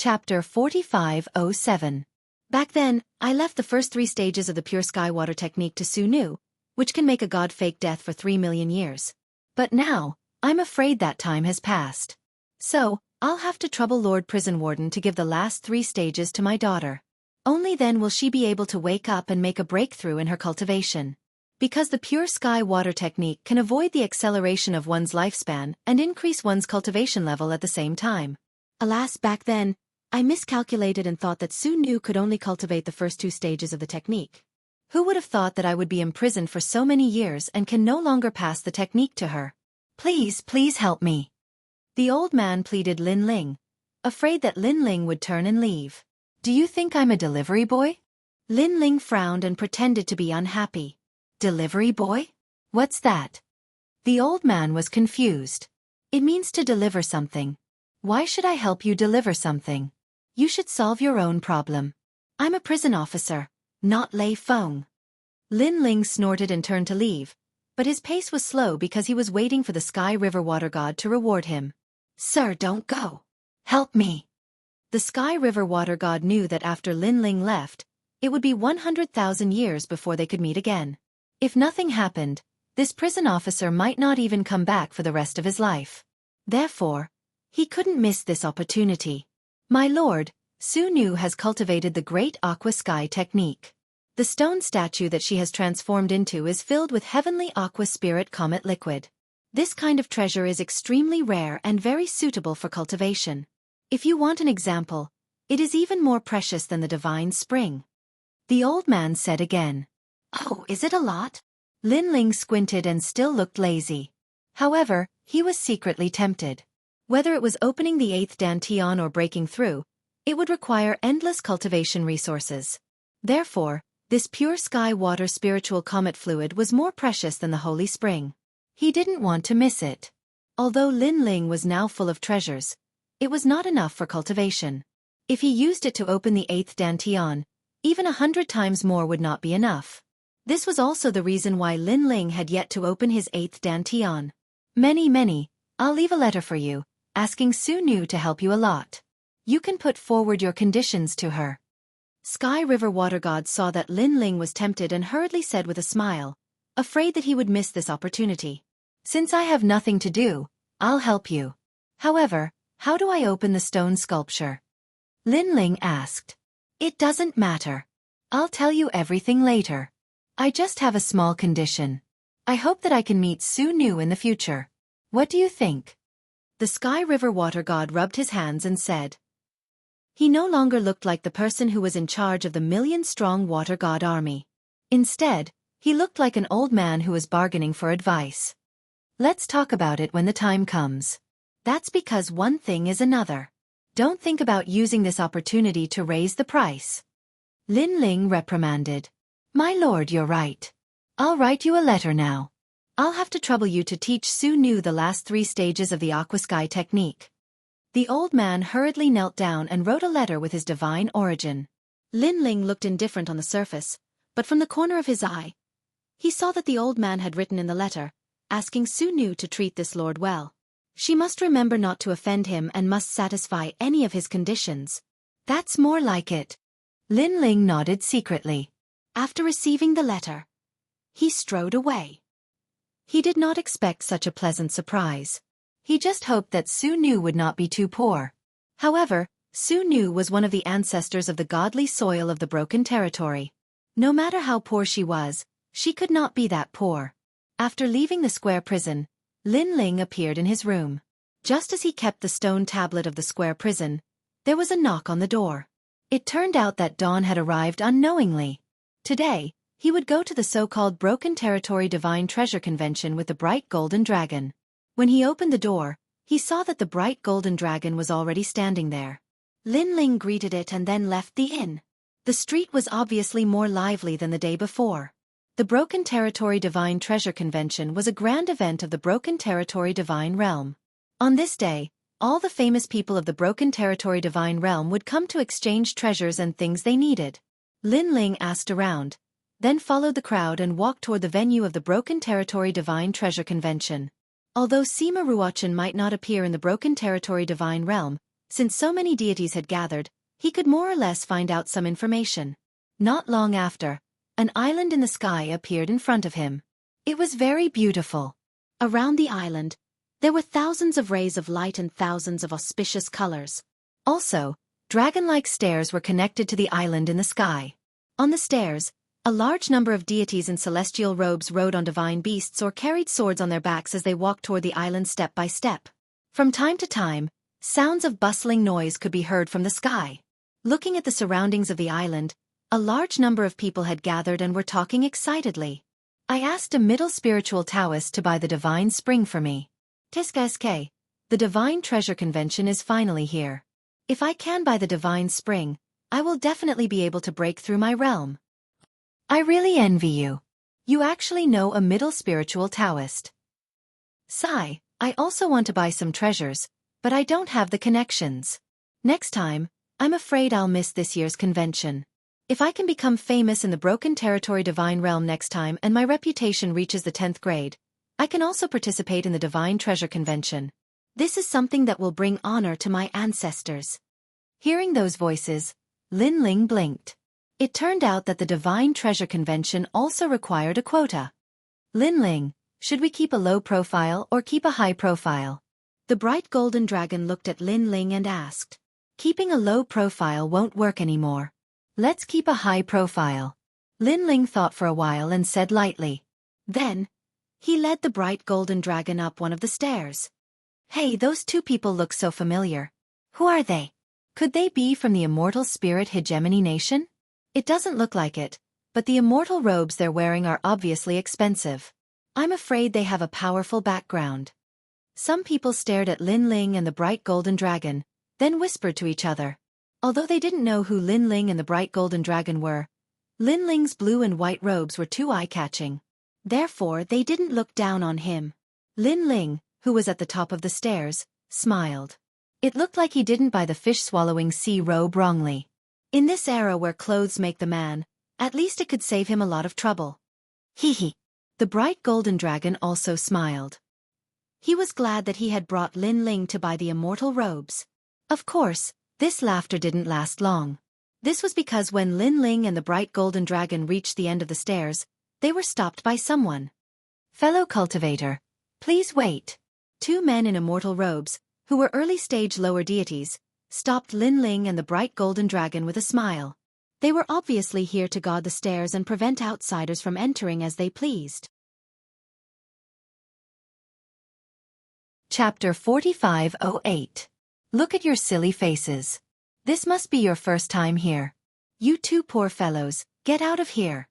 Chapter 4507. Back then, I left the first 3 stages of the pure sky water technique to Xueqi, which can make a god fake death for 3 million years. But now, I'm afraid that time has passed. So, I'll have to trouble Lord Prison Warden to give the last 3 stages to my daughter. Only then will she be able to wake up and make a breakthrough in her cultivation. Because the pure sky water technique can avoid the acceleration of one's lifespan and increase one's cultivation level at the same time. Alas, back then, I miscalculated and thought that Xueqi could only cultivate the first 2 stages of the technique. Who would have thought that I would be imprisoned for so many years and can no longer pass the technique to her? Please, please help me. The old man pleaded Lin Ling, afraid that Lin Ling would turn and leave. Do you think I'm a delivery boy? Lin Ling frowned and pretended to be unhappy. Delivery boy? What's that? The old man was confused. It means to deliver something. Why should I help you deliver something? You should solve your own problem. I'm a prison officer, not Lei Feng. Lin Ling snorted and turned to leave, but his pace was slow because he was waiting for the Sky River Water God to reward him. Sir, don't go. Help me. The Sky River Water God knew that after Lin Ling left, it would be 100,000 years before they could meet again. If nothing happened, this prison officer might not even come back for the rest of his life. Therefore, he couldn't miss this opportunity. My lord, Xueqi has cultivated the great aqua sky technique. The stone statue that she has transformed into is filled with heavenly aqua spirit comet liquid. This kind of treasure is extremely rare and very suitable for cultivation. If you want an example, it is even more precious than the divine spring. The old man said again. Oh, is it a lot? Lin Ling squinted and still looked lazy. However, he was secretly tempted. Whether it was opening the 8th dantian or breaking through, it would require endless cultivation resources. Therefore, this pure sky water spiritual comet fluid was more precious than the holy spring. He didn't want to miss it. Although Lin Ling was now full of treasures, it was not enough for cultivation. If he used it to open the 8th dantian, even 100 times more would not be enough. This was also the reason why Lin Ling had yet to open his 8th dantian. I'll leave a letter for you, asking Xueqi to help you a lot. You can put forward your conditions to her. Sky River Water God saw that Lin Ling was tempted and hurriedly said with a smile, afraid that he would miss this opportunity. Since I have nothing to do, I'll help you. However, how do I open the stone sculpture? Lin Ling asked. It doesn't matter. I'll tell you everything later. I just have a small condition. I hope that I can meet Xueqi in the future. What do you think? The Sky River Water God rubbed his hands and said. He no longer looked like the person who was in charge of the million-strong Water God army. Instead, he looked like an old man who was bargaining for advice. Let's talk about it when the time comes. That's because one thing is another. Don't think about using this opportunity to raise the price. Lin Ling reprimanded. My lord, you're right. I'll write you a letter now. I'll have to trouble you to teach Xueqi the last 3 stages of the aqua sky technique. The old man hurriedly knelt down and wrote a letter with his divine origin. Lin Ling looked indifferent on the surface, but from the corner of his eye, he saw that the old man had written in the letter, asking Xueqi to treat this lord well. She must remember not to offend him and must satisfy any of his conditions. That's more like it. Lin Ling nodded secretly. After receiving the letter, he strode away. He did not expect such a pleasant surprise. He just hoped that Xueqi would not be too poor. However, Xueqi was one of the ancestors of the godly soil of the broken territory. No matter how poor she was, she could not be that poor. After leaving the square prison, Lin Ling appeared in his room. Just as he kept the stone tablet of the square prison, there was a knock on the door. It turned out that Dawn had arrived unknowingly. Today, he would go to the so-called Broken Territory Divine Treasure Convention with the bright golden dragon. When he opened the door, he saw that the bright golden dragon was already standing there. Lin Ling greeted it and then left the inn. The street was obviously more lively than the day before. The Broken Territory Divine Treasure Convention was a grand event of the Broken Territory Divine Realm. On this day, all the famous people of the Broken Territory Divine Realm would come to exchange treasures and things they needed. Lin Ling asked around, then followed the crowd and walked toward the venue of the Broken Territory Divine Treasure Convention. Although Sima Ruochen might not appear in the Broken Territory Divine Realm, Since so many deities had gathered, he could more or less find out some information. Not long after, an island in the sky appeared in front of him. It was very beautiful. Around the island, there were thousands of rays of light and thousands of auspicious colors. Also, dragon-like stairs were connected to the island in the sky. On the stairs, a large number of deities in celestial robes rode on divine beasts or carried swords on their backs as they walked toward the island step by step. From time to time, sounds of bustling noise could be heard from the sky. Looking at the surroundings of the island, a large number of people had gathered and were talking excitedly. I asked a middle spiritual Taoist to buy the divine spring for me. Xueqi, the divine treasure convention is finally here. If I can buy the divine spring, I will definitely be able to break through my realm. I really envy you. You actually know a middle spiritual Taoist. Sigh, I also want to buy some treasures, but I don't have the connections. Next time, I'm afraid I'll miss this year's convention. If I can become famous in the Broken Territory Divine Realm next time and my reputation reaches the 10th grade, I can also participate in the Divine Treasure Convention. This is something that will bring honor to my ancestors. Hearing those voices, Lin Ling blinked. It turned out that the Divine Treasure Convention also required a quota. Lin Ling, should we keep a low profile or keep a high profile? The bright golden dragon looked at Lin Ling and asked. Keeping a low profile won't work anymore. Let's keep a high profile. Lin Ling thought for a while and said lightly. Then, he led the bright golden dragon up one of the stairs. Hey, those two people look so familiar. Who are they? Could they be from the immortal spirit hegemony nation? It doesn't look like it, but the immortal robes they're wearing are obviously expensive. I'm afraid they have a powerful background. Some people stared at Lin Ling and the bright golden dragon, then whispered to each other. Although they didn't know who Lin Ling and the bright golden dragon were, Lin Ling's blue and white robes were too eye-catching. Therefore, they didn't look down on him. Lin Ling, who was at the top of the stairs, smiled. It looked like he didn't buy the fish-swallowing sea robe wrongly. In this era where clothes make the man, at least it could save him a lot of trouble. Hee hee. The bright golden dragon also smiled. He was glad that he had brought Lin Ling to buy the immortal robes. Of course, this laughter didn't last long. This was because when Lin Ling and the bright golden dragon reached the end of the stairs, they were stopped by someone. Fellow cultivator, please wait. Two men in immortal robes, who were early-stage lower deities, stopped Lin Ling and the bright golden dragon with a smile. They were obviously here to guard the stairs and prevent outsiders from entering as they pleased. Chapter 4508. Look at your silly faces. This must be your first time here. You two poor fellows, get out of here.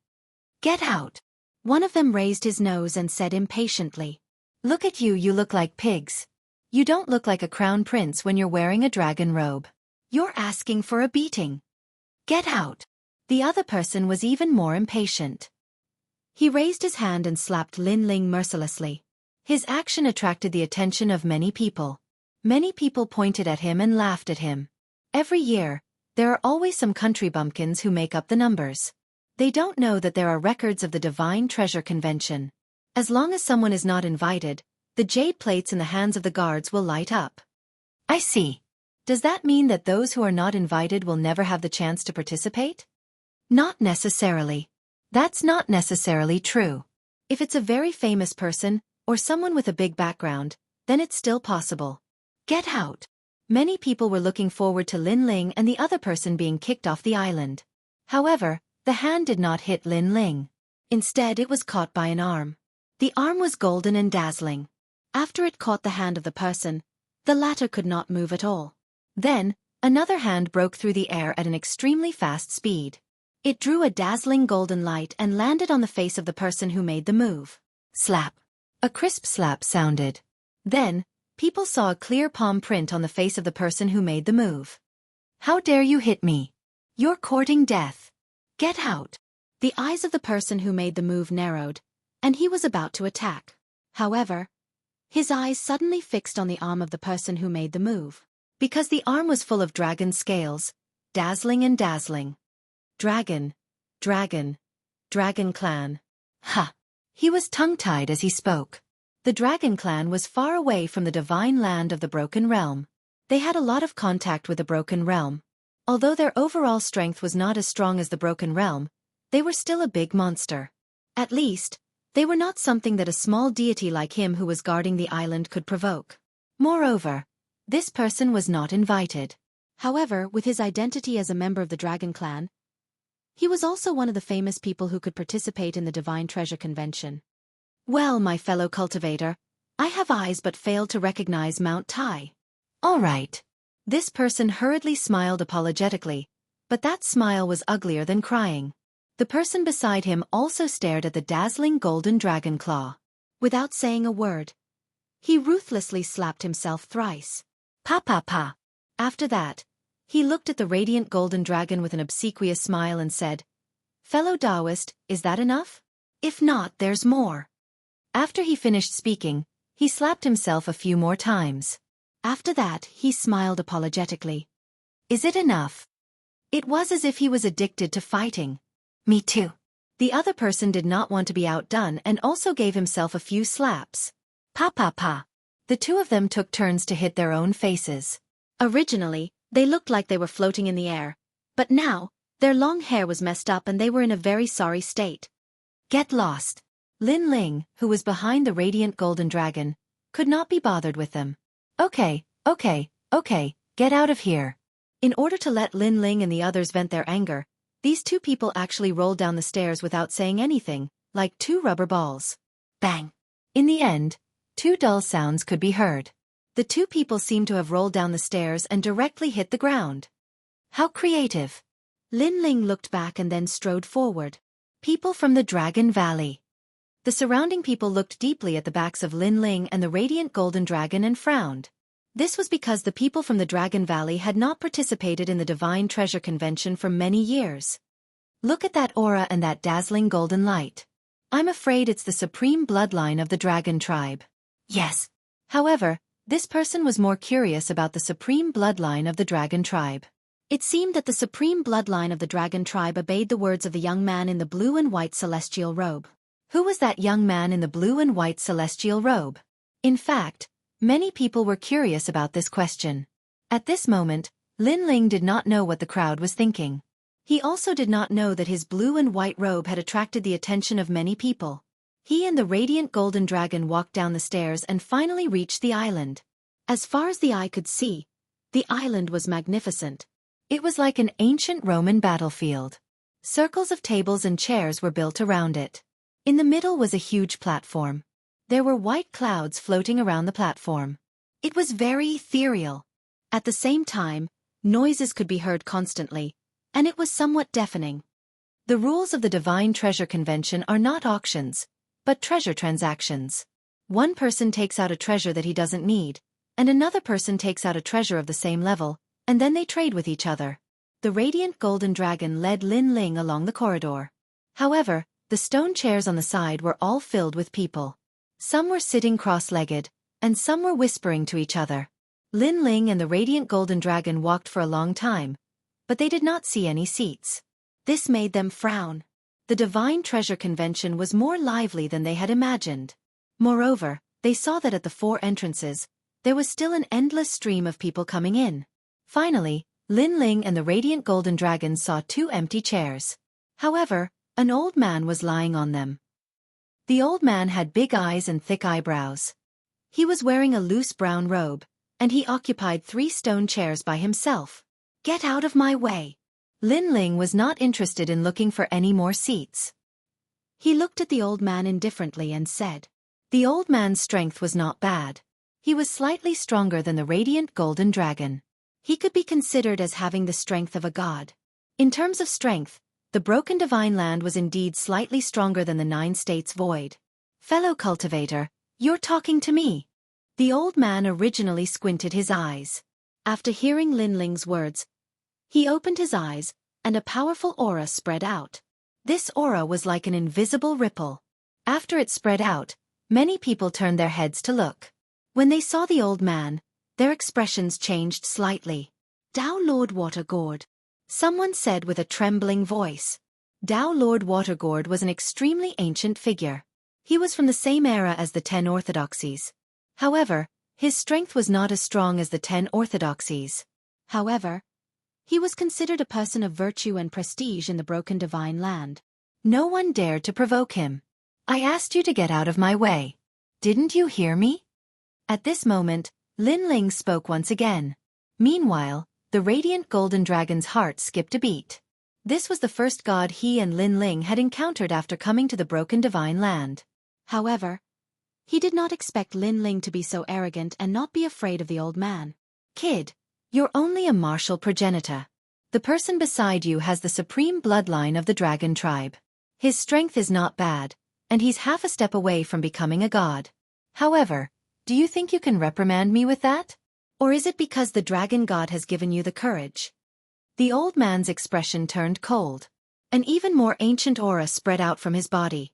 Get out. One of them raised his nose and said impatiently. Look at you, you look like pigs. You don't look like a crown prince when you're wearing a dragon robe. You're asking for a beating. Get out. The other person was even more impatient. He raised his hand and slapped Lin Ling mercilessly. His action attracted the attention of many people. Many people pointed at him and laughed at him. Every year, there are always some country bumpkins who make up the numbers. They don't know that there are records of the Divine Treasure Convention. As long as someone is not invited, the jade plates in the hands of the guards will light up. I see. Does that mean that those who are not invited will never have the chance to participate? Not necessarily. That's not necessarily true. If it's a very famous person, or someone with a big background, then it's still possible. Get out. Many people were looking forward to Lin Ling and the other person being kicked off the island. However, the hand did not hit Lin Ling. Instead, it was caught by an arm. The arm was golden and dazzling. After it caught the hand of the person, the latter could not move at all. Then, another hand broke through the air at an extremely fast speed. It drew a dazzling golden light and landed on the face of the person who made the move. Slap. A crisp slap sounded. Then, people saw a clear palm print on the face of the person who made the move. How dare you hit me? You're courting death. Get out. The eyes of the person who made the move narrowed, and he was about to attack. However, his eyes suddenly fixed on the arm of the person who made the move. Because the arm was full of dragon scales, dazzling and dazzling. Dragon, dragon, dragon clan. Ha! He was tongue-tied as he spoke. The dragon clan was far away from the divine land of the broken realm. They had a lot of contact with the Broken Realm. Although their overall strength was not as strong as the Broken Realm, they were still a big monster. At least, they were not something that a small deity like him who was guarding the island could provoke. Moreover, this person was not invited. However, with his identity as a member of the Dragon Clan, he was also one of the famous people who could participate in the Divine Treasure Convention. Well, my fellow cultivator, I have eyes but failed to recognize Mount Tai. All right. This person hurriedly smiled apologetically, but that smile was uglier than crying. The person beside him also stared at the dazzling golden dragon claw. Without saying a word, he ruthlessly slapped himself thrice. Pa pa pa. After that, he looked at the radiant golden dragon with an obsequious smile and said, "Fellow Taoist, is that enough? If not, there's more." After he finished speaking, he slapped himself a few more times. After that, he smiled apologetically. "Is it enough?" It was as if he was addicted to fighting. "Me too." The other person did not want to be outdone and also gave himself a few slaps. Pa pa pa. The two of them took turns to hit their own faces. Originally, they looked like they were floating in the air, but now, their long hair was messed up and they were in a very sorry state. Get lost. Lin Ling, who was behind the radiant golden dragon, could not be bothered with them. Okay, get out of here. In order to let Lin Ling and the others vent their anger, these two people actually rolled down the stairs without saying anything, like two rubber balls. Bang! In the end, two dull sounds could be heard. The two people seemed to have rolled down the stairs and directly hit the ground. How creative! Lin Ling looked back and then strode forward. People from the Dragon Valley. The surrounding people looked deeply at the backs of Lin Ling and the radiant golden dragon and frowned. This was because the people from the Dragon Valley had not participated in the Divine Treasure Convention for many years. Look at that aura and that dazzling golden light. I'm afraid it's the supreme bloodline of the dragon tribe. Yes. However, this person was more curious about the supreme bloodline of the dragon tribe. It seemed that the supreme bloodline of the dragon tribe obeyed the words of the young man in the blue and white celestial robe. Who was that young man in the blue and white celestial robe? In fact, many people were curious about this question. At this moment, Lin Ling did not know what the crowd was thinking. He also did not know that his blue and white robe had attracted the attention of many people. He and the radiant golden dragon walked down the stairs and finally reached the island. As far as the eye could see, the island was magnificent. It was like an ancient Roman battlefield. Circles of tables and chairs were built around it. In the middle was a huge platform. There were white clouds floating around the platform. It was very ethereal. At the same time, noises could be heard constantly, and it was somewhat deafening. The rules of the Divine Treasure Convention are not auctions, but treasure transactions. One person takes out a treasure that he doesn't need, and another person takes out a treasure of the same level, and then they trade with each other. The radiant golden dragon led Lin Ling along the corridor. However, the stone chairs on the side were all filled with people. Some were sitting cross-legged, and some were whispering to each other. Lin Ling and the radiant golden dragon walked for a long time, but they did not see any seats. This made them frown. The Divine Treasure Convention was more lively than they had imagined. Moreover, they saw that at the four entrances, there was still an endless stream of people coming in. Finally, Lin Ling and the radiant golden dragon saw two empty chairs. However, an old man was lying on them. The old man had big eyes and thick eyebrows. He was wearing a loose brown robe, and he occupied 3 stone chairs by himself. Get out of my way! Lin Ling was not interested in looking for any more seats. He looked at the old man indifferently and said. The old man's strength was not bad. He was slightly stronger than the radiant golden dragon. He could be considered as having the strength of a god. In terms of strength, the broken divine land was indeed slightly stronger than the 9 states void. Fellow cultivator, you're talking to me. The old man originally squinted his eyes. After hearing Lin Ling's words, he opened his eyes, and a powerful aura spread out. This aura was like an invisible ripple. After it spread out, many people turned their heads to look. When they saw the old man, their expressions changed slightly. Tao Lord Watergourd. Someone said with a trembling voice. Tao Lord Watergourd was an extremely ancient figure. He was from the same era as the 10 orthodoxies. However, His strength was not as strong as the 10 orthodoxies. However, he was considered a person of virtue and prestige in the broken divine land. No one dared to provoke him. I asked you to get out of my way. Didn't you hear me? At this moment, Lin Ling spoke once again. Meanwhile, the radiant golden dragon's heart skipped a beat. This was the first god he and Lin Ling had encountered after coming to the broken divine land. However, he did not expect Lin Ling to be so arrogant and not be afraid of the old man. Kid, you're only a martial progenitor. The person beside you has the supreme bloodline of the dragon tribe. His strength is not bad, and he's half a step away from becoming a god. However, do you think you can reprimand me with that? Or is it because the dragon god has given you the courage? The old man's expression turned cold. An even more ancient aura spread out from his body.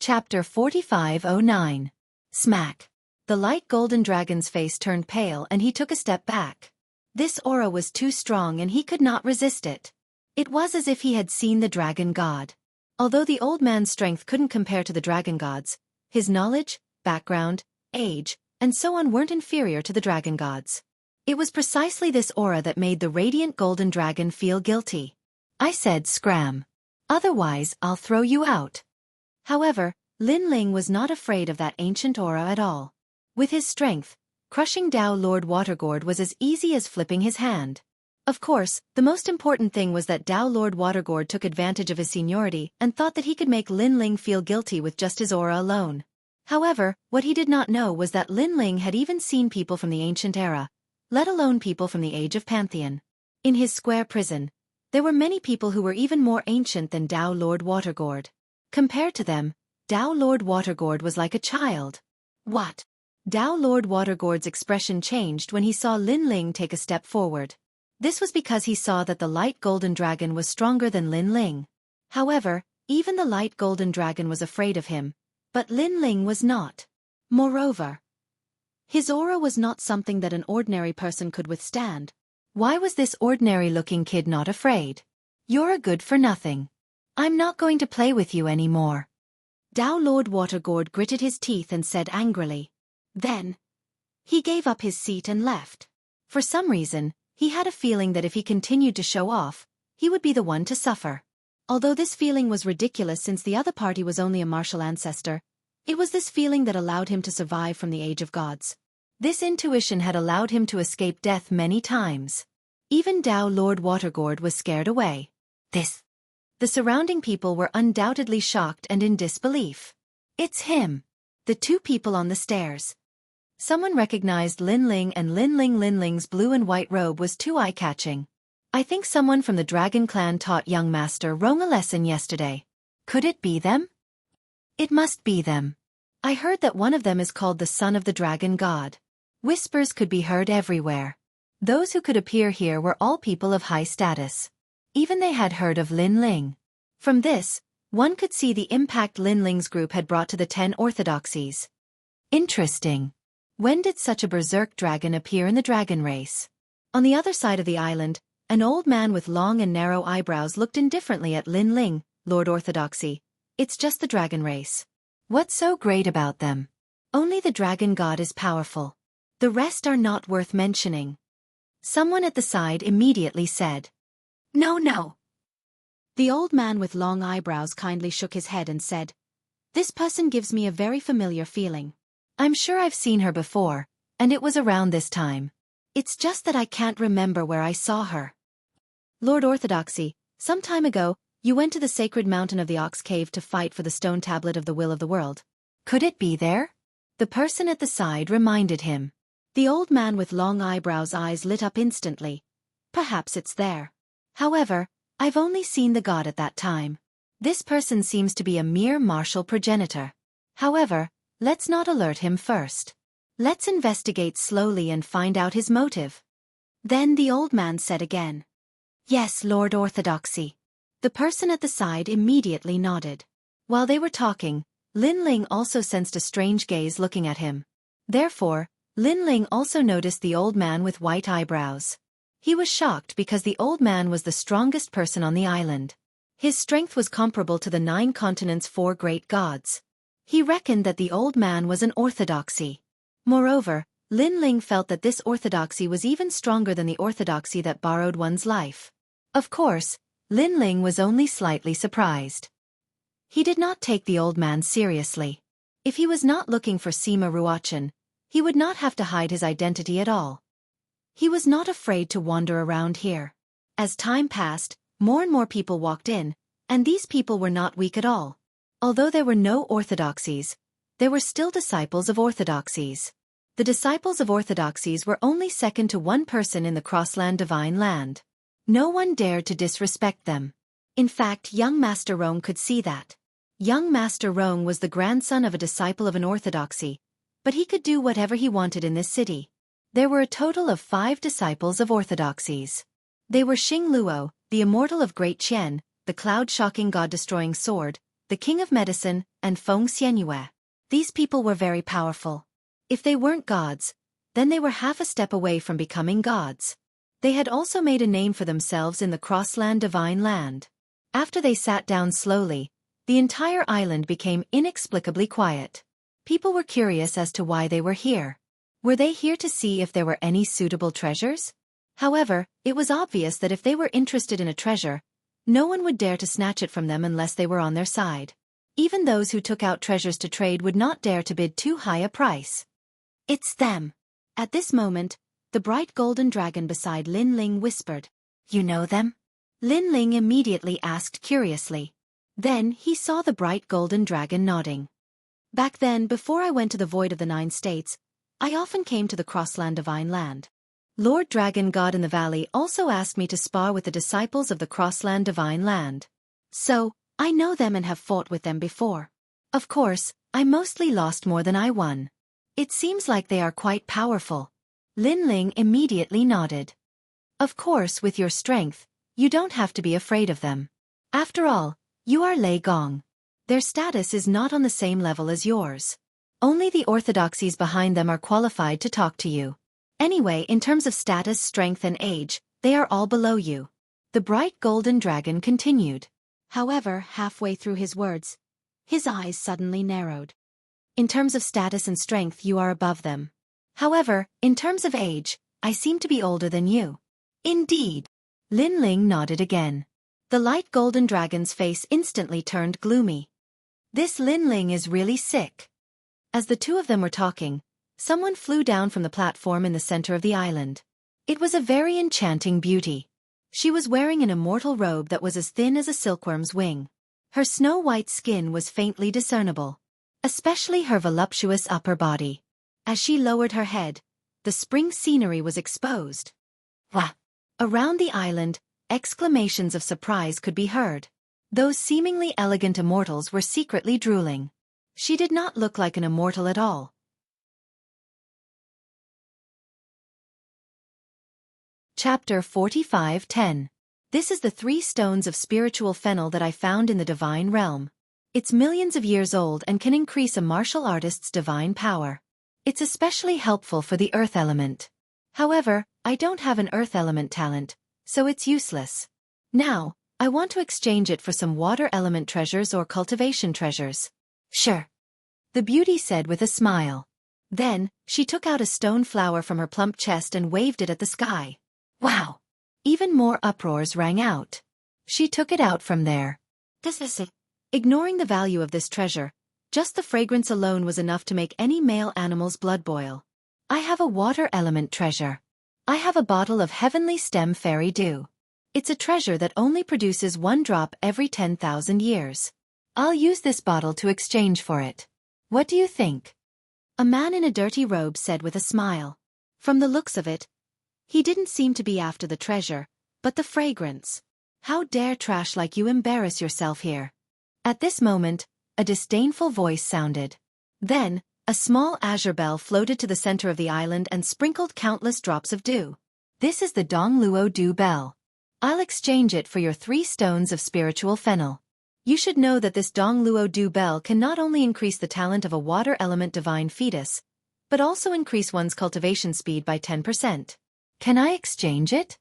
Chapter 4509. Smack. The light golden dragon's face turned pale and he took a step back. This aura was too strong and he could not resist it. It was as if he had seen the dragon god. Although the old man's strength couldn't compare to the dragon gods, his knowledge, background, age, and so on weren't inferior to the dragon gods. It was precisely this aura that made the radiant golden dragon feel guilty. I said scram. Otherwise I'll throw you out. However, Lin Ling was not afraid of that ancient aura at all. With his strength, crushing Tao Lord Watergourd was as easy as flipping his hand. Of course, the most important thing was that Tao Lord Watergourd took advantage of his seniority and thought that he could make Lin Ling feel guilty with just his aura alone. However, what he did not know was that Lin Ling had even seen people from the ancient era, let alone people from the age of Pantheon. In his square prison, there were many people who were even more ancient than Tao Lord Watergourd. Compared to them, Tao Lord Watergourd was like a child. What? Tao Lord Watergourd's expression changed when he saw Lin Ling take a step forward. This was because he saw that the light golden dragon was stronger than Lin Ling. However, even the light golden dragon was afraid of him, but Lin Ling was not. Moreover, his aura was not something that an ordinary person could withstand. Why was this ordinary-looking kid not afraid? You're a good-for-nothing. I'm not going to play with you anymore. Tao Lord Watergourd gritted his teeth and said angrily. Then, he gave up his seat and left. For some reason, he had a feeling that if he continued to show off, he would be the one to suffer. Although this feeling was ridiculous since the other party was only a martial ancestor, it was this feeling that allowed him to survive from the age of gods. This intuition had allowed him to escape death many times. Even Tao Lord Watergourd was scared away. The surrounding people were undoubtedly shocked and in disbelief. It's him. The two people on the stairs. Someone recognized Lin Ling, and Lin Ling's blue and white robe was too eye-catching. I think someone from the Dragon Clan taught young Master Rong a lesson yesterday. Could it be them? It must be them. I heard that one of them is called the son of the dragon god. Whispers could be heard everywhere. Those who could appear here were all people of high status. Even they had heard of Lin Ling. From this, one could see the impact Lin Ling's group had brought to the 10 orthodoxies. Interesting. When did such a berserk dragon appear in the dragon race? On the other side of the island, an old man with long and narrow eyebrows looked indifferently at Lin Ling, Lord Orthodoxy. It's just the dragon race. What's so great about them? Only the dragon god is powerful. The rest are not worth mentioning. Someone at the side immediately said. No. The old man with long eyebrows kindly shook his head and said, This person gives me a very familiar feeling. I'm sure I've seen her before, and it was around this time. It's just that I can't remember where I saw her. Lord Orthodoxy, some time ago, you went to the sacred mountain of the Ox Cave to fight for the stone tablet of the will of the world. Could it be there? The person at the side reminded him. The old man with long eyebrows' eyes lit up instantly. Perhaps it's there. However, I've only seen the god at that time. This person seems to be a mere martial progenitor. However, let's not alert him first. Let's investigate slowly and find out his motive. Then the old man said again. Yes, Lord Orthodoxy. The person at the side immediately nodded. While they were talking, Lin Ling also sensed a strange gaze looking at him. Therefore, Lin Ling also noticed the old man with white eyebrows. He was shocked because the old man was the strongest person on the island. His strength was comparable to the 9 continents' 4 great gods. He reckoned that the old man was an orthodoxy. Moreover, Lin Ling felt that this orthodoxy was even stronger than the orthodoxy that borrowed one's life. Of course, Lin Ling was only slightly surprised. He did not take the old man seriously. If he was not looking for Sima Ruochen, he would not have to hide his identity at all. He was not afraid to wander around here. As time passed, more and more people walked in, and these people were not weak at all. Although there were no orthodoxies, there were still disciples of orthodoxies. The disciples of orthodoxies were only second to one person in the Crossland Divine Land. No one dared to disrespect them. In fact, young Master Rong could see that. Young Master Rong was the grandson of a disciple of an orthodoxy, but he could do whatever he wanted in this city. There were a total of 5 disciples of orthodoxies. They were Xing Luo, the immortal of Great Qian, the cloud-shocking god-destroying sword, the king of medicine, and Feng Xianyue. These people were very powerful. If they weren't gods, then they were half a step away from becoming gods. They had also made a name for themselves in the Crossland Divine Land. After they sat down slowly, the entire island became inexplicably quiet. People were curious as to why they were here. Were they here to see if there were any suitable treasures? However, it was obvious that if they were interested in a treasure, no one would dare to snatch it from them unless they were on their side. Even those who took out treasures to trade would not dare to bid too high a price. It's them. At this moment, the bright golden dragon beside Lin Ling whispered, "You know them?" Lin Ling immediately asked curiously. Then he saw the bright golden dragon nodding. Back then, before I went to the Void of the 9 States, I often came to the Crossland Divine Land. Lord Dragon God in the Valley also asked me to spar with the disciples of the Crossland Divine Land. So, I know them and have fought with them before. Of course, I mostly lost more than I won. It seems like they are quite powerful. Lin Ling immediately nodded. Of course, with your strength, you don't have to be afraid of them. After all, you are Lei Gong. Their status is not on the same level as yours. Only the orthodoxies behind them are qualified to talk to you. Anyway, in terms of status, strength and age, they are all below you. The bright golden dragon continued. However, halfway through his words, his eyes suddenly narrowed. In terms of status and strength, you are above them. However, in terms of age, I seem to be older than you. Indeed. Lin Ling nodded again. The light golden dragon's face instantly turned gloomy. This Lin Ling is really sick. As the two of them were talking, someone flew down from the platform in the center of the island. It was a very enchanting beauty. She was wearing an immortal robe that was as thin as a silkworm's wing. Her snow-white skin was faintly discernible, especially her voluptuous upper body. As she lowered her head, the spring scenery was exposed. Wah! Around the island, exclamations of surprise could be heard. Those seemingly elegant immortals were secretly drooling. She did not look like an immortal at all. Chapter 45:10. This is the 3 stones of spiritual fennel that I found in the divine realm. It's millions of years old and can increase a martial artist's divine power. It's especially helpful for the earth element. However, I don't have an earth element talent, so it's useless. Now, I want to exchange it for some water element treasures or cultivation treasures. Sure. The beauty said with a smile. Then, she took out a stone flower from her plump chest and waved it at the sky. Wow! Even more uproars rang out. She took it out from there. This is it. Ignoring the value of this treasure, just the fragrance alone was enough to make any male animal's blood boil. I have a water element treasure. I have a bottle of heavenly stem fairy dew. It's a treasure that only produces 1 drop every 10,000 years. I'll use this bottle to exchange for it. What do you think? A man in a dirty robe said with a smile. From the looks of it, he didn't seem to be after the treasure, but the fragrance. How dare trash like you embarrass yourself here? At this moment, a disdainful voice sounded. Then, a small azure bell floated to the center of the island and sprinkled countless drops of dew. This is the Dongluo Dew Bell. I'll exchange it for your 3 stones of spiritual fennel. You should know that this Dongluo Dew Bell can not only increase the talent of a water element divine fetus, but also increase one's cultivation speed by 10%. Can I exchange it?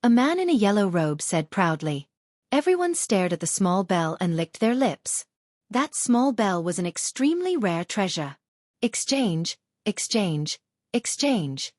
A man in a yellow robe said proudly. Everyone stared at the small bell and licked their lips. That small bell was an extremely rare treasure. Exchange, exchange, exchange.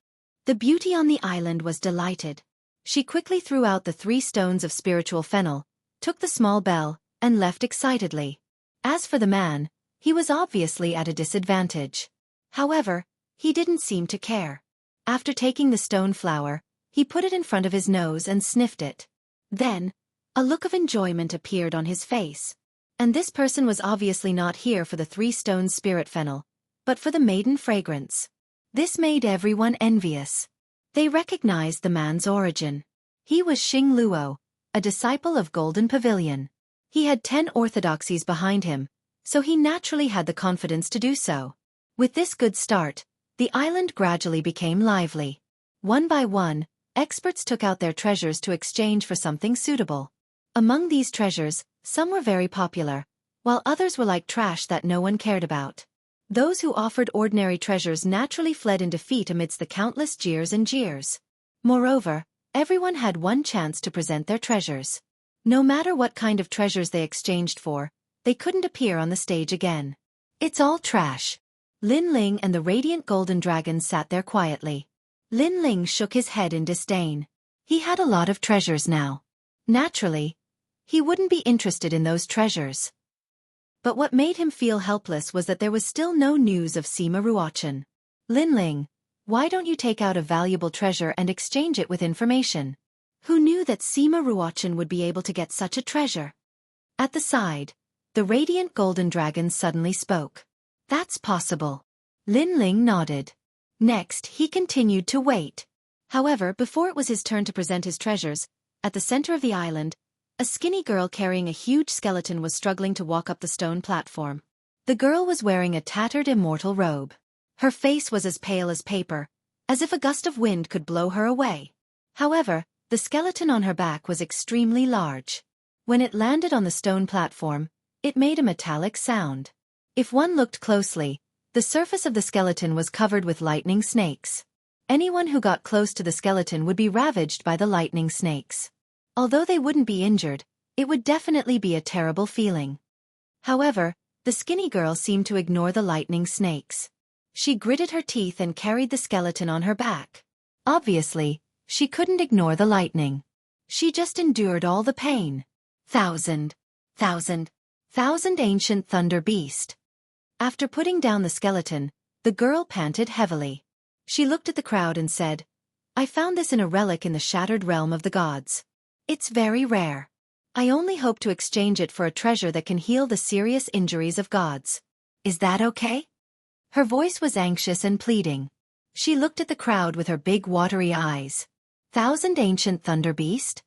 The beauty on the island was delighted. She quickly threw out the 3 stones of spiritual fennel, took the small bell, and left excitedly. As for the man, he was obviously at a disadvantage. However, he didn't seem to care. After taking the stone flower, he put it in front of his nose and sniffed it. Then, a look of enjoyment appeared on his face. And this person was obviously not here for the 3 stones spirit fennel, but for the maiden fragrance. This made everyone envious. They recognized the man's origin. He was Xing Luo, a disciple of Golden Pavilion. He had 10 orthodoxies behind him, so he naturally had the confidence to do so. With this good start, the island gradually became lively. One by one, experts took out their treasures to exchange for something suitable. Among these treasures, some were very popular, while others were like trash that no one cared about. Those who offered ordinary treasures naturally fled in defeat amidst the countless jeers and jeers. Moreover, everyone had one chance to present their treasures. No matter what kind of treasures they exchanged for, they couldn't appear on the stage again. It's all trash. Lin Ling and the radiant golden dragon sat there quietly. Lin Ling shook his head in disdain. He had a lot of treasures now. Naturally, he wouldn't be interested in those treasures. But what made him feel helpless was that there was still no news of Sima Ruochen. Lin Ling, why don't you take out a valuable treasure and exchange it with information? Who knew that Sima Ruochen would be able to get such a treasure? At the side, the radiant golden dragon suddenly spoke. That's possible. Lin Ling nodded. Next, he continued to wait. However, before it was his turn to present his treasures, at the center of the island, a skinny girl carrying a huge skeleton was struggling to walk up the stone platform. The girl was wearing a tattered immortal robe. Her face was as pale as paper, as if a gust of wind could blow her away. However, the skeleton on her back was extremely large. When it landed on the stone platform, it made a metallic sound. If one looked closely, the surface of the skeleton was covered with lightning snakes. Anyone who got close to the skeleton would be ravaged by the lightning snakes. Although they wouldn't be injured, it would definitely be a terrible feeling. However, the skinny girl seemed to ignore the lightning snakes. She gritted her teeth and carried the skeleton on her back. Obviously, she couldn't ignore the lightning. She just endured all the pain. Thousand ancient thunder beast. After putting down the skeleton, the girl panted heavily. She looked at the crowd and said, I found this in a relic in the shattered realm of the gods. It's very rare. I only hope to exchange it for a treasure that can heal the serious injuries of gods. Is that okay? Her voice was anxious and pleading. She looked at the crowd with her big watery eyes. 1,000 ancient thunder beast?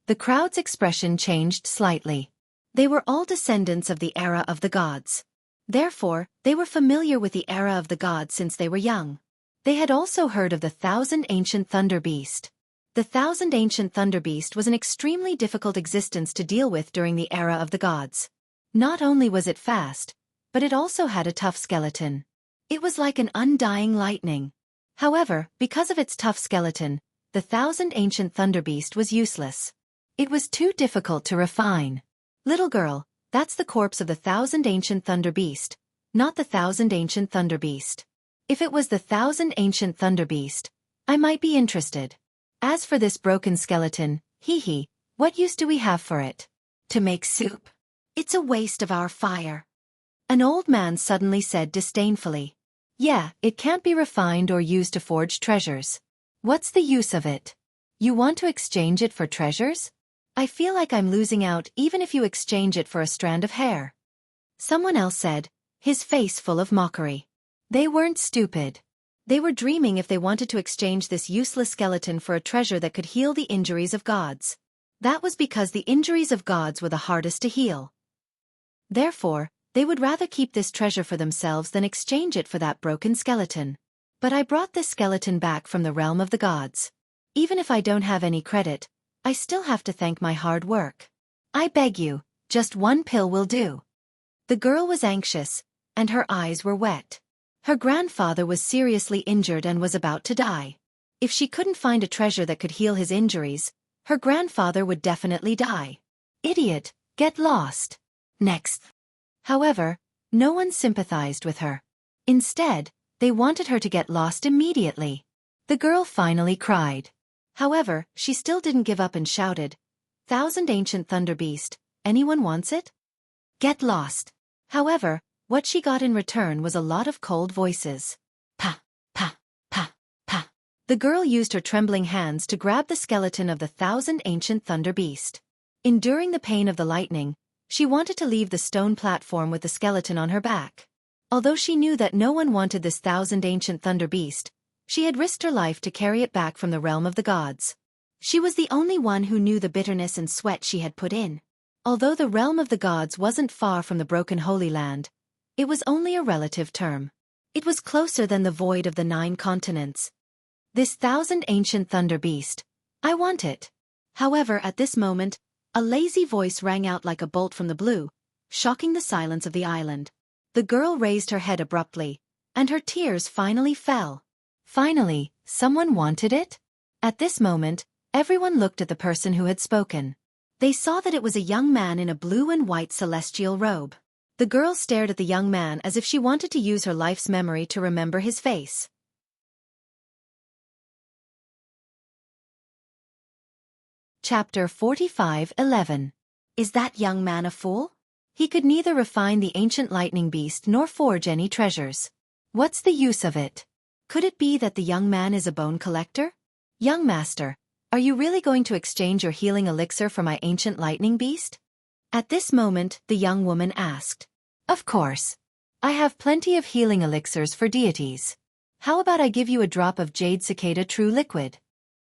The crowd's expression changed slightly. They were all descendants of the era of the gods. Therefore, they were familiar with the era of the gods since they were young. They had also heard of the 1,000 ancient thunder beast. The 1,000 ancient thunder beast was an extremely difficult existence to deal with during the era of the gods. Not only was it fast, but it also had a tough skeleton. It was like an undying lightning. However, because of its tough skeleton, the 1,000 ancient thunder beast was useless. It was too difficult to refine. Little girl, that's the corpse of the 1,000 ancient thunder beast, not the 1,000 ancient thunder beast. If it was the 1,000 ancient thunder beast, I might be interested. As for this broken skeleton, what use do we have for it? To make soup. It's a waste of our fire. An old man suddenly said disdainfully. Yeah, it can't be refined or used to forge treasures. What's the use of it? You want to exchange it for treasures? I feel like I'm losing out even if you exchange it for a strand of hair. Someone else said, his face full of mockery. They weren't stupid. They were dreaming if they wanted to exchange this useless skeleton for a treasure that could heal the injuries of gods. That was because the injuries of gods were the hardest to heal. Therefore, they would rather keep this treasure for themselves than exchange it for that broken skeleton. But I brought this skeleton back from the realm of the gods. Even if I don't have any credit, I still have to thank my hard work. I beg you, just one pill will do. The girl was anxious, and her eyes were wet. Her grandfather was seriously injured and was about to die. If she couldn't find a treasure that could heal his injuries, her grandfather would definitely die. Idiot, get lost. Next. However, no one sympathized with her. Instead, they wanted her to get lost immediately. The girl finally cried. However, she still didn't give up and shouted, "Thousand ancient thunder beast, anyone wants it? Get lost." However, what she got in return was a lot of cold voices. Pa, pa, pa, pa. The girl used her trembling hands to grab the skeleton of the thousand ancient thunder beast. Enduring the pain of the lightning, she wanted to leave the stone platform with the skeleton on her back. Although she knew that no one wanted this thousand ancient thunder beast, she had risked her life to carry it back from the realm of the gods. She was the only one who knew the bitterness and sweat she had put in. Although the realm of the gods wasn't far from the broken Holy Land, it was only a relative term. It was closer than the void of the 9 continents. This thousand ancient thunder beast, I want it. However, at this moment, a lazy voice rang out like a bolt from the blue, shocking the silence of the island. The girl raised her head abruptly, and her tears finally fell. Finally, someone wanted it? At this moment, everyone looked at the person who had spoken. They saw that it was a young man in a blue and white celestial robe. The girl stared at the young man as if she wanted to use her life's memory to remember his face. Chapter 45:11. Is that young man a fool? He could neither refine the ancient lightning beast nor forge any treasures. What's the use of it? Could it be that the young man is a bone collector? Young master, are you really going to exchange your healing elixir for my ancient lightning beast? At this moment, the young woman asked. Of course. I have plenty of healing elixirs for deities. How about I give you a drop of Jade Cicada True Liquid?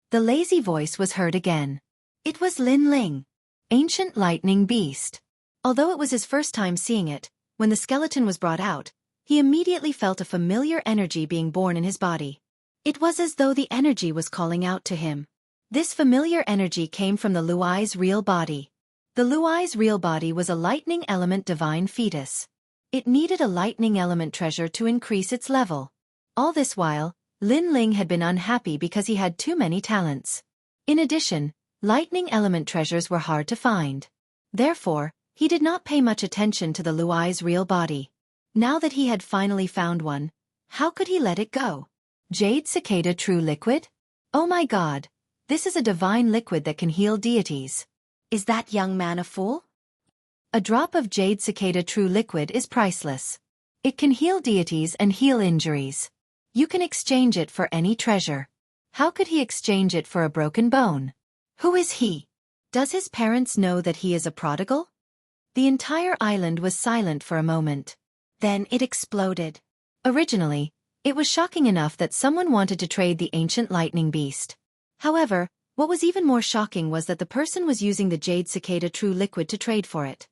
The lazy voice was heard again. It was Lin Ling, ancient lightning beast. Although it was his first time seeing it, when the skeleton was brought out, he immediately felt a familiar energy being born in his body. It was as though the energy was calling out to him. This familiar energy came from the Luai's real body. The Luai's real body was a lightning element divine fetus. It needed a lightning element treasure to increase its level. All this while, Lin Ling had been unhappy because he had too many talents. In addition, lightning element treasures were hard to find. Therefore, he did not pay much attention to the Luai's real body. Now that he had finally found one, how could he let it go? Jade Cicada True Liquid? Oh my god, this is a divine liquid that can heal deities. Is that young man a fool? A drop of Jade Cicada True Liquid is priceless. It can heal deities and heal injuries. You can exchange it for any treasure. How could he exchange it for a broken bone? Who is he? Does his parents know that he is a prodigal? The entire island was silent for a moment. Then it exploded. Originally, it was shocking enough that someone wanted to trade the ancient lightning beast. However, what was even more shocking was that the person was using the Jade Cicada True Liquid to trade for it.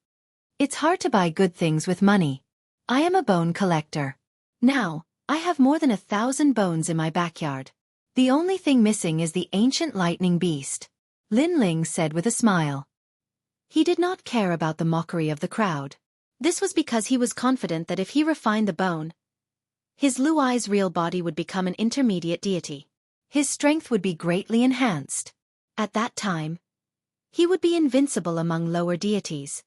It's hard to buy good things with money. I am a bone collector. Now, I have more than 1,000 bones in my backyard. The only thing missing is the ancient lightning beast. Lin Ling said with a smile. He did not care about the mockery of the crowd. This was because he was confident that if he refined the bone, his Luai's real body would become an intermediate deity. His strength would be greatly enhanced. At that time, he would be invincible among lower deities.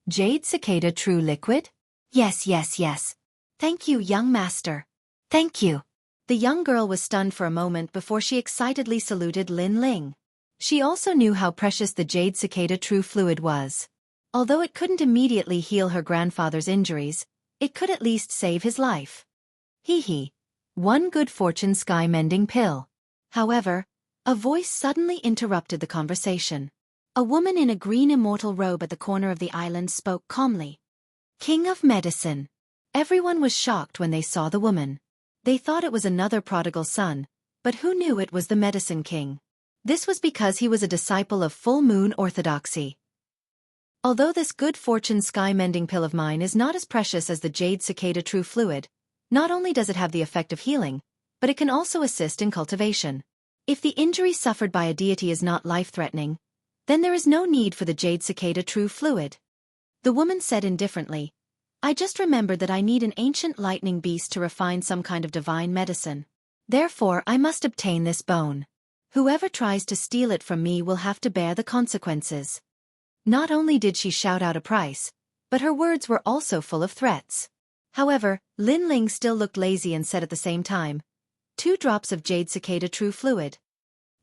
Jade Cicada True Liquid? Yes, yes, yes. Thank you, young master. Thank you. The young girl was stunned for a moment before she excitedly saluted Lin Ling. She also knew how precious the Jade Cicada True Fluid was. Although it couldn't immediately heal her grandfather's injuries, it could at least save his life. Hee. One good fortune sky-mending pill. However, a voice suddenly interrupted the conversation. A woman in a green immortal robe at the corner of the island spoke calmly. King of Medicine. Everyone was shocked when they saw the woman. They thought it was another prodigal son, but who knew it was the Medicine King? This was because he was a disciple of full moon orthodoxy. Although this good fortune sky-mending pill of mine is not as precious as the Jade Cicada True Fluid, not only does it have the effect of healing, but it can also assist in cultivation. If the injury suffered by a deity is not life-threatening, then there is no need for the Jade Cicada True Fluid. The woman said indifferently, I just remembered that I need an ancient lightning beast to refine some kind of divine medicine. Therefore I must obtain this bone. Whoever tries to steal it from me will have to bear the consequences. Not only did she shout out a price, but her words were also full of threats. However, Lin Ling still looked lazy and said at the same time, 2 drops of jade cicada true fluid.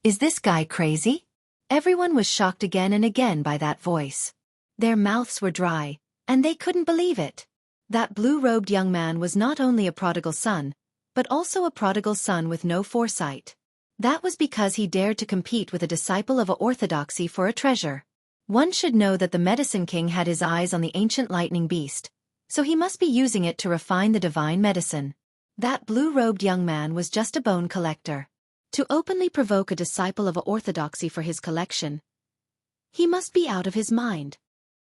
Is this guy crazy? Everyone was shocked again and again by that voice. Their mouths were dry, and they couldn't believe it. That blue-robed young man was not only a prodigal son, but also a prodigal son with no foresight. That was because he dared to compete with a disciple of orthodoxy for a treasure. One should know that the medicine king had his eyes on the ancient lightning beast, so he must be using it to refine the divine medicine. That blue-robed young man was just a bone collector. To openly provoke a disciple of orthodoxy for his collection, he must be out of his mind.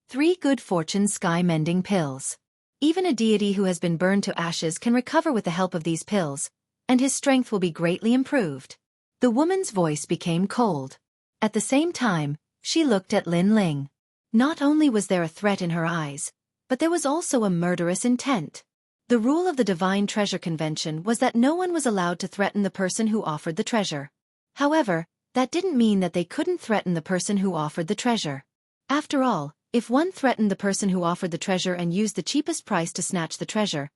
3 good fortune sky-mending pills. Even a deity who has been burned to ashes can recover with the help of these pills, and his strength will be greatly improved. The woman's voice became cold. At the same time, she looked at Lin Ling. Not only was there a threat in her eyes, but there was also a murderous intent. The rule of the Divine Treasure Convention was that no one was allowed to threaten the person who offered the treasure. However, that didn't mean that they couldn't threaten the person who offered the treasure. After all, if one threatened the person who offered the treasure and used the cheapest price to snatch the treasure,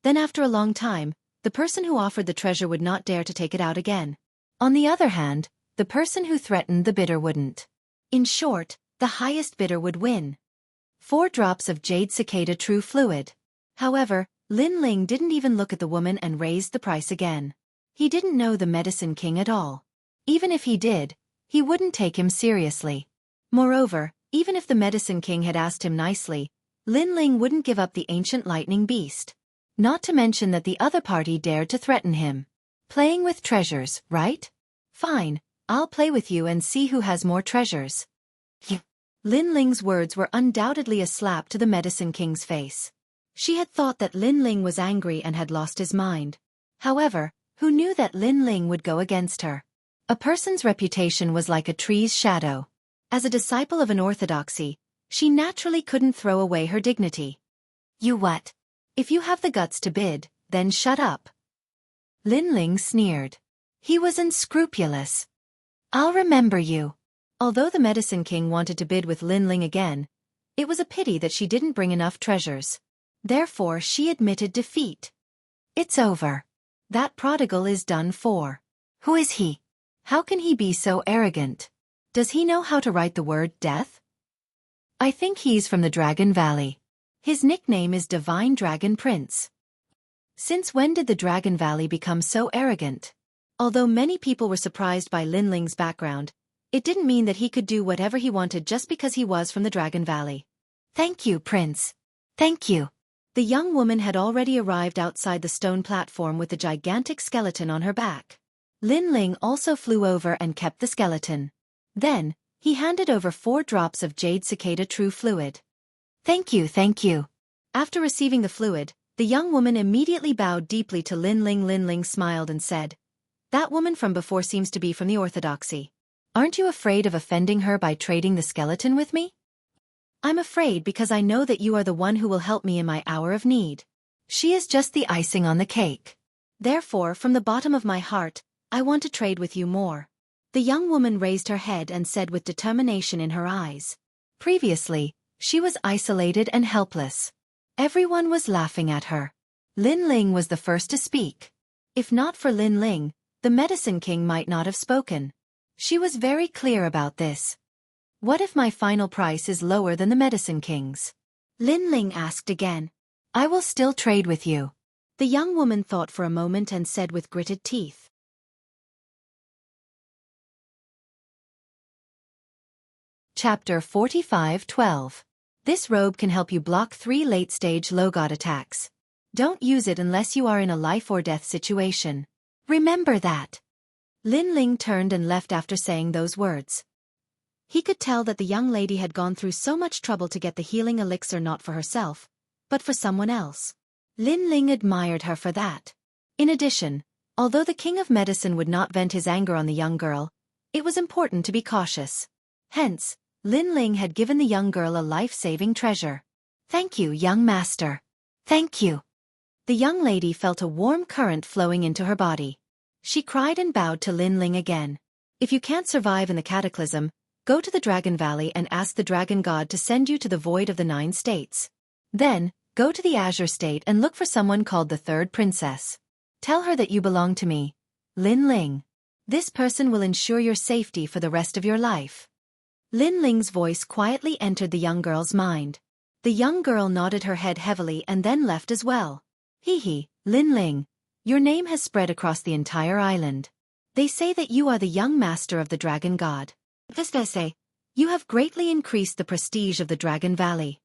then after a long time, the person who offered the treasure would not dare to take it out again. On the other hand, the person who threatened the bidder wouldn't. In short, the highest bidder would win. 4 drops of jade cicada true fluid. However, Lin Ling didn't even look at the woman and raised the price again. He didn't know the medicine king at all. Even if he did, he wouldn't take him seriously. Moreover, even if the medicine king had asked him nicely, Lin Ling wouldn't give up the ancient lightning beast. Not to mention that the other party dared to threaten him. Playing with treasures, right? Fine, I'll play with you and see who has more treasures. Lin Ling's words were undoubtedly a slap to the medicine king's face. She had thought that Lin Ling was angry and had lost his mind. However, who knew that Lin Ling would go against her? A person's reputation was like a tree's shadow. As a disciple of an orthodoxy, she naturally couldn't throw away her dignity. You what? If you have the guts to bid, then shut up. Lin Ling sneered. He was unscrupulous. I'll remember you. Although the medicine king wanted to bid with Lin Ling again, it was a pity that she didn't bring enough treasures. Therefore she admitted defeat. It's over. That prodigal is done for. Who is he? How can he be so arrogant? Does he know how to write the word death? I think he's from the Dragon Valley. His nickname is Divine Dragon Prince. Since when did the Dragon Valley become so arrogant? Although many people were surprised by Lin Ling's background, it didn't mean that he could do whatever he wanted just because he was from the Dragon Valley. Thank you, Prince. Thank you. The young woman had already arrived outside the stone platform with the gigantic skeleton on her back. Lin Ling also flew over and kept the skeleton. Then, he handed over 4 drops of jade cicada true fluid. Thank you, thank you. After receiving the fluid, the young woman immediately bowed deeply to Lin Ling. Lin Ling smiled and said, "That woman from before seems to be from the orthodoxy. Aren't you afraid of offending her by trading the skeleton with me?" "I'm afraid because I know that you are the one who will help me in my hour of need. She is just the icing on the cake. Therefore, from the bottom of my heart, I want to trade with you more." The young woman raised her head and said with determination in her eyes. Previously, she was isolated and helpless. Everyone was laughing at her. Lin Ling was the first to speak. If not for Lin Ling, the medicine king might not have spoken. She was very clear about this. "What if my final price is lower than the medicine king's?" Lin Ling asked again. "I will still trade with you." The young woman thought for a moment and said with gritted teeth. Chapter 45:12. This robe can help you block 3 late-stage low god attacks. Don't use it unless you are in a life-or-death situation. Remember that. Lin Ling turned and left after saying those words. He could tell that the young lady had gone through so much trouble to get the healing elixir not for herself, but for someone else. Lin Ling admired her for that. In addition, although the king of medicine would not vent his anger on the young girl, it was important to be cautious. Hence, Lin Ling had given the young girl a life-saving treasure. "Thank you, young master. Thank you." The young lady felt a warm current flowing into her body. She cried and bowed to Lin Ling again. "If you can't survive in the cataclysm, Go to the Dragon Valley and ask the Dragon God to send you to the Void of the 9 States. Then, go to the Azure State and look for someone called the Third Princess. Tell her that you belong to me, Lin Ling. This person will ensure your safety for the rest of your life. Lin Ling's voice quietly entered the young girl's mind. The young girl nodded her head heavily and then left as well. Hee, Lin Ling. Your name has spread across the entire island. They say that you are the young master of the Dragon God. Say, you have greatly increased the prestige of the Dragon Valley.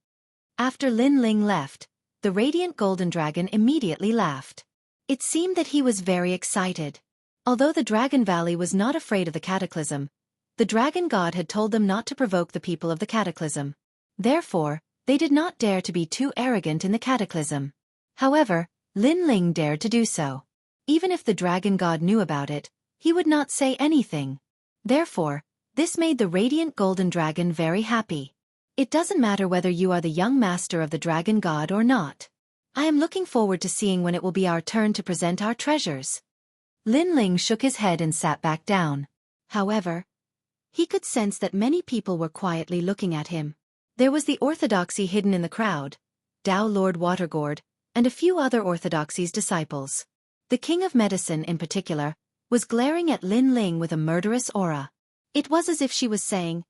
After Lin Ling left, the radiant golden dragon immediately laughed. It seemed that he was very excited. Although the Dragon Valley was not afraid of the cataclysm, the Dragon God had told them not to provoke the people of the cataclysm. Therefore, they did not dare to be too arrogant in the cataclysm. However, Lin Ling dared to do so. Even if the Dragon God knew about it, he would not say anything. Therefore, this made the radiant golden dragon very happy. It doesn't matter whether you are the young master of the Dragon God or not. I am looking forward to seeing when it will be our turn to present our treasures. Lin Ling shook his head and sat back down. However, he could sense that many people were quietly looking at him. There was the orthodoxy hidden in the crowd, Tao Lord Watergourd, and a few other orthodoxy's disciples. The King of Medicine, in particular, was glaring at Lin Ling with a murderous aura. It was as if she was saying,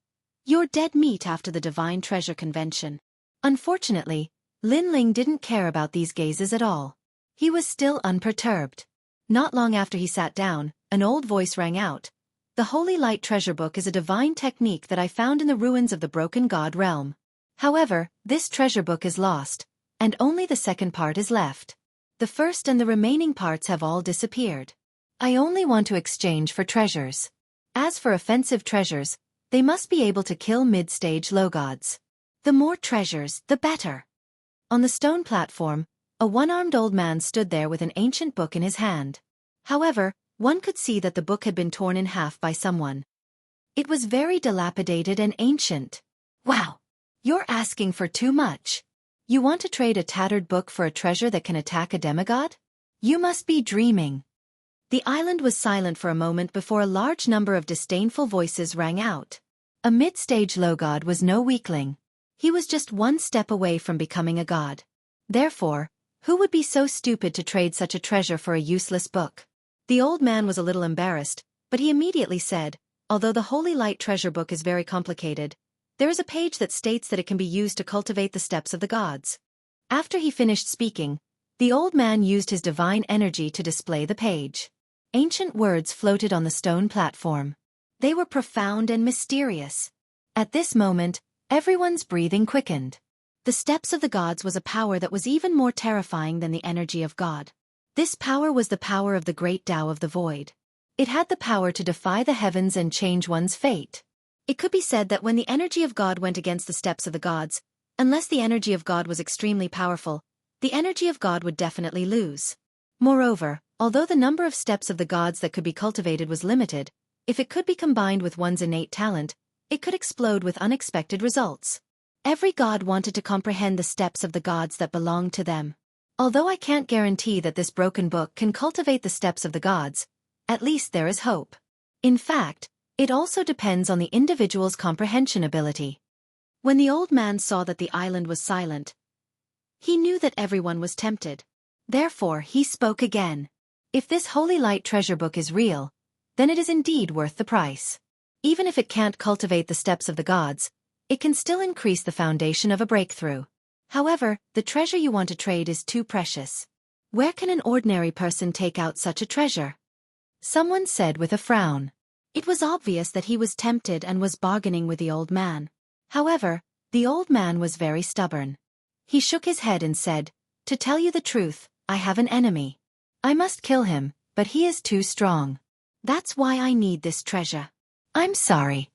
"You're dead meat after the Divine Treasure Convention." Unfortunately, Lin Ling didn't care about these gazes at all. He was still unperturbed. Not long after he sat down, an old voice rang out. "The Holy Light Treasure Book is a divine technique that I found in the ruins of the Broken God realm. However, this treasure book is lost, and only the second part is left. The first and the remaining parts have all disappeared. I only want to exchange for treasures. As for offensive treasures, they must be able to kill mid-stage low gods. The more treasures, the better." On the stone platform, a one-armed old man stood there with an ancient book in his hand. However, one could see that the book had been torn in half by someone. It was very dilapidated and ancient. "Wow! You're asking for too much. You want to trade a tattered book for a treasure that can attack a demigod? You must be dreaming." The island was silent for a moment before a large number of disdainful voices rang out. A mid-stage low god was no weakling. He was just one step away from becoming a god. Therefore, who would be so stupid to trade such a treasure for a useless book? The old man was a little embarrassed, but he immediately said, "Although the Holy Light Treasure Book is very complicated, there is a page that states that it can be used to cultivate the steps of the gods." After he finished speaking, the old man used his divine energy to display the page. Ancient words floated on the stone platform. They were profound and mysterious. At this moment, everyone's breathing quickened. The steps of the gods was a power that was even more terrifying than the energy of God. This power was the power of the great Tao of the Void. It had the power to defy the heavens and change one's fate. It could be said that when the energy of God went against the steps of the gods, unless the energy of God was extremely powerful, the energy of God would definitely lose. Moreover, although the number of steps of the gods that could be cultivated was limited, if it could be combined with one's innate talent, it could explode with unexpected results. Every god wanted to comprehend the steps of the gods that belonged to them. Although I can't guarantee that this broken book can cultivate the steps of the gods, at least there is hope. In fact, it also depends on the individual's comprehension ability. When the old man saw that the island was silent, he knew that everyone was tempted. Therefore, he spoke again. "If this Holy Light Treasure Book is real, then it is indeed worth the price. Even if it can't cultivate the steps of the gods, it can still increase the foundation of a breakthrough. However, the treasure you want to trade is too precious. Where can an ordinary person take out such a treasure?" Someone said with a frown. It was obvious that he was tempted and was bargaining with the old man. However, the old man was very stubborn. He shook his head and said, "To tell you the truth, I have an enemy. I must kill him, but he is too strong. That's why I need this treasure. I'm sorry."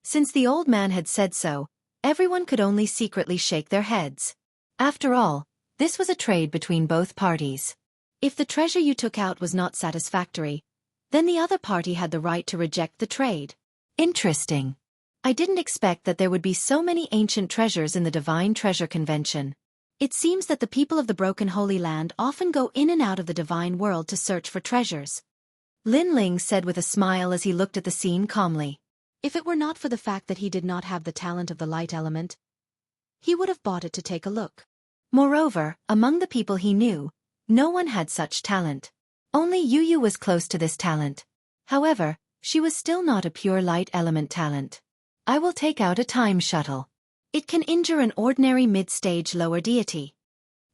Since the old man had said so, everyone could only secretly shake their heads. After all, this was a trade between both parties. If the treasure you took out was not satisfactory, then the other party had the right to reject the trade. Interesting. I didn't expect that there would be so many ancient treasures in the Divine Treasure Convention. It seems that the people of the Broken Holy Land often go in and out of the divine world to search for treasures. Lin Ling said with a smile as he looked at the scene calmly. If it were not for the fact that he did not have the talent of the light element, he would have bought it to take a look. Moreover, among the people he knew, no one had such talent. Only Yu was close to this talent. However, she was still not a pure light element talent. I will take out a time shuttle. It can injure an ordinary mid-stage lower deity.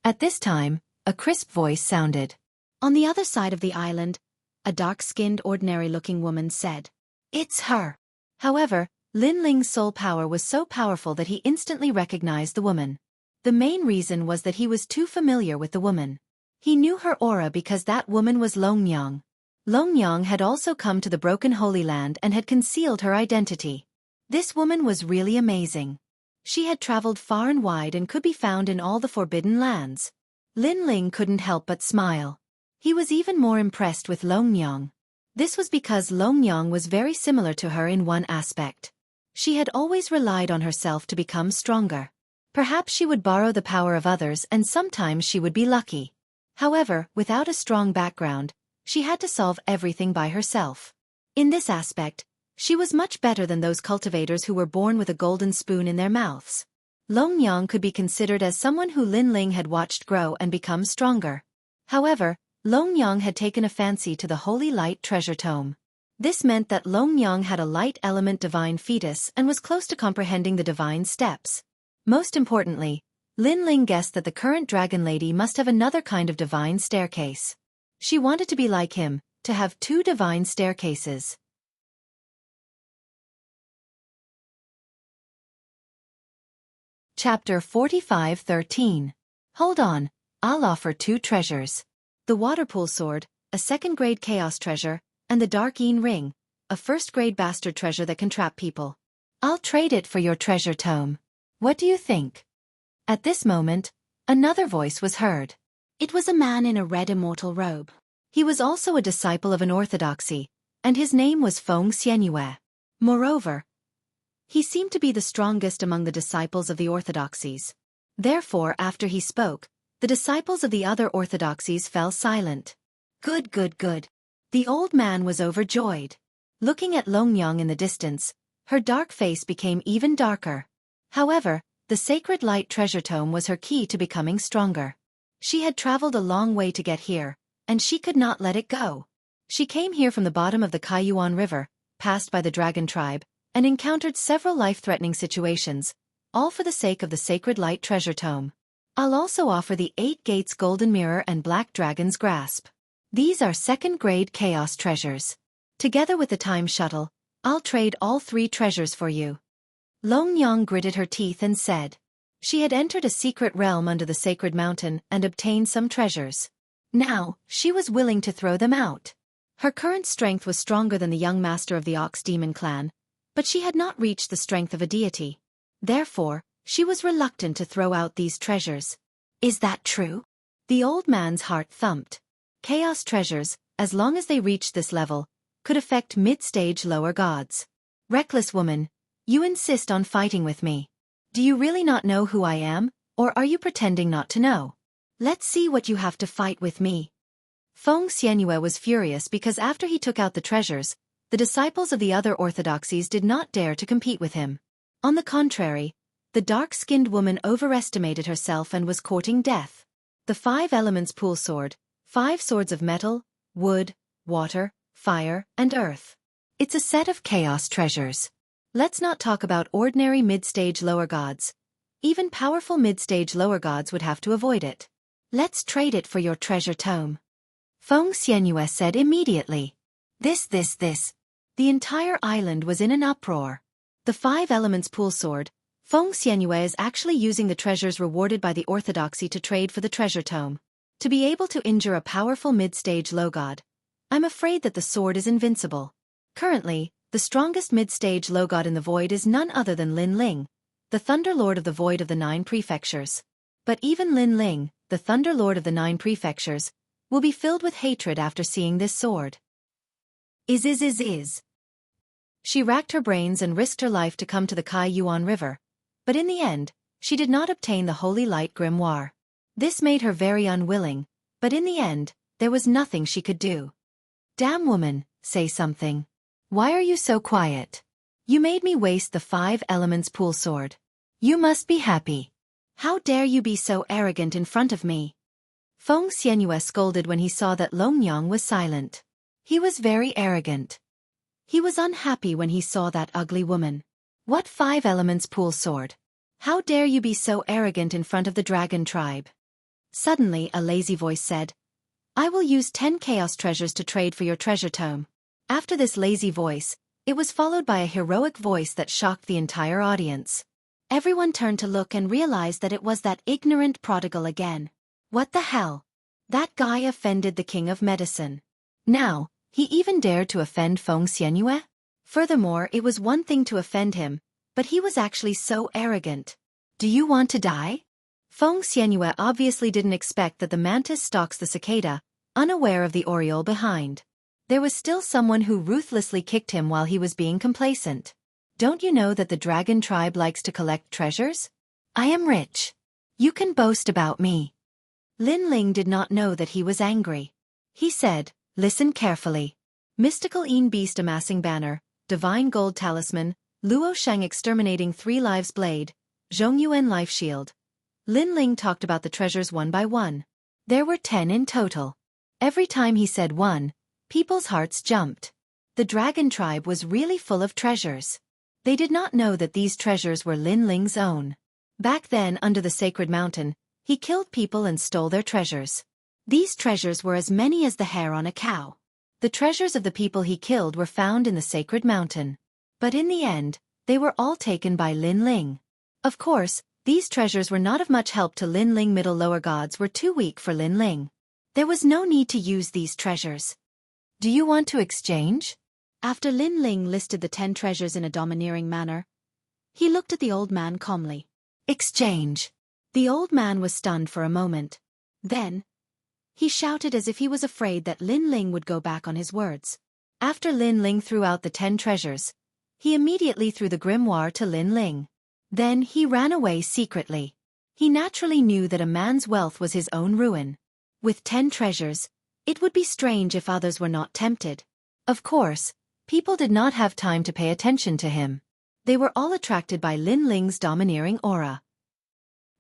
At this time, a crisp voice sounded. On the other side of the island, a dark-skinned ordinary-looking woman said, "It's her." However, Lin Ling's soul power was so powerful that he instantly recognized the woman. The main reason was that he was too familiar with the woman. He knew her aura because that woman was Longyang. Longyang had also come to the Broken Holy Land and had concealed her identity. This woman was really amazing. She had traveled far and wide and could be found in all the Forbidden Lands. Lin Ling couldn't help but smile. He was even more impressed with Longyang. This was because Longyang was very similar to her in one aspect. She had always relied on herself to become stronger. Perhaps she would borrow the power of others and sometimes she would be lucky. However, without a strong background, she had to solve everything by herself. In this aspect, she was much better than those cultivators who were born with a golden spoon in their mouths. Longyang could be considered as someone who Lin Ling had watched grow and become stronger. However, Longyang had taken a fancy to the Holy Light Treasure Tome. This meant that Longyang had a light element divine fetus and was close to comprehending the divine steps. Most importantly, Lin Ling guessed that the current dragon lady must have another kind of divine staircase. She wanted to be like him, to have 2 divine staircases. Chapter 45:13. Hold on, I'll offer 2 treasures. The Waterpool Sword, a 2nd-grade chaos treasure, and the Dark Een Ring, a 1st-grade bastard treasure that can trap people. I'll trade it for your treasure tome. What do you think? At this moment, another voice was heard. It was a man in a red immortal robe. He was also a disciple of an orthodoxy, and his name was Feng Xianyue. Moreover, he seemed to be the strongest among the disciples of the orthodoxies. Therefore, after he spoke, the disciples of the other orthodoxies fell silent. Good, good, good. The old man was overjoyed. Looking at Longyang in the distance, her dark face became even darker. However, the sacred light treasure tome was her key to becoming stronger. She had traveled a long way to get here, and she could not let it go. She came here from the bottom of the Kaiyuan River, passed by the dragon tribe, and encountered several life-threatening situations, all for the sake of the sacred light treasure tome. I'll also offer the 8 Gates Golden Mirror and Black Dragon's Grasp. These are 2nd-grade chaos treasures. Together with the time shuttle, I'll trade all 3 treasures for you. Longyang gritted her teeth and said. She had entered a secret realm under the sacred mountain and obtained some treasures. Now, she was willing to throw them out. Her current strength was stronger than the young master of the Ox Demon clan, but she had not reached the strength of a deity. Therefore, she was reluctant to throw out these treasures. Is that true? The old man's heart thumped. Chaos treasures, as long as they reached this level, could affect mid-stage lower gods. Reckless woman, you insist on fighting with me. Do you really not know who I am, or are you pretending not to know? Let's see what you have to fight with me. Feng Xianyue was furious because after he took out the treasures, the disciples of the other orthodoxies did not dare to compete with him. On the contrary, the dark-skinned woman overestimated herself and was courting death. The 5 elements pool sword, 5 swords of metal, wood, water, fire, and earth. It's a set of chaos treasures. Let's not talk about ordinary mid-stage lower gods. Even powerful mid-stage lower gods would have to avoid it. Let's trade it for your treasure tome. Feng Xianyue said immediately. This. The entire island was in an uproar. The 5 elements pool sword, Feng Xianyue is actually using the treasures rewarded by the orthodoxy to trade for the treasure tome. To be able to injure a powerful mid-stage low god, I'm afraid that the sword is invincible. Currently, the strongest mid-stage low god in the void is none other than Lin Ling, the Thunder Lord of the Void of the 9 Prefectures. But even Lin Ling, the Thunder Lord of the 9 Prefectures, will be filled with hatred after seeing this sword. Is. She racked her brains and risked her life to come to the Kaiyuan River, but in the end, she did not obtain the Holy Light Grimoire. This made her very unwilling, but in the end, there was nothing she could do. Damn woman, say something. Why are you so quiet? You made me waste the 5 elements pool sword. You must be happy. How dare you be so arrogant in front of me? Feng Xianyue scolded when he saw that Longyang was silent. He was very arrogant. He was unhappy when he saw that ugly woman. What 5 elements pool sword? How dare you be so arrogant in front of the dragon tribe? Suddenly a lazy voice said, I will use 10 chaos treasures to trade for your treasure tome. After this lazy voice, it was followed by a heroic voice that shocked the entire audience. Everyone turned to look and realized that it was that ignorant prodigal again. What the hell? That guy offended the king of medicine. Now, he even dared to offend Feng Xianyue? Furthermore, it was one thing to offend him, but he was actually so arrogant. Do you want to die? Feng Xianyue obviously didn't expect that the mantis stalks the cicada, unaware of the oriole behind. There was still someone who ruthlessly kicked him while he was being complacent. Don't you know that the dragon tribe likes to collect treasures? I am rich. You can boast about me. Lin Ling did not know that he was angry. He said, listen carefully. Mystical Een Beast amassing banner, Divine Gold Talisman, Luo Shang exterminating 3 lives blade, Zhongyuan life shield. Lin Ling talked about the treasures one by one. There were 10 in total. Every time he said one, people's hearts jumped. The dragon tribe was really full of treasures. They did not know that these treasures were Lin Ling's own. Back then, under the sacred mountain, he killed people and stole their treasures. These treasures were as many as the hair on a cow. The treasures of the people he killed were found in the sacred mountain. But in the end, they were all taken by Lin Ling. Of course, these treasures were not of much help to Lin Ling. Middle lower gods were too weak for Lin Ling. There was no need to use these treasures. Do you want to exchange? After Lin Ling listed the 10 treasures in a domineering manner, he looked at the old man calmly. Exchange. The old man was stunned for a moment. Then, he shouted as if he was afraid that Lin Ling would go back on his words. After Lin Ling threw out the 10 treasures, he immediately threw the grimoire to Lin Ling. Then he ran away secretly. He naturally knew that a man's wealth was his own ruin. With 10 treasures, it would be strange if others were not tempted. Of course, people did not have time to pay attention to him. They were all attracted by Lin Ling's domineering aura.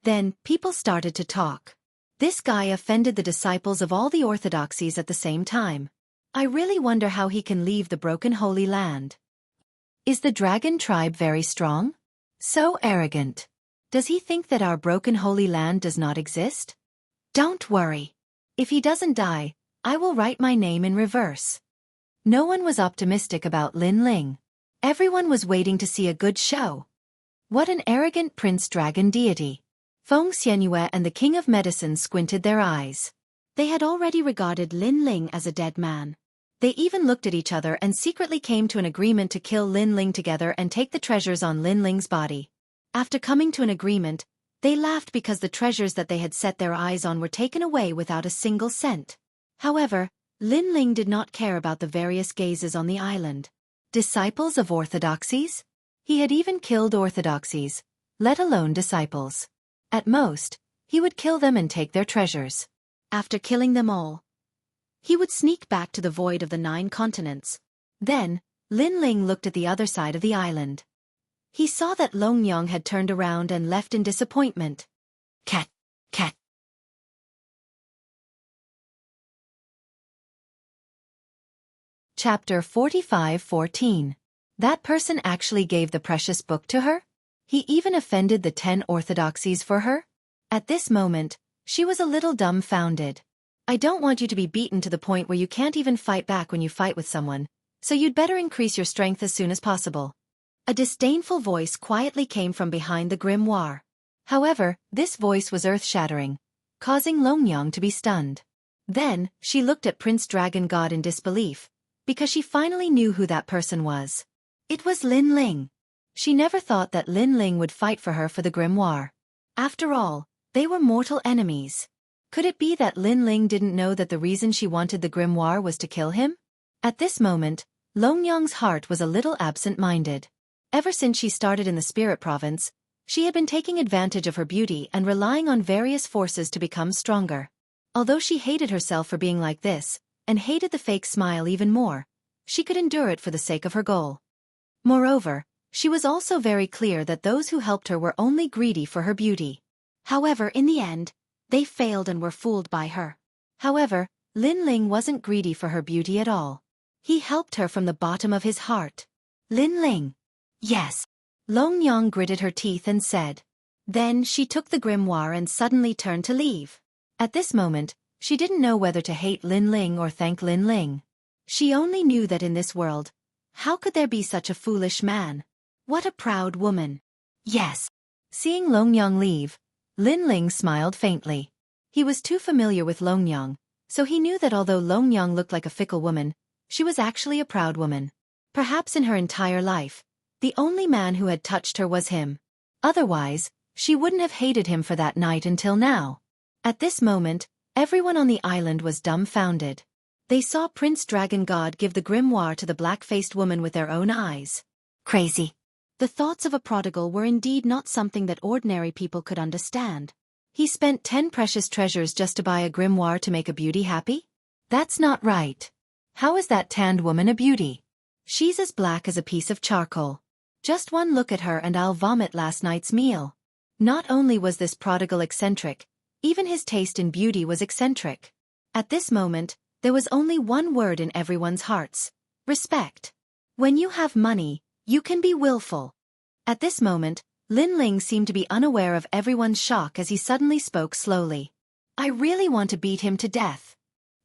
Then, people started to talk. This guy offended the disciples of all the orthodoxies at the same time. I really wonder how he can leave the broken holy land. Is the dragon tribe very strong? So arrogant. Does he think that our broken holy land does not exist? Don't worry. If he doesn't die, I will write my name in reverse. No one was optimistic about Lin Ling. Everyone was waiting to see a good show. What an arrogant prince dragon deity. Feng Xianyue and the king of medicine squinted their eyes. They had already regarded Lin Ling as a dead man. They even looked at each other and secretly came to an agreement to kill Lin Ling together and take the treasures on Lin Ling's body. After coming to an agreement, they laughed because the treasures that they had set their eyes on were taken away without a single cent. However, Lin Ling did not care about the various gazes on the island. Disciples of orthodoxies? He had even killed orthodoxies, let alone disciples. At most, he would kill them and take their treasures. After killing them all, he would sneak back to the void of the 9 continents. Then, Lin Ling looked at the other side of the island. He saw that Longyang had turned around and left in disappointment. Cat. Chapter 45:14. That person actually gave the precious book to her? He even offended the 10 orthodoxies for her? At this moment, she was a little dumbfounded. I don't want you to be beaten to the point where you can't even fight back when you fight with someone, so you'd better increase your strength as soon as possible. A disdainful voice quietly came from behind the grimoire. However, this voice was earth-shattering, causing Longyang to be stunned. Then, she looked at Prince Dragon God in disbelief, because she finally knew who that person was. It was Lin Ling. She never thought that Lin Ling would fight for her for the grimoire. After all, they were mortal enemies. Could it be that Lin Ling didn't know that the reason she wanted the grimoire was to kill him? At this moment, Longyang's heart was a little absent-minded. Ever since she started in the spirit province, she had been taking advantage of her beauty and relying on various forces to become stronger. Although she hated herself for being like this, and hated the fake smile even more, she could endure it for the sake of her goal. Moreover, She was also very clear that those who helped her were only greedy for her beauty. However, in the end, they failed and were fooled by her. However, Lin Ling wasn't greedy for her beauty at all. He helped her from the bottom of his heart. Lin Ling. Yes. Long Yang gritted her teeth and said. Then she took the grimoire and suddenly turned to leave. At this moment, she didn't know whether to hate Lin Ling or thank Lin Ling. She only knew that in this world, how could there be such a foolish man? What a proud woman. Yes. Seeing Long Yang leave, Lin Ling smiled faintly. He was too familiar with Long Yang, so he knew that although Long Yang looked like a fickle woman, she was actually a proud woman. Perhaps in her entire life, the only man who had touched her was him. Otherwise, she wouldn't have hated him for that night until now. At this moment, everyone on the island was dumbfounded. They saw Prince Dragon God give the grimoire to the black-faced woman with their own eyes. Crazy. The thoughts of a prodigal were indeed not something that ordinary people could understand. He spent 10 precious treasures just to buy a grimoire to make a beauty happy? That's not right. How is that tanned woman a beauty? She's as black as a piece of charcoal. Just one look at her and I'll vomit last night's meal. Not only was this prodigal eccentric, even his taste in beauty was eccentric. At this moment, there was only one word in everyone's hearts: respect. When you have money, you can be willful. At this moment, Lin Ling seemed to be unaware of everyone's shock as he suddenly spoke slowly. I really want to beat him to death.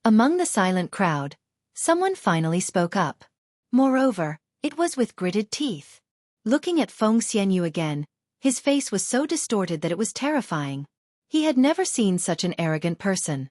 Among the silent crowd, someone finally spoke up. Moreover, it was with gritted teeth. Looking at Feng Xianyu again, his face was so distorted that it was terrifying. He had never seen such an arrogant person.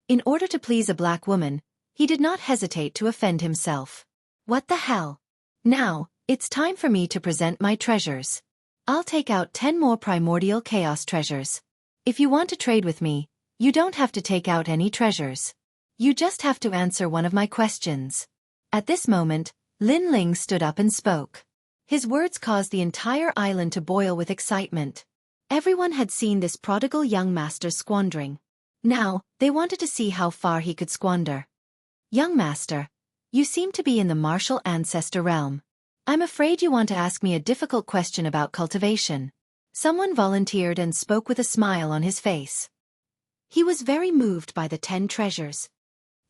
In order to please a black woman, he did not hesitate to offend himself. What the hell? Now, it's time for me to present my treasures. I'll take out 10 more primordial chaos treasures. If you want to trade with me, you don't have to take out any treasures. You just have to answer one of my questions. At this moment, Lin Ling stood up and spoke. His words caused the entire island to boil with excitement. Everyone had seen this prodigal young master squandering. Now, they wanted to see how far he could squander. Young master, you seem to be in the martial ancestor realm. I'm afraid you want to ask me a difficult question about cultivation. Someone volunteered and spoke with a smile on his face. He was very moved by the 10 treasures.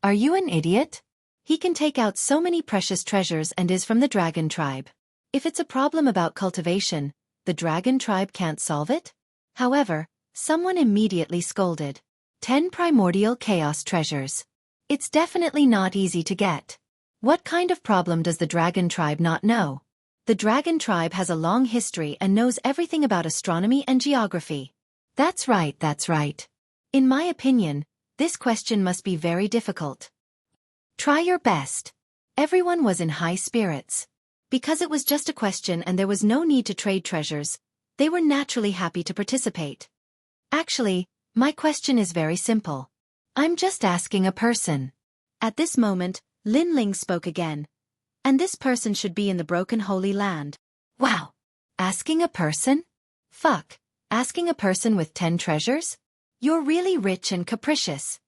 Are you an idiot? He can take out so many precious treasures and is from the dragon tribe. If it's a problem about cultivation, the dragon tribe can't solve it? However, someone immediately scolded. 10 primordial chaos treasures. It's definitely not easy to get. What kind of problem does the dragon tribe not know? The dragon tribe has a long history and knows everything about astronomy and geography. That's right, that's right. In my opinion, this question must be very difficult. Try your best. Everyone was in high spirits. Because it was just a question and there was no need to trade treasures, they were naturally happy to participate. Actually, my question is very simple. I'm just asking a person. At this moment, Lin Ling spoke again. And this person should be in the broken holy land. Wow! Asking a person? Fuck! Asking a person with 10 treasures? You're really rich and capricious.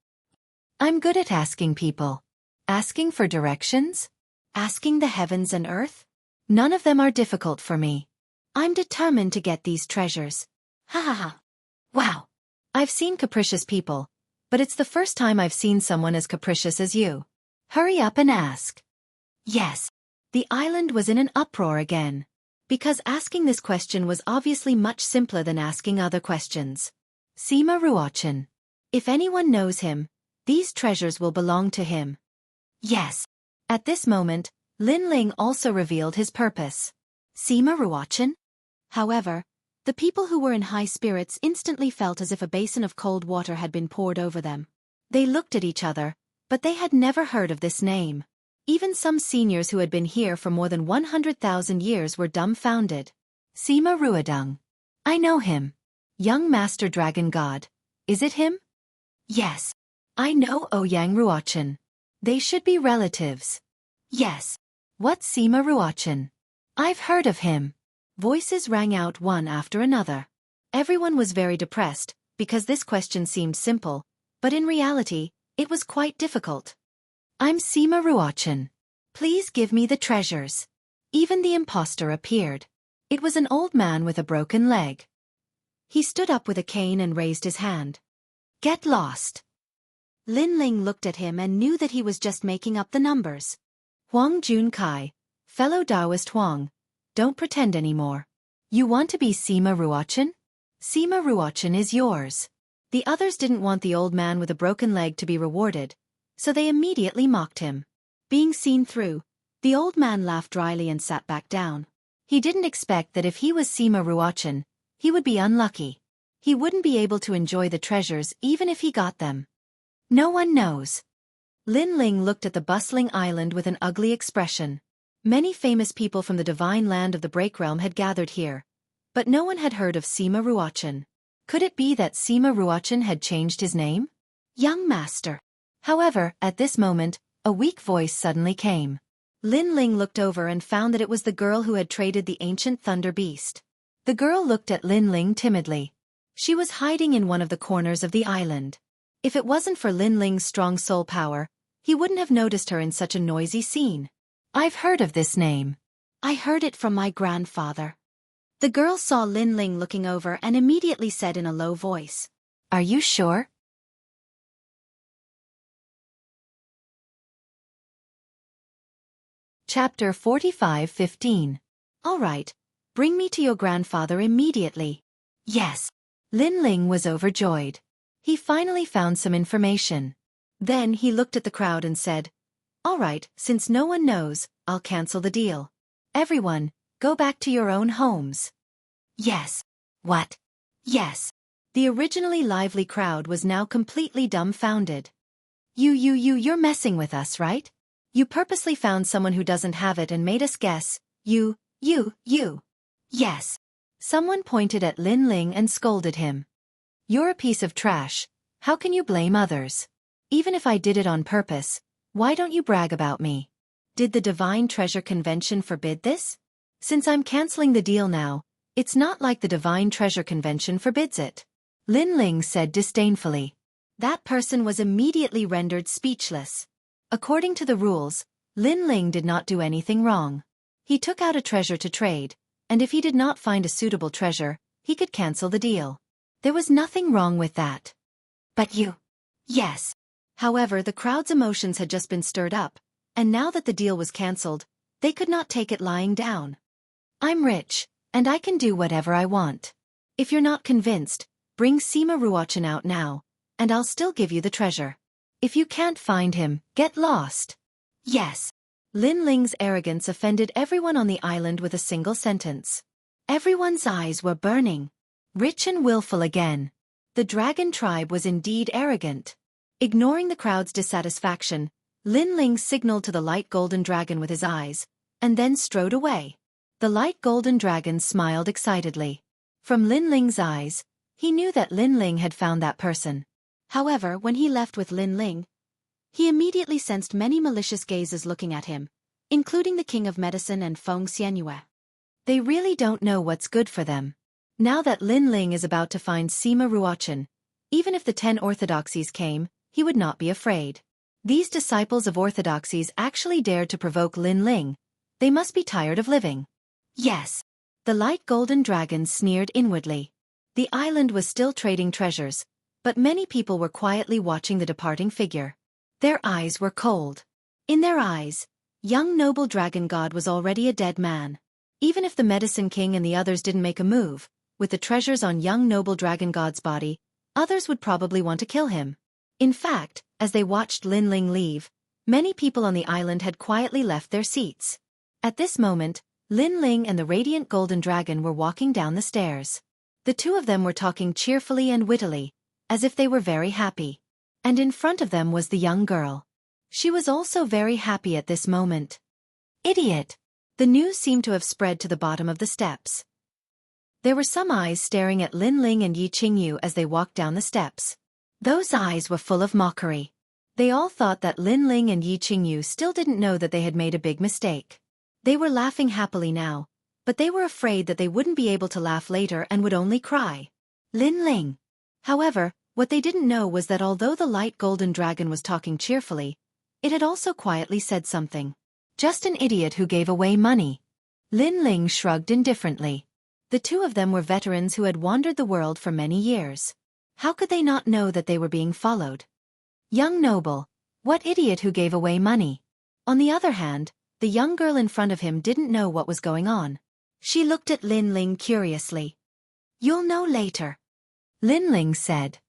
I'm good at asking people. Asking for directions? Asking the heavens and earth? None of them are difficult for me. I'm determined to get these treasures. Ha ha ha. Wow. I've seen capricious people, but it's the first time I've seen someone as capricious as you. Hurry up and ask. Yes. The island was in an uproar again. Because asking this question was obviously much simpler than asking other questions. Sima Ruochan. If anyone knows him, these treasures will belong to him. Yes. At this moment, Lin Ling also revealed his purpose. Sima Ruochan? However, the people who were in high spirits instantly felt as if a basin of cold water had been poured over them. They looked at each other, but they had never heard of this name. Even some seniors who had been here for more than 100,000 years were dumbfounded. Sima Ruodong. I know him. Young Master Dragon God. Is it him? Yes. I know Ouyang Ruochan. They should be relatives. Yes. What's Sima Ruochan? I've heard of him. Voices rang out one after another. Everyone was very depressed, because this question seemed simple, but in reality, it was quite difficult. I'm Sima Ruochan. Please give me the treasures. Even the impostor appeared. It was an old man with a broken leg. He stood up with a cane and raised his hand. Get lost. Lin Ling looked at him and knew that he was just making up the numbers. Huang Junkai, fellow Taoist Huang, don't pretend anymore. You want to be Sima Ruochen? Sima Ruochen is yours. The others didn't want the old man with a broken leg to be rewarded, so they immediately mocked him. Being seen through, the old man laughed dryly and sat back down. He didn't expect that if he was Sima Ruochen, he would be unlucky. He wouldn't be able to enjoy the treasures even if he got them. No one knows. Lin Ling looked at the bustling island with an ugly expression. Many famous people from the divine land of the Break Realm had gathered here, but no one had heard of Sima Ruochen. Could it be that Sima Ruochen had changed his name? Young master. However, at this moment, a weak voice suddenly came. Lin Ling looked over and found that it was the girl who had traded the ancient thunder beast. The girl looked at Lin Ling timidly. She was hiding in one of the corners of the island. If it wasn't for Lin Ling's strong soul power, he wouldn't have noticed her in such a noisy scene. I've heard of this name. I heard it from my grandfather. The girl saw Lin Ling looking over and immediately said in a low voice, Are you sure? Chapter 45:15. All right, bring me to your grandfather immediately. Yes. Lin Ling was overjoyed. He finally found some information. Then he looked at the crowd and said, All right, since no one knows, I'll cancel the deal. Everyone, go back to your own homes. Yes. What? Yes. The originally lively crowd was now completely dumbfounded. You're messing with us, right? You purposely found someone who doesn't have it and made us guess. You. Yes. Someone pointed at Lin Ling and scolded him. You're a piece of trash. How can you blame others? Even if I did it on purpose, why don't you brag about me? Did the Divine Treasure Convention forbid this? Since I'm canceling the deal now, it's not like the Divine Treasure Convention forbids it. Lin Ling said disdainfully. That person was immediately rendered speechless. According to the rules, Lin Ling did not do anything wrong. He took out a treasure to trade, and if he did not find a suitable treasure, he could cancel the deal. There was nothing wrong with that. But you. Yes. However, the crowd's emotions had just been stirred up, and now that the deal was cancelled, they could not take it lying down. I'm rich, and I can do whatever I want. If you're not convinced, bring Sima Ruochen out now, and I'll still give you the treasure. If you can't find him, get lost. Yes. Lin Ling's arrogance offended everyone on the island with a single sentence. Everyone's eyes were burning. Rich and willful again. The dragon tribe was indeed arrogant. Ignoring the crowd's dissatisfaction, Lin Ling signaled to the light golden dragon with his eyes, and then strode away. The light golden dragon smiled excitedly. From Lin Ling's eyes, he knew that Lin Ling had found that person. However, when he left with Lin Ling, he immediately sensed many malicious gazes looking at him, including the King of Medicine and Feng Xianyue. They really don't know what's good for them. Now that Lin Ling is about to find Sima Ruochen, even if the 10 orthodoxies came, he would not be afraid. These disciples of orthodoxies actually dared to provoke Lin Ling. They must be tired of living. Yes. The light golden dragon sneered inwardly. The island was still trading treasures, but many people were quietly watching the departing figure. Their eyes were cold. In their eyes, young noble dragon god was already a dead man. Even if the medicine king and the others didn't make a move, with the treasures on young noble dragon god's body, others would probably want to kill him. In fact, as they watched Lin Ling leave, many people on the island had quietly left their seats. At this moment, Lin Ling and the radiant golden dragon were walking down the stairs. The two of them were talking cheerfully and wittily, as if they were very happy. And in front of them was the young girl. She was also very happy at this moment. Idiot! The news seemed to have spread to the bottom of the steps. There were some eyes staring at Lin Ling and Yi Qingyu as they walked down the steps. Those eyes were full of mockery. They all thought that Lin Ling and Yi Qingyu still didn't know that they had made a big mistake. They were laughing happily now, but they were afraid that they wouldn't be able to laugh later and would only cry. Lin Ling. However, what they didn't know was that although the light golden dragon was talking cheerfully, it had also quietly said something. Just an idiot who gave away money. Lin Ling shrugged indifferently. The two of them were veterans who had wandered the world for many years. How could they not know that they were being followed? Young noble, what idiot who gave away money? On the other hand, the young girl in front of him didn't know what was going on. She looked at Lin Ling curiously. You'll know later, Lin Ling said.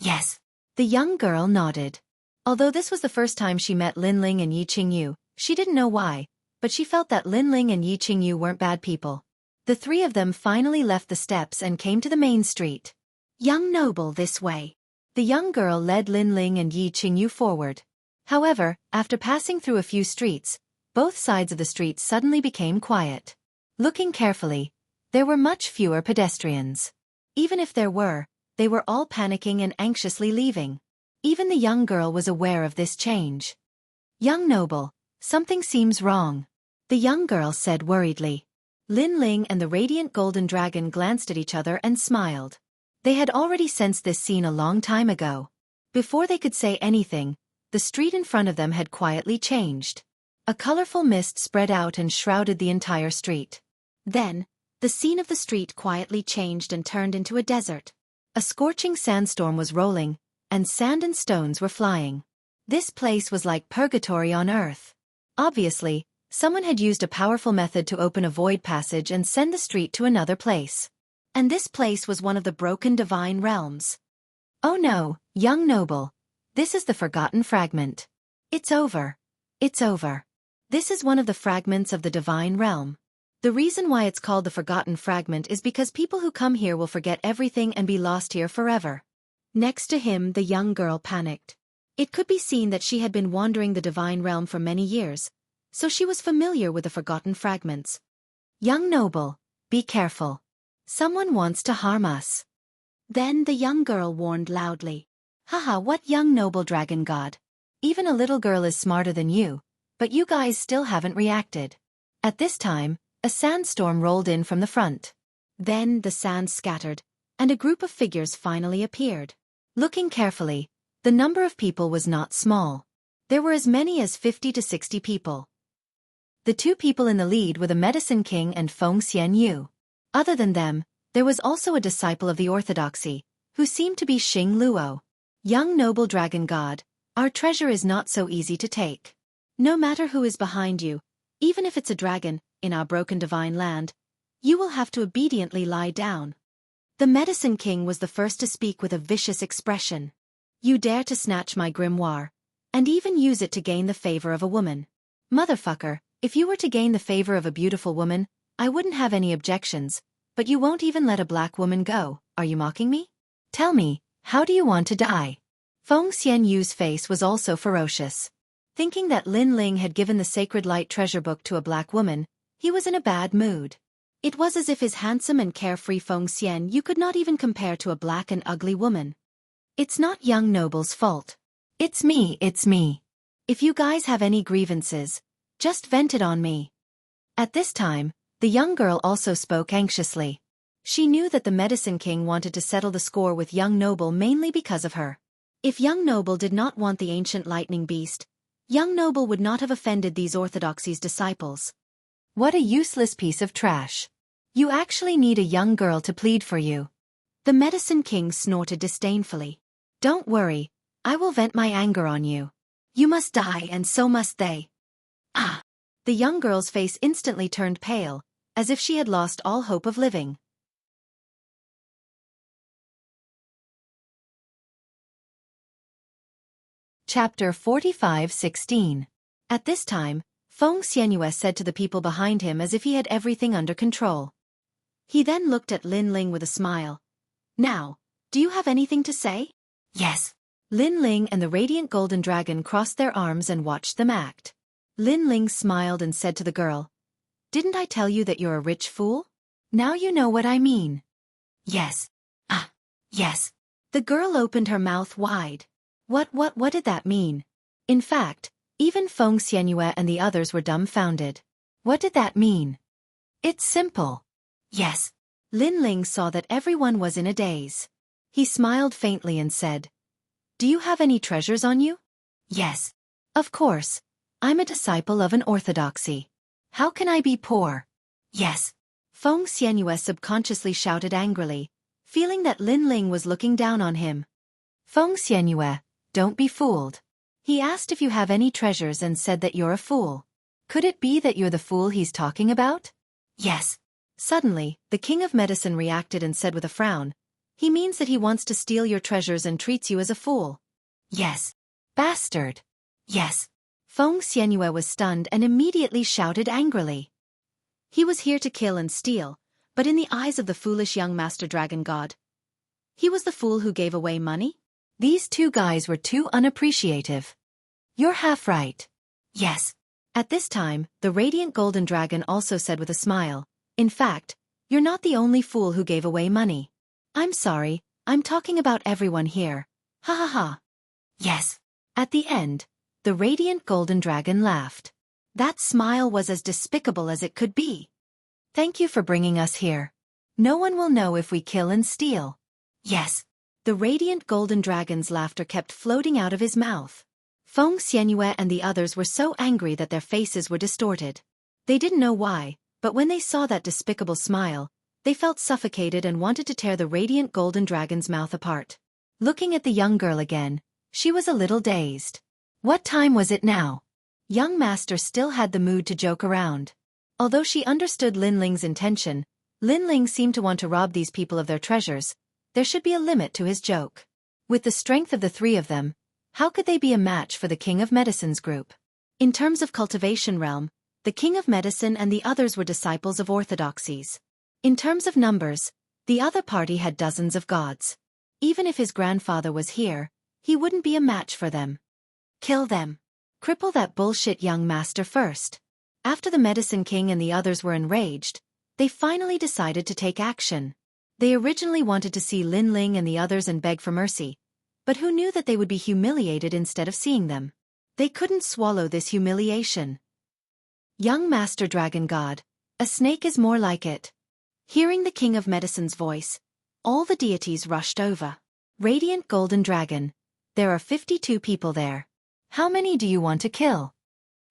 Yes. The young girl nodded. Although this was the first time she met Lin Ling and Yi Qingyu, she didn't know why, but she felt that Lin Ling and Yi Qingyu weren't bad people. The three of them finally left the steps and came to the main street. Young noble, this way. The young girl led Lin Ling and Yi Qingyu forward. However, after passing through a few streets, both sides of the street suddenly became quiet. Looking carefully, there were much fewer pedestrians. Even if there were, they were all panicking and anxiously leaving. Even the young girl was aware of this change. Young noble, something seems wrong, the young girl said worriedly. Lin Ling and the radiant golden dragon glanced at each other and smiled. They had already sensed this scene a long time ago. Before they could say anything, the street in front of them had quietly changed. A colorful mist spread out and shrouded the entire street. Then, the scene of the street quietly changed and turned into a desert. A scorching sandstorm was rolling, and sand and stones were flying. This place was like purgatory on earth. Obviously, someone had used a powerful method to open a void passage and send the street to another place. And this place was one of the broken divine realms. Oh no, young noble. This is the forgotten fragment. It's over. It's over. This is one of the fragments of the divine realm. The reason why it's called the forgotten fragment is because people who come here will forget everything and be lost here forever. Next to him, the young girl panicked. It could be seen that she had been wandering the divine realm for many years, so she was familiar with the forgotten fragments. Young noble, be careful. Someone wants to harm us. Then the young girl warned loudly. Haha, what young noble dragon god. Even a little girl is smarter than you, but you guys still haven't reacted. At this time, a sandstorm rolled in from the front. Then the sand scattered, and a group of figures finally appeared. Looking carefully, the number of people was not small. There were as many as 50 to 60 people. The two people in the lead were the Medicine King and Feng Xianyu. Other than them, there was also a disciple of the orthodoxy, who seemed to be Xing Luo. Young noble dragon god, our treasure is not so easy to take. No matter who is behind you, even if it's a dragon, in our broken divine land, you will have to obediently lie down. The Medicine King was the first to speak with a vicious expression. You dare to snatch my grimoire, and even use it to gain the favor of a woman. Motherfucker, if you were to gain the favor of a beautiful woman, I wouldn't have any objections, but you won't even let a black woman go. Are you mocking me? Tell me, how do you want to die? Feng Xianyu's face was also ferocious. Thinking that Lin Ling had given the sacred light treasure book to a black woman, he was in a bad mood. It was as if his handsome and carefree Feng Xianyu could not even compare to a black and ugly woman. It's not young noble's fault. It's me. If you guys have any grievances, just vent it on me. At this time, the young girl also spoke anxiously. She knew that the Medicine King wanted to settle the score with young noble mainly because of her. If young noble did not want the ancient lightning beast, young noble would not have offended these orthodoxy's disciples. What a useless piece of trash. You actually need a young girl to plead for you. The Medicine King snorted disdainfully. Don't worry, I will vent my anger on you. You must die and so must they. Ah! The young girl's face instantly turned pale, as if she had lost all hope of living. Chapter 45:16. At this time, Feng Xianyue said to the people behind him as if he had everything under control. He then looked at Lin Ling with a smile. Now, do you have anything to say? Yes. Lin Ling and the radiant golden dragon crossed their arms and watched them act. Lin Ling smiled and said to the girl, Didn't I tell you that you're a rich fool? Now you know what I mean. Yes. Yes. The girl opened her mouth wide. What did that mean? In fact, even Feng Xianyue and the others were dumbfounded. What did that mean? It's simple. Yes. Lin Ling saw that everyone was in a daze. He smiled faintly and said, Do you have any treasures on you? Yes. Of course. I'm a disciple of an orthodoxy. How can I be poor? Yes. Feng Xianyue subconsciously shouted angrily, feeling that Lin Ling was looking down on him. Feng Xianyue, don't be fooled. He asked if you have any treasures and said that you're a fool. Could it be that you're the fool he's talking about? Yes. Suddenly, the king of medicine reacted and said with a frown, he means that he wants to steal your treasures and treats you as a fool. Yes. Bastard. Yes. Feng Xianyue was stunned and immediately shouted angrily. He was here to kill and steal, but in the eyes of the foolish young master dragon god, he was the fool who gave away money? These two guys were too unappreciative. You're half right. Yes. At this time, the radiant golden dragon also said with a smile, in fact, you're not the only fool who gave away money. I'm sorry, I'm talking about everyone here. Ha ha ha. Yes. At the end, the radiant golden dragon laughed. That smile was as despicable as it could be. Thank you for bringing us here. No one will know if we kill and steal. Yes. The radiant golden dragon's laughter kept floating out of his mouth. Feng Xianyue and the others were so angry that their faces were distorted. They didn't know why, but when they saw that despicable smile, they felt suffocated and wanted to tear the radiant golden dragon's mouth apart. Looking at the young girl again, she was a little dazed. What time was it now? Young master still had the mood to joke around. Although she understood Lin Ling's intention, Lin Ling seemed to want to rob these people of their treasures. There should be a limit to his joke. With the strength of the three of them, how could they be a match for the King of Medicine's group? In terms of cultivation realm, the King of Medicine and the others were disciples of orthodoxies. In terms of numbers, the other party had dozens of gods. Even if his grandfather was here, he wouldn't be a match for them. Kill them. Cripple that bullshit young master first. After the Medicine King and the others were enraged, they finally decided to take action. They originally wanted to see Lin Ling and the others and beg for mercy, but who knew that they would be humiliated instead of seeing them? They couldn't swallow this humiliation. Young Master Dragon God, a snake is more like it. Hearing the King of Medicine's voice, all the deities rushed over. Radiant Golden Dragon, there are 52 people there. How many do you want to kill?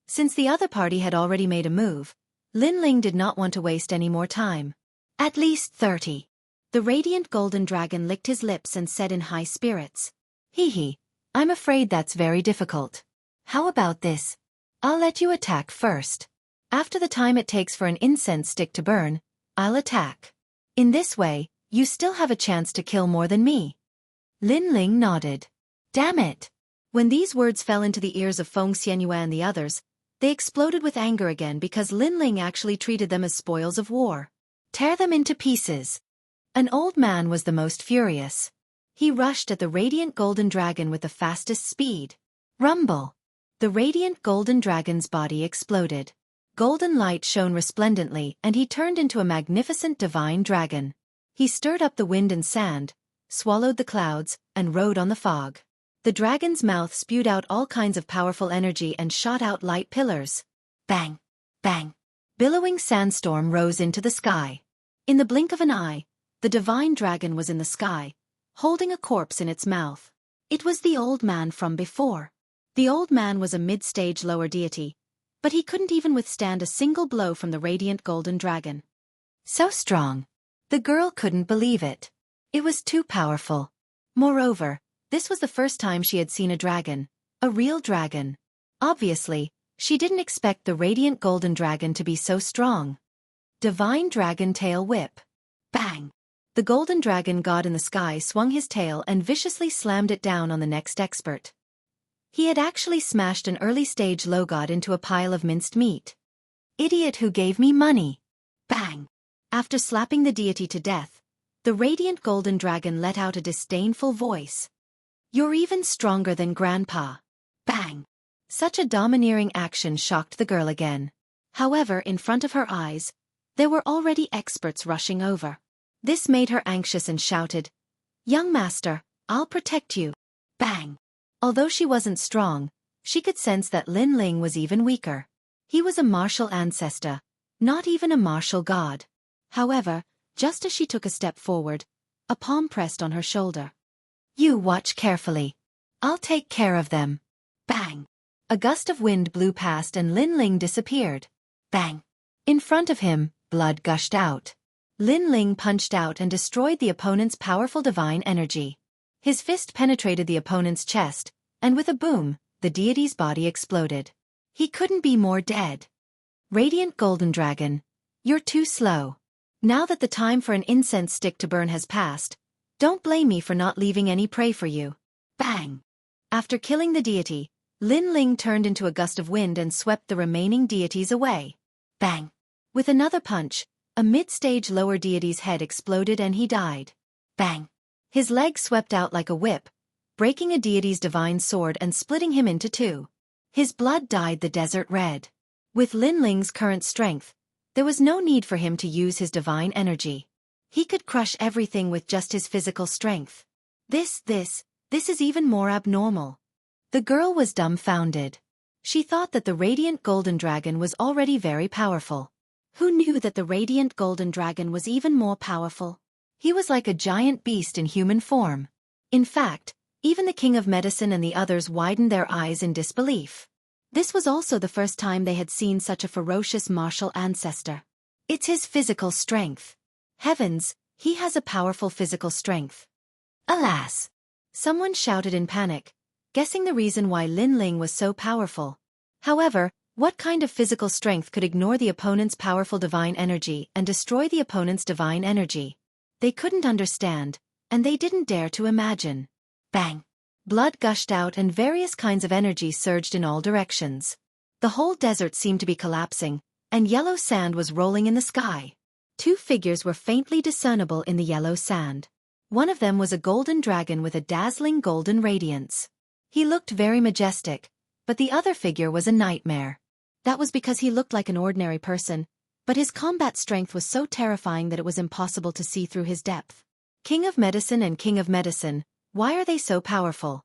Since the other party had already made a move, Lin Ling did not want to waste any more time. At least 30. The radiant golden dragon licked his lips and said in high spirits, Hee hee, I'm afraid that's very difficult. How about this? I'll let you attack first. After the time it takes for an incense stick to burn, I'll attack. In this way, you still have a chance to kill more than me. Lin Ling nodded. Damn it! When these words fell into the ears of Feng Xianyue and the others, they exploded with anger again because Lin Ling actually treated them as spoils of war. Tear them into pieces. An old man was the most furious. He rushed at the radiant golden dragon with the fastest speed. Rumble! The radiant golden dragon's body exploded. Golden light shone resplendently and he turned into a magnificent divine dragon. He stirred up the wind and sand, swallowed the clouds, and rode on the fog. The dragon's mouth spewed out all kinds of powerful energy and shot out light pillars. Bang! Bang! Billowing sandstorm rose into the sky. In the blink of an eye, the divine dragon was in the sky, holding a corpse in its mouth. It was the old man from before. The old man was a mid-stage lower deity, but he couldn't even withstand a single blow from the radiant golden dragon. So strong. The girl couldn't believe it. It was too powerful. Moreover, this was the first time she had seen a dragon, a real dragon. Obviously, she didn't expect the radiant golden dragon to be so strong. Divine Dragon Tail Whip. Bang! The golden dragon god in the sky swung his tail and viciously slammed it down on the next expert. He had actually smashed an early-stage low god into a pile of minced meat. Idiot who gave me money! Bang! After slapping the deity to death, the radiant golden dragon let out a disdainful voice. You're even stronger than Grandpa. Bang! Such a domineering action shocked the girl again. However, in front of her eyes, there were already experts rushing over. This made her anxious and shouted, Young master, I'll protect you. Bang! Although she wasn't strong, she could sense that Lin Ling was even weaker. He was a martial ancestor, not even a martial god. However, just as she took a step forward, a palm pressed on her shoulder. You watch carefully. I'll take care of them. Bang! A gust of wind blew past and Lin Ling disappeared. Bang! In front of him, blood gushed out. Lin Ling punched out and destroyed the opponent's powerful divine energy. His fist penetrated the opponent's chest, and with a boom, the deity's body exploded. He couldn't be more dead. Radiant Golden Dragon, you're too slow. Now that the time for an incense stick to burn has passed, don't blame me for not leaving any prey for you. Bang! After killing the deity, Lin Ling turned into a gust of wind and swept the remaining deities away. Bang! With another punch, a mid-stage lower deity's head exploded and he died. Bang! His leg swept out like a whip, breaking a deity's divine sword and splitting him into two. His blood dyed the desert red. With Lin Ling's current strength, there was no need for him to use his divine energy. He could crush everything with just his physical strength. This is even more abnormal. The girl was dumbfounded. She thought that the Radiant Golden Dragon was already very powerful. Who knew that the Radiant Golden Dragon was even more powerful? He was like a giant beast in human form. In fact, even the King of Medicine and the others widened their eyes in disbelief. This was also the first time they had seen such a ferocious martial ancestor. It's his physical strength. Heavens, he has a powerful physical strength. Alas! Someone shouted in panic, guessing the reason why Lin Ling was so powerful. However, what kind of physical strength could ignore the opponent's powerful divine energy and destroy the opponent's divine energy? They couldn't understand, and they didn't dare to imagine. Bang! Blood gushed out and various kinds of energy surged in all directions. The whole desert seemed to be collapsing, and yellow sand was rolling in the sky. Two figures were faintly discernible in the yellow sand. One of them was a golden dragon with a dazzling golden radiance. He looked very majestic, but the other figure was a nightmare. That was because he looked like an ordinary person, but his combat strength was so terrifying that it was impossible to see through his depth. King of Medicine and King of Medicine, why are they so powerful?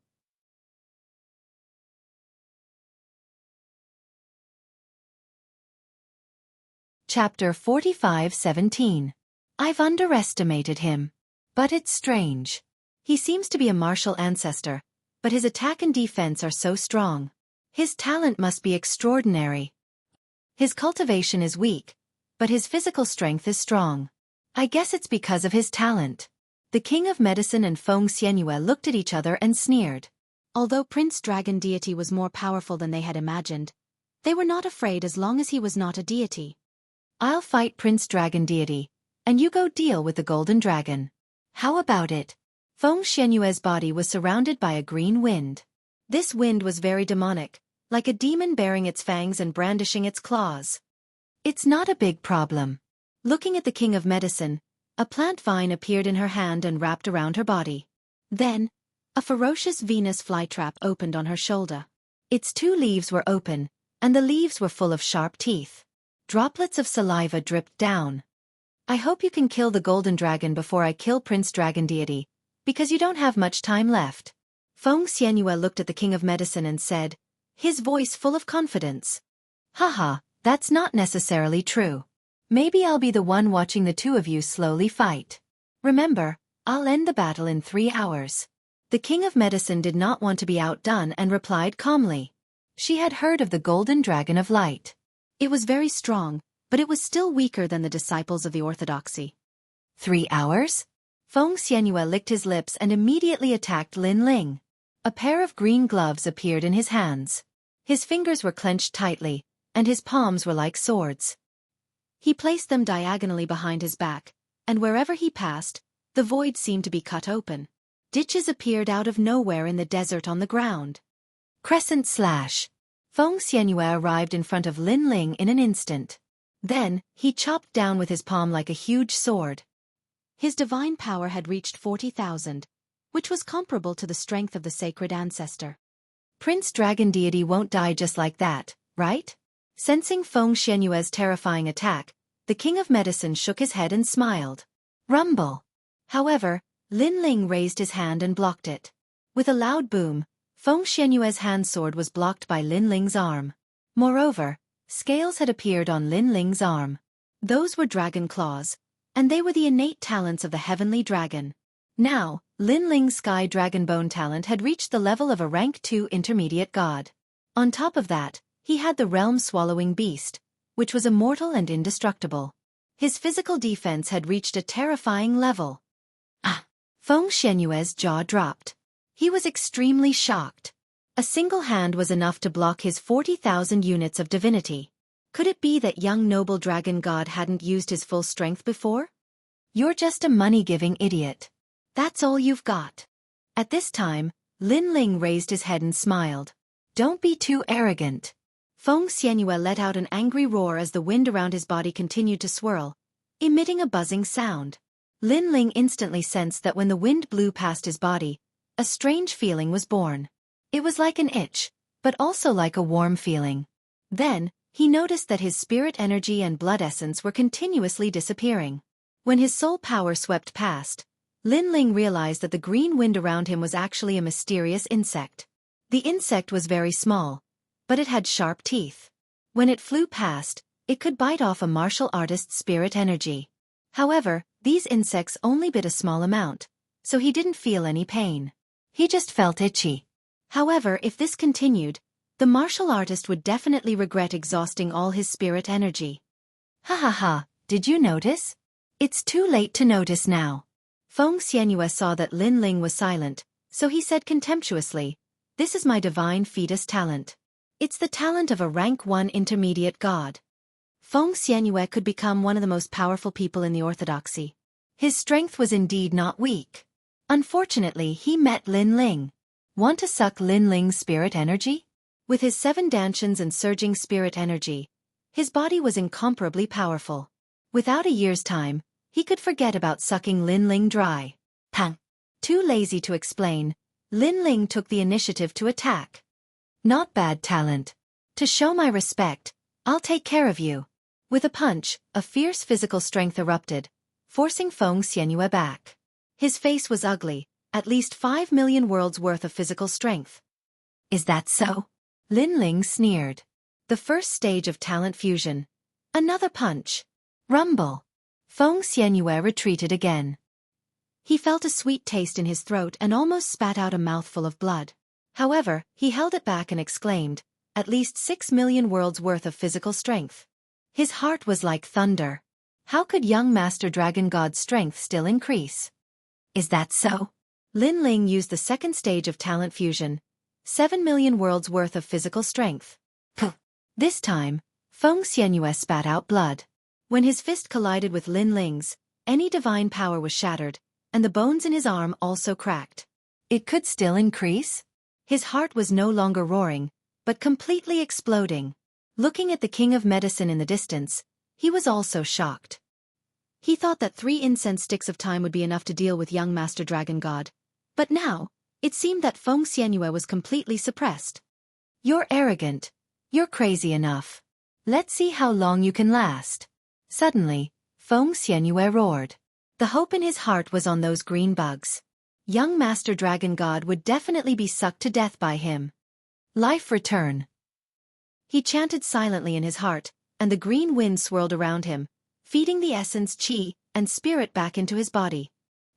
Chapter 45:17. I've underestimated him. But it's strange. He seems to be a martial ancestor, but his attack and defense are so strong. His talent must be extraordinary. His cultivation is weak, but his physical strength is strong. I guess it's because of his talent. The King of Medicine and Feng Xianyue looked at each other and sneered. Although Prince Dragon Deity was more powerful than they had imagined, they were not afraid as long as he was not a deity. I'll fight Prince Dragon Deity, and you go deal with the Golden Dragon. How about it? Feng Xianyue's body was surrounded by a green wind. This wind was very demonic, like a demon baring its fangs and brandishing its claws. It's not a big problem. Looking at the King of Medicine, a plant vine appeared in her hand and wrapped around her body. Then, a ferocious Venus flytrap opened on her shoulder. Its two leaves were open, and the leaves were full of sharp teeth. Droplets of saliva dripped down. I hope you can kill the Golden Dragon before I kill Prince Dragon Deity, because you don't have much time left. Feng Xianyue looked at the King of Medicine and said, his voice full of confidence. Haha, that's not necessarily true. Maybe I'll be the one watching the two of you slowly fight. Remember, I'll end the battle in 3 hours. The King of Medicine did not want to be outdone and replied calmly. She had heard of the Golden Dragon of Light. It was very strong, but it was still weaker than the disciples of the Orthodoxy. 3 hours? Feng Xianyue licked his lips and immediately attacked Lin Ling. A pair of green gloves appeared in his hands. His fingers were clenched tightly, and his palms were like swords. He placed them diagonally behind his back, and wherever he passed, the void seemed to be cut open. Ditches appeared out of nowhere in the desert on the ground. Crescent slash. Feng Xianyue arrived in front of Lin Ling in an instant. Then, he chopped down with his palm like a huge sword. His divine power had reached 40,000, which was comparable to the strength of the sacred ancestor. Prince Dragon Deity won't die just like that, right? Sensing Feng Xianyue's terrifying attack, the King of Medicine shook his head and smiled. Rumble! However, Lin Ling raised his hand and blocked it. With a loud boom, Feng Xianyue's hand sword was blocked by Lin Ling's arm. Moreover, scales had appeared on Lin Ling's arm. Those were dragon claws, and they were the innate talents of the heavenly dragon. Now, Lin Ling's sky dragon bone talent had reached the level of a rank 2 intermediate god. On top of that, he had the realm-swallowing beast, which was immortal and indestructible. His physical defense had reached a terrifying level. Ah! Feng Xianyue's jaw dropped. He was extremely shocked. A single hand was enough to block his 40,000 units of divinity. Could it be that young noble dragon god hadn't used his full strength before? You're just a money-giving idiot. That's all you've got. At this time, Lin Ling raised his head and smiled. Don't be too arrogant. Feng Xianyue let out an angry roar as the wind around his body continued to swirl, emitting a buzzing sound. Lin Ling instantly sensed that when the wind blew past his body, a strange feeling was born. It was like an itch, but also like a warm feeling. Then, he noticed that his spirit energy and blood essence were continuously disappearing. When his soul power swept past, Lin Ling realized that the green wind around him was actually a mysterious insect. The insect was very small, but it had sharp teeth. When it flew past, it could bite off a martial artist's spirit energy. However, these insects only bit a small amount, so he didn't feel any pain. He just felt itchy. However, if this continued, the martial artist would definitely regret exhausting all his spirit energy. Ha ha ha, did you notice? It's too late to notice now. Feng Xianyue saw that Lin Ling was silent, so he said contemptuously, "This is my divine fetus talent. It's the talent of a rank 1 intermediate god." Feng Xianyue could become one of the most powerful people in the orthodoxy. His strength was indeed not weak. Unfortunately, he met Lin Ling. Want to suck Lin Ling's spirit energy? With his 7 dantians and surging spirit energy, his body was incomparably powerful. Without a year's time, he could forget about sucking Lin Ling dry. Pang! Too lazy to explain, Lin Ling took the initiative to attack. Not bad talent. To show my respect, I'll take care of you. With a punch, a fierce physical strength erupted, forcing Feng Xianyue back. His face was ugly, at least 5 million worlds worth of physical strength. Is that so? Lin Ling sneered. The first stage of talent fusion. Another punch. Rumble. Feng Xianyue retreated again. He felt a sweet taste in his throat and almost spat out a mouthful of blood. However, he held it back and exclaimed, at least 6 million worlds worth of physical strength. His heart was like thunder. How could young Master Dragon God's strength still increase? Is that so? Lin Ling used the second stage of talent fusion, 7 million worlds worth of physical strength. Puh. This time, Feng Xianyue spat out blood. When his fist collided with Lin Ling's, any divine power was shattered, and the bones in his arm also cracked. It could still increase? His heart was no longer roaring, but completely exploding. Looking at the king of medicine in the distance, he was also shocked. He thought that 3 incense sticks of time would be enough to deal with young Master Dragon God. But now, it seemed that Feng Xianyue was completely suppressed. You're arrogant. You're crazy enough. Let's see how long you can last. Suddenly, Feng Xianyue roared. The hope in his heart was on those green bugs. Young Master Dragon God would definitely be sucked to death by him. Life return. He chanted silently in his heart, and the green wind swirled around him, feeding the essence qi and spirit back into his body.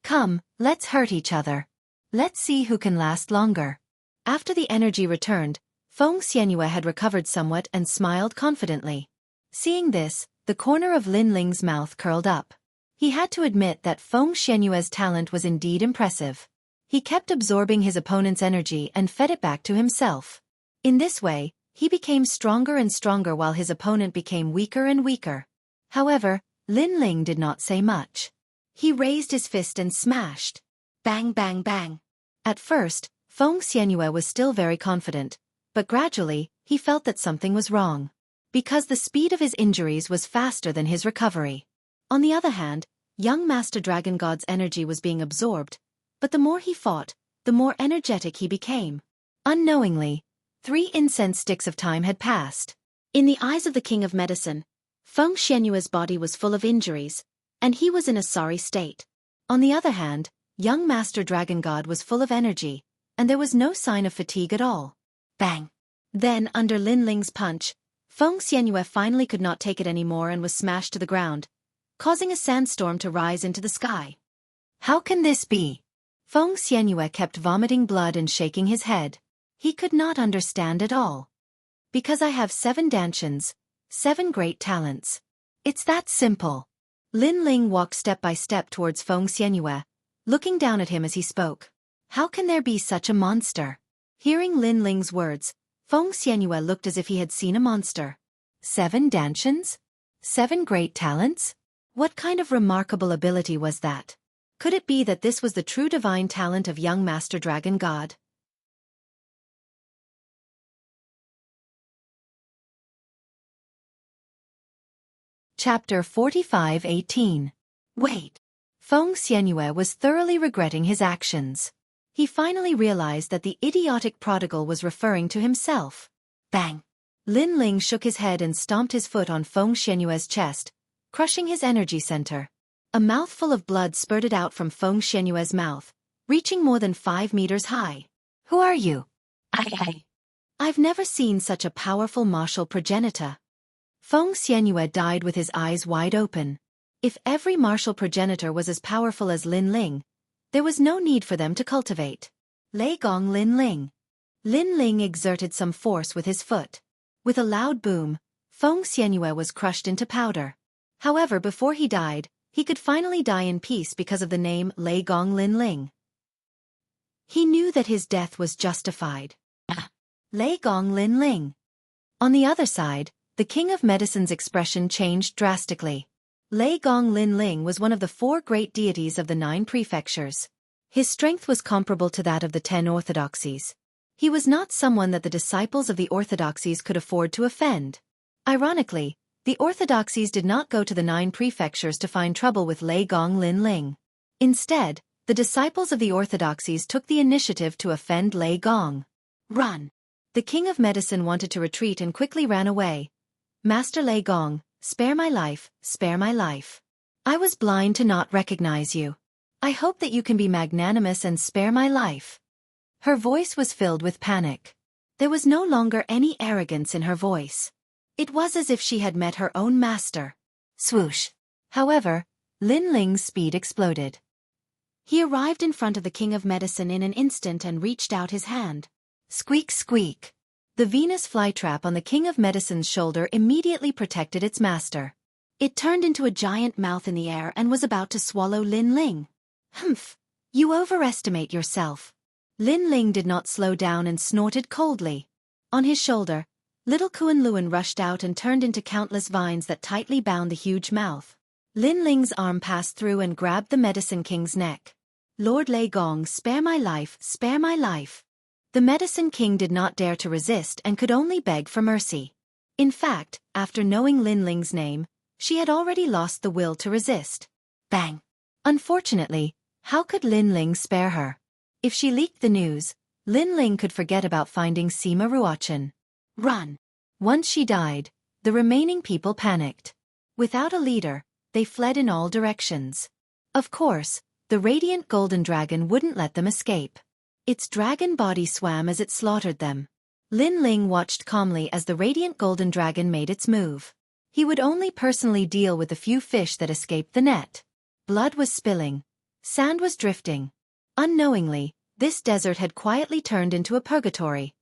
Come, let's hurt each other. Let's see who can last longer. After the energy returned, Feng Xianyue had recovered somewhat and smiled confidently. Seeing this, the corner of Lin Ling's mouth curled up. He had to admit that Feng Xianyue's talent was indeed impressive. He kept absorbing his opponent's energy and fed it back to himself. In this way, he became stronger and stronger while his opponent became weaker and weaker. However, Lin Ling did not say much. He raised his fist and smashed. Bang bang bang. At first, Feng Xianyue was still very confident, but gradually, he felt that something was wrong. Because the speed of his injuries was faster than his recovery. On the other hand, young Master Dragon God's energy was being absorbed, but the more he fought, the more energetic he became. Unknowingly, 3 incense sticks of time had passed. In the eyes of the king of medicine, Feng Xianyue's body was full of injuries, and he was in a sorry state. On the other hand, young Master Dragon God was full of energy, and there was no sign of fatigue at all. Bang! Then, under Lin Ling's punch, Feng Xianyue finally could not take it anymore and was smashed to the ground, causing a sandstorm to rise into the sky. How can this be? Feng Xianyue kept vomiting blood and shaking his head. He could not understand at all. Because I have 7 dantians, 7 great talents. It's that simple. Lin Ling walked step by step towards Feng Xianyue, looking down at him as he spoke. How can there be such a monster? Hearing Lin Ling's words, Feng Xianyue looked as if he had seen a monster. 7 dantians? 7 great talents? What kind of remarkable ability was that? Could it be that this was the true divine talent of young Master Dragon God? Chapter 45:18. Wait. Feng Xianyue was thoroughly regretting his actions. He finally realized that the idiotic prodigal was referring to himself. Bang! Lin Ling shook his head and stomped his foot on Feng Xianyue's chest, crushing his energy center. A mouthful of blood spurted out from Feng Xianyue's mouth, reaching more than 5 meters high. Who are you? I've never seen such a powerful martial progenitor. Feng Xianyue died with his eyes wide open. If every martial progenitor was as powerful as Lin Ling, there was no need for them to cultivate. Lei Gong Lin Ling. Lin Ling exerted some force with his foot. With a loud boom, Feng Xianyue was crushed into powder. However, before he died, he could finally die in peace because of the name Lei Gong Lin Ling. He knew that his death was justified. Lei Gong Lin Ling. On the other side, the King of Medicine's expression changed drastically. Lei Gong Lin Ling was one of the 4 great deities of the 9 prefectures. His strength was comparable to that of the 10 orthodoxies. He was not someone that the disciples of the orthodoxies could afford to offend. Ironically, the orthodoxies did not go to the 9 prefectures to find trouble with Lei Gong Lin Ling. Instead, the disciples of the orthodoxies took the initiative to offend Lei Gong. Run! The King of Medicine wanted to retreat and quickly ran away. Master Lei Gong, spare my life, spare my life. I was blind to not recognize you. I hope that you can be magnanimous and spare my life. Her voice was filled with panic. There was no longer any arrogance in her voice. It was as if she had met her own master. Swoosh! However, Lin Ling's speed exploded. He arrived in front of the King of Medicine in an instant and reached out his hand. Squeak squeak! The Venus flytrap on the King of Medicine's shoulder immediately protected its master. It turned into a giant mouth in the air and was about to swallow Lin Ling. Humph! You overestimate yourself. Lin Ling did not slow down and snorted coldly. On his shoulder, little Kuan Luan rushed out and turned into countless vines that tightly bound the huge mouth. Lin Ling's arm passed through and grabbed the Medicine King's neck. Lord Lei Gong, spare my life, spare my life. The Medicine King did not dare to resist and could only beg for mercy. In fact, after knowing Lin Ling's name, she had already lost the will to resist. Bang! Unfortunately, how could Lin Ling spare her? If she leaked the news, Lin Ling could forget about finding Sima Ruochen. Run! Once she died, the remaining people panicked. Without a leader, they fled in all directions. Of course, the radiant golden dragon wouldn't let them escape. Its dragon body swam as it slaughtered them. Lin Ling watched calmly as the radiant golden dragon made its move. He would only personally deal with the few fish that escaped the net. Blood was spilling. Sand was drifting. Unknowingly, this desert had quietly turned into a purgatory.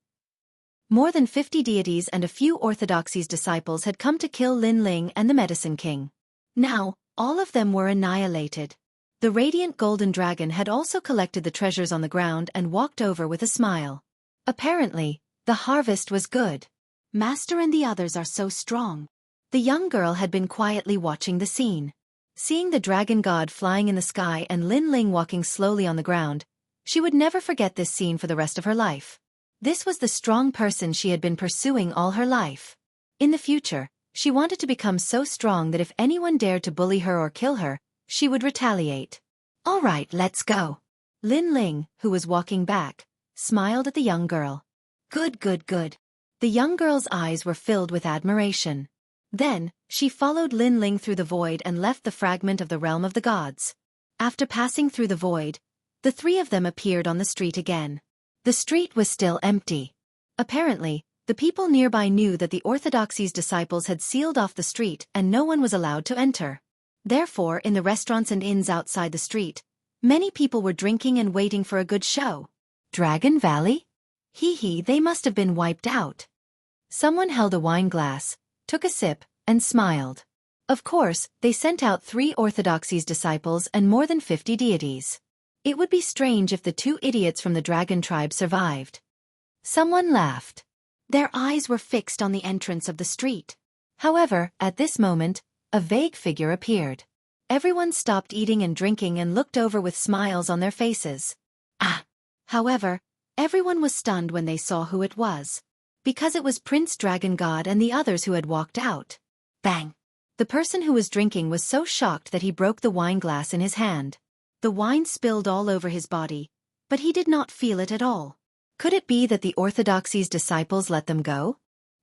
More than 50 deities and a few orthodoxies disciples had come to kill Lin Ling and the Medicine King. Now, all of them were annihilated. The radiant golden dragon had also collected the treasures on the ground and walked over with a smile. Apparently, the harvest was good. Master and the others are so strong. The young girl had been quietly watching the scene. Seeing the dragon god flying in the sky and Lin Ling walking slowly on the ground, she would never forget this scene for the rest of her life. This was the strong person she had been pursuing all her life. In the future, she wanted to become so strong that if anyone dared to bully her or kill her, she would retaliate. All right, let's go. Lin Ling, who was walking back, smiled at the young girl. Good, good, good. The young girl's eyes were filled with admiration. Then, she followed Lin Ling through the void and left the fragment of the realm of the gods. After passing through the void, the 3 of them appeared on the street again. The street was still empty. Apparently, the people nearby knew that the Orthodoxy's disciples had sealed off the street and no one was allowed to enter. Therefore, in the restaurants and inns outside the street, many people were drinking and waiting for a good show. Dragon Valley? Hee hee, they must have been wiped out. Someone held a wine glass, took a sip, and smiled. Of course, they sent out 3 orthodoxies disciples and more than 50 deities. It would be strange if the 2 idiots from the dragon tribe survived. Someone laughed. Their eyes were fixed on the entrance of the street. However, at this moment, a vague figure appeared. Everyone stopped eating and drinking and looked over with smiles on their faces. However, everyone was stunned when they saw who it was. Because it was Prince Dragon God and the others who had walked out. Bang! The person who was drinking was so shocked that he broke the wine glass in his hand. The wine spilled all over his body, but he did not feel it at all. Could it be that the orthodoxy's disciples let them go?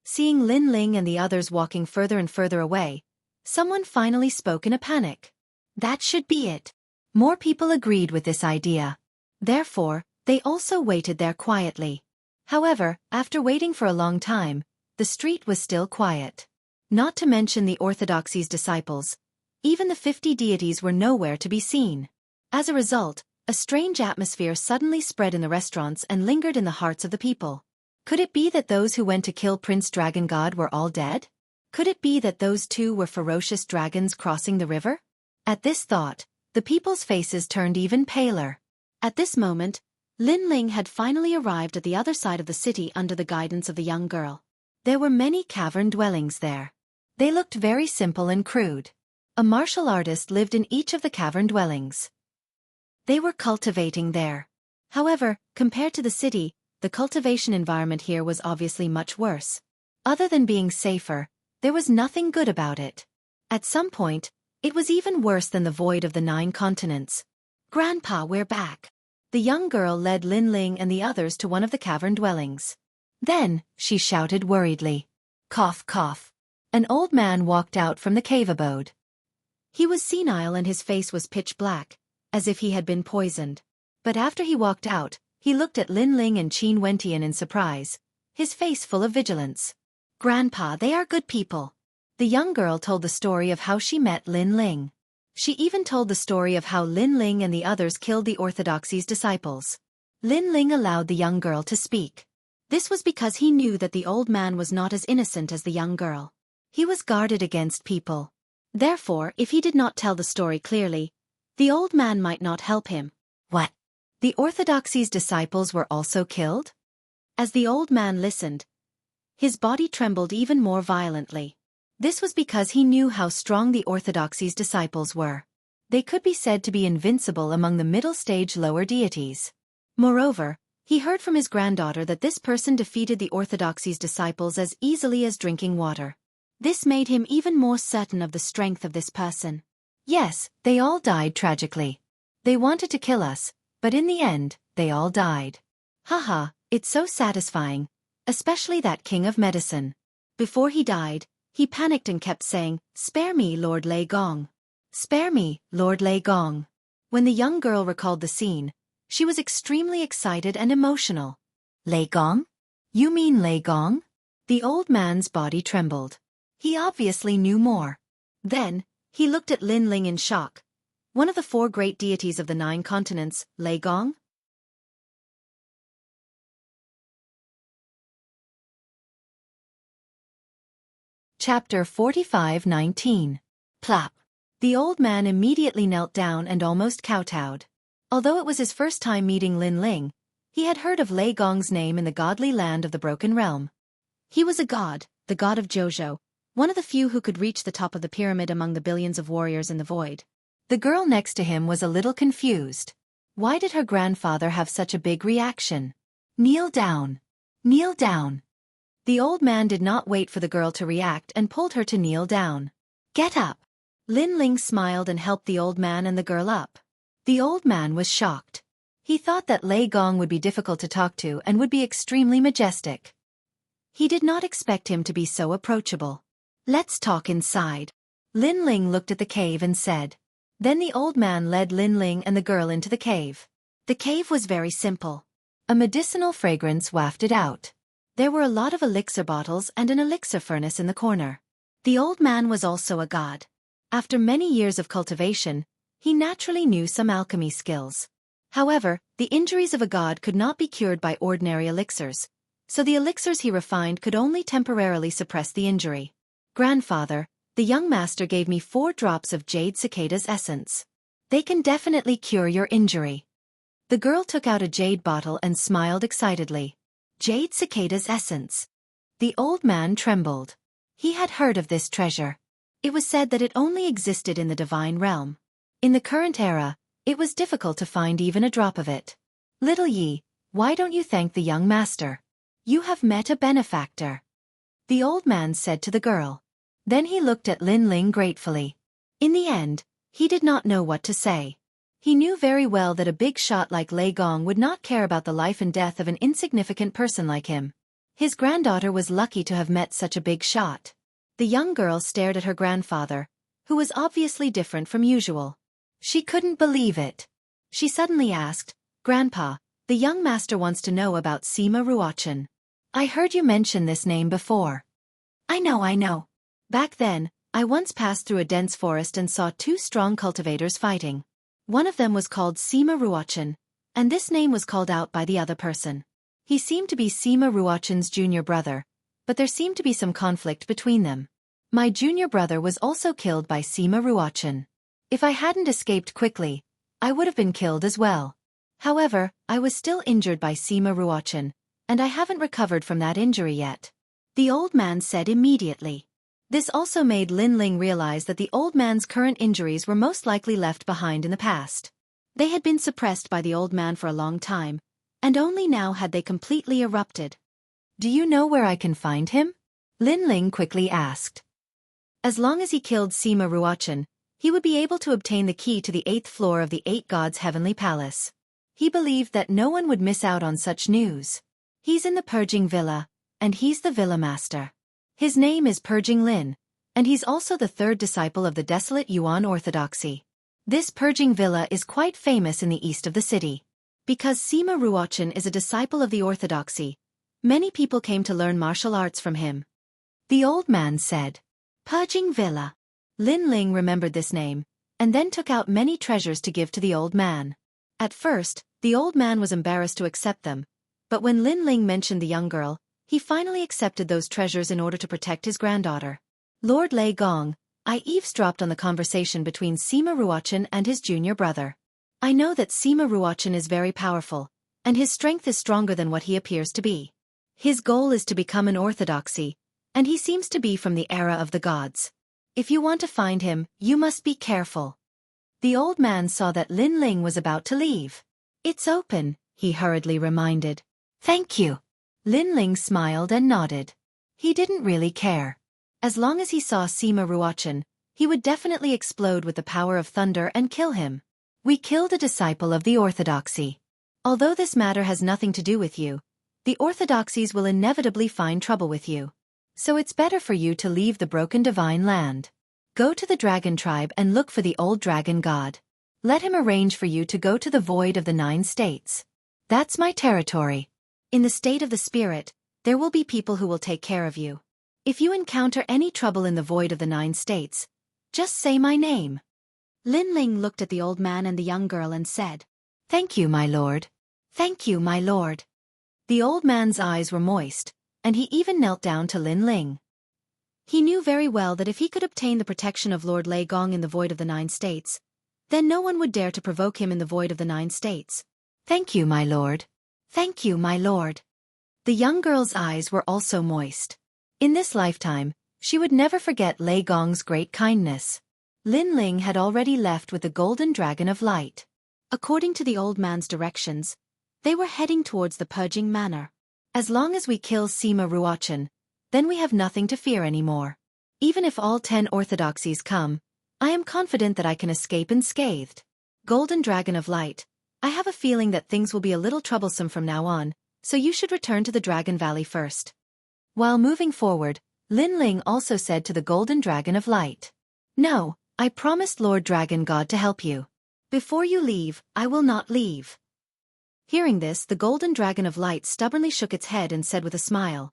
Seeing Lin Ling and the others walking further and further away, someone finally spoke in a panic. That should be it. More people agreed with this idea. Therefore, they also waited there quietly. However, after waiting for a long time, the street was still quiet. Not to mention the orthodoxy's disciples. Even the 50 deities were nowhere to be seen. As a result, a strange atmosphere suddenly spread in the restaurants and lingered in the hearts of the people. Could it be that those who went to kill Prince Dragon God were all dead? Could it be that those 2 were ferocious dragons crossing the river? At this thought, the people's faces turned even paler. At this moment, Lin Ling had finally arrived at the other side of the city under the guidance of the young girl. There were many cavern dwellings there. They looked very simple and crude. A martial artist lived in each of the cavern dwellings. They were cultivating there. However, compared to the city, the cultivation environment here was obviously much worse. Other than being safer, there was nothing good about it. At some point, it was even worse than the void of the 9 continents. Grandpa, we're back. The young girl led Lin Ling and the others to one of the cavern dwellings. Then, she shouted worriedly. Cough, cough. An old man walked out from the cave abode. He was senile and his face was pitch black, as if he had been poisoned. But after he walked out, he looked at Lin Ling and Qin Wentian in surprise, his face full of vigilance. Grandpa, they are good people. The young girl told the story of how she met Lin Ling. She even told the story of how Lin Ling and the others killed the orthodoxy's disciples. Lin Ling allowed the young girl to speak. This was because he knew that the old man was not as innocent as the young girl. He was guarded against people. Therefore, if he did not tell the story clearly, the old man might not help him. What? The orthodoxy's disciples were also killed? As the old man listened, his body trembled even more violently. This was because he knew how strong the orthodoxy's disciples were. They could be said to be invincible among the middle-stage lower deities. Moreover, he heard from his granddaughter that this person defeated the orthodoxy's disciples as easily as drinking water. This made him even more certain of the strength of this person. Yes, they all died tragically. They wanted to kill us, but in the end, they all died. Haha, it's so satisfying, especially that king of medicine. Before he died, he panicked and kept saying, "Spare me, Lord Lei Gong. Spare me, Lord Lei Gong." When the young girl recalled the scene, she was extremely excited and emotional. Lei Gong? You mean Lei Gong? The old man's body trembled. He obviously knew more. Then, he looked at Lin Ling in shock. One of the 4 great deities of the 9 continents, Lei Gong? Chapter 45:19. Plop. The old man immediately knelt down and almost kowtowed. Although it was his first time meeting Lin Ling, he had heard of Lei Gong's name in the godly land of the Broken Realm. He was a god, the god of Jojo, one of the few who could reach the top of the pyramid among the billions of warriors in the void. The girl next to him was a little confused. Why did her grandfather have such a big reaction? Kneel down. Kneel down. The old man did not wait for the girl to react and pulled her to kneel down. Get up. Lin Ling smiled and helped the old man and the girl up. The old man was shocked. He thought that Lei Gong would be difficult to talk to and would be extremely majestic. He did not expect him to be so approachable. Let's talk inside. Lin Ling looked at the cave and said. Then the old man led Lin Ling and the girl into the cave. The cave was very simple. A medicinal fragrance wafted out. There were a lot of elixir bottles and an elixir furnace in the corner. The old man was also a god. After many years of cultivation, he naturally knew some alchemy skills. However, the injuries of a god could not be cured by ordinary elixirs, so the elixirs he refined could only temporarily suppress the injury. Grandfather, the young master gave me 4 drops of jade cicada's essence. They can definitely cure your injury. The girl took out a jade bottle and smiled excitedly. Jade cicada's essence. The old man trembled. He had heard of this treasure. It was said that it only existed in the divine realm. In the current era, it was difficult to find even a drop of it. Little Yi, why don't you thank the young master? You have met a benefactor. The old man said to the girl. Then he looked at Lin Ling gratefully. In the end, he did not know what to say. He knew very well that a big shot like Lei Gong would not care about the life and death of an insignificant person like him. His granddaughter was lucky to have met such a big shot. The young girl stared at her grandfather, who was obviously different from usual. She couldn't believe it. She suddenly asked, Grandpa, the young master wants to know about Sima Ruochen. I heard you mention this name before. I know. Back then, I once passed through a dense forest and saw 2 strong cultivators fighting. One of them was called Sima Ruochen, and this name was called out by the other person. He seemed to be Sima Ruochen's junior brother, but there seemed to be some conflict between them. My junior brother was also killed by Sima Ruochen. If I hadn't escaped quickly, I would have been killed as well. However, I was still injured by Sima Ruochen, and I haven't recovered from that injury yet. The old man said immediately. This also made Lin Ling realize that the old man's current injuries were most likely left behind in the past. They had been suppressed by the old man for a long time, and only now had they completely erupted. Do you know where I can find him? Lin Ling quickly asked. As long as he killed Sima Ruochen, he would be able to obtain the key to the 8th floor of the 8 Gods' heavenly palace. He believed that no one would miss out on such news. He's in the Purging Villa, and he's the Villa Master. His name is Purging Lin, and he's also the 3rd disciple of the Desolate Yuan Orthodoxy. This Purging Villa is quite famous in the east of the city. Because Sima Ruochen is a disciple of the Orthodoxy, many people came to learn martial arts from him. The old man said. Purging Villa. Lin Ling remembered this name, and then took out many treasures to give to the old man. At first, the old man was embarrassed to accept them, but when Lin Ling mentioned the young girl, he finally accepted those treasures in order to protect his granddaughter. Lord Lei Gong, I eavesdropped on the conversation between Sima Ruochen and his junior brother. I know that Sima Ruochen is very powerful, and his strength is stronger than what he appears to be. His goal is to become an orthodoxy, and he seems to be from the era of the gods. If you want to find him, you must be careful. The old man saw that Lin Ling was about to leave. It's open, he hurriedly reminded. Thank you. Lin Ling smiled and nodded. He didn't really care. As long as he saw Sima Ruochen, he would definitely explode with the power of thunder and kill him. We killed a disciple of the orthodoxy. Although this matter has nothing to do with you, the orthodoxies will inevitably find trouble with you. So it's better for you to leave the broken divine land. Go to the dragon tribe and look for the old dragon god. Let him arrange for you to go to the void of the 9 states. That's my territory. In the state of the spirit, there will be people who will take care of you. If you encounter any trouble in the void of the 9 states, just say my name. Lin Ling looked at the old man and the young girl and said, Thank you, my lord. Thank you, my lord. The old man's eyes were moist, and he even knelt down to Lin Ling. He knew very well that if he could obtain the protection of Lord Lei Gong in the void of the 9 states, then no one would dare to provoke him in the void of the 9 states. Thank you, my lord. Thank you, my lord. The young girl's eyes were also moist. In this lifetime, she would never forget Lei Gong's great kindness. Lin Ling had already left with the golden dragon of light. According to the old man's directions, they were heading towards the Purging Manor. As long as we kill Sima Ruochen, then we have nothing to fear anymore. Even if all 10 orthodoxies come, I am confident that I can escape unscathed. Golden Dragon of Light, I have a feeling that things will be a little troublesome from now on, so you should return to the Dragon Valley first. While moving forward, Lin Ling also said to the Golden Dragon of Light, No, I promised Lord Dragon God to help you. Before you leave, I will not leave. Hearing this, the Golden Dragon of Light stubbornly shook its head and said with a smile,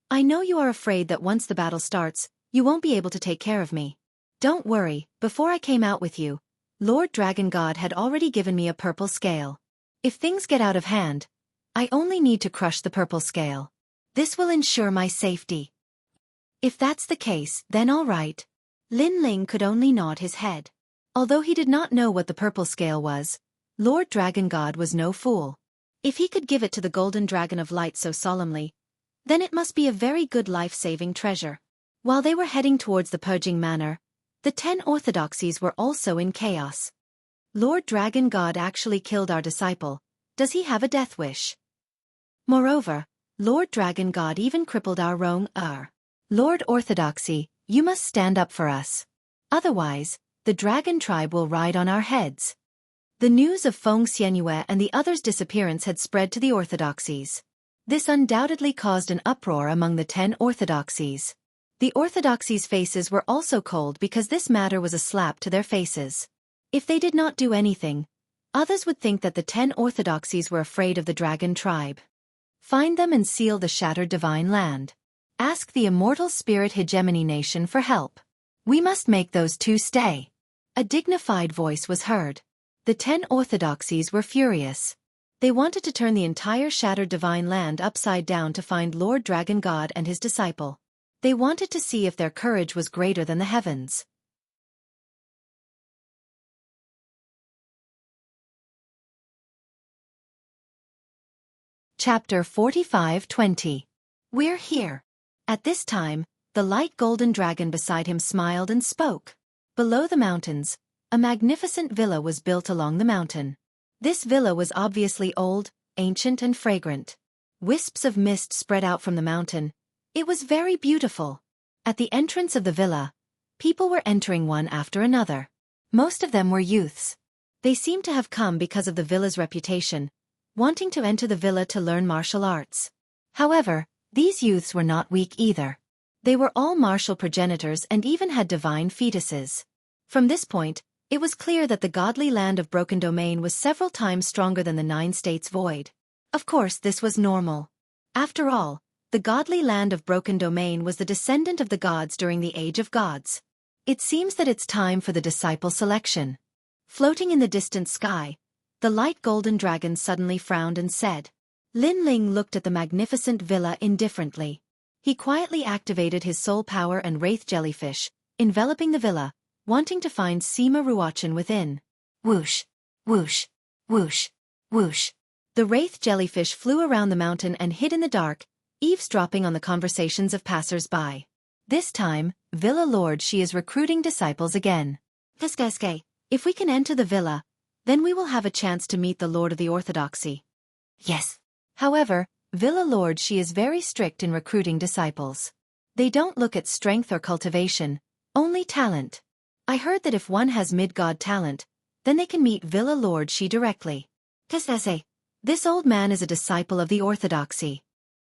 I know you are afraid that once the battle starts, you won't be able to take care of me. Don't worry, before I came out with you, Lord Dragon God had already given me a purple scale. If things get out of hand, I only need to crush the purple scale. This will ensure my safety. If that's the case, then all right. Lin Ling could only nod his head. Although he did not know what the purple scale was, Lord Dragon God was no fool. If he could give it to the golden dragon of light so solemnly, then it must be a very good life-saving treasure. While they were heading towards the purging manor, the 10 orthodoxies were also in chaos. Lord Dragon God actually killed our disciple. Does he have a death wish? Moreover, Lord Dragon God even crippled our roam. Lord Orthodoxy, you must stand up for us. Otherwise, the dragon tribe will ride on our heads. The news of Feng Xianyue and the others' disappearance had spread to the orthodoxies. This undoubtedly caused an uproar among the 10 orthodoxies. The orthodoxies' faces were also cold because this matter was a slap to their faces. If they did not do anything, others would think that the 10 orthodoxies were afraid of the dragon tribe. Find them and seal the shattered divine land. Ask the immortal spirit hegemony nation for help. We must make those two stay. A dignified voice was heard. The 10 orthodoxies were furious. They wanted to turn the entire shattered divine land upside down to find Lord Dragon God and his disciple. They wanted to see if their courage was greater than the heavens. Chapter 45-20. We're here. At this time, the light golden dragon beside him smiled and spoke. Below the mountains, a magnificent villa was built along the mountain. This villa was obviously old, ancient and fragrant. Wisps of mist spread out from the mountain. It was very beautiful. At the entrance of the villa, people were entering one after another. Most of them were youths. They seemed to have come because of the villa's reputation, wanting to enter the villa to learn martial arts. However, these youths were not weak either. They were all martial progenitors and even had divine fetuses. From this point, it was clear that the godly land of Broken Domain was several times stronger than the 9 states void. Of course, this was normal. After all, the godly land of Broken Domain was the descendant of the gods during the Age of Gods. It seems that it's time for the disciple selection. Floating in the distant sky, the light golden dragon suddenly frowned and said. Lin Ling looked at the magnificent villa indifferently. He quietly activated his soul power and wraith jellyfish, enveloping the villa, wanting to find Sima Ruachan within. Whoosh, whoosh, whoosh, whoosh. The wraith jellyfish flew around the mountain and hid in the dark, eavesdropping on the conversations of passers-by. This time, Villa Lord she is recruiting disciples again. Keske, if we can enter the villa, then we will have a chance to meet the Lord of the Orthodoxy. Yes. However, Villa Lord she is very strict in recruiting disciples. They don't look at strength or cultivation, only talent. I heard that if one has mid-god talent, then they can meet Villa Lord she directly. Keske, this old man is a disciple of the Orthodoxy.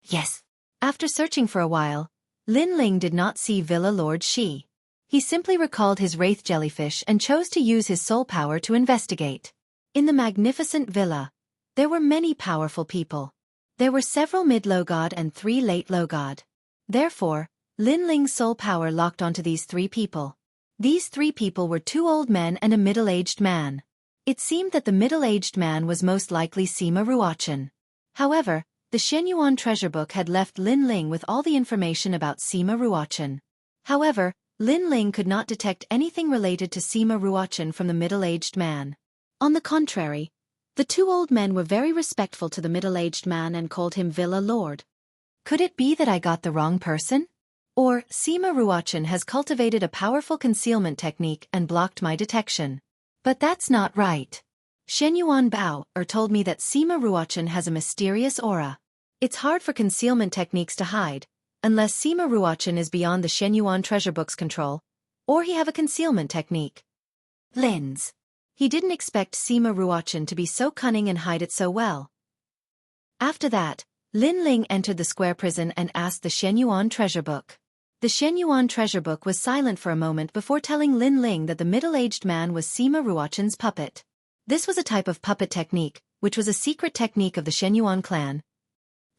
Yes. After searching for a while, Lin Ling did not see Villa Lord Shi. He simply recalled his wraith jellyfish and chose to use his soul power to investigate. In the magnificent villa, there were many powerful people. There were several mid-low god and 3 late-low god. Therefore, Lin Ling's soul power locked onto these 3 people. These 3 people were 2 old men and a middle-aged man. It seemed that the middle-aged man was most likely Sima Ruachan. However, the Shenyuan treasure book had left Lin Ling with all the information about Sima Ruachan. However, Lin Ling could not detect anything related to Sima Ruachan from the middle-aged man. On the contrary, the 2 old men were very respectful to the middle-aged man and called him Villa Lord. Could it be that I got the wrong person? Or, Sima Ruachan has cultivated a powerful concealment technique and blocked my detection. But that's not right. Shenyuan Bao told me that Sima Ruachan has a mysterious aura. It's hard for concealment techniques to hide, unless Sima Ruachan is beyond the Shenyuan treasure book's control, or he have a concealment technique. Lin's. He didn't expect Sima Ruachan to be so cunning and hide it so well. After that, Lin Ling entered the square prison and asked the Shenyuan treasure book. The Shenyuan treasure book was silent for a moment before telling Lin Ling that the middle-aged man was Sima Ruachan's puppet. This was a type of puppet technique, which was a secret technique of the Shenyuan clan.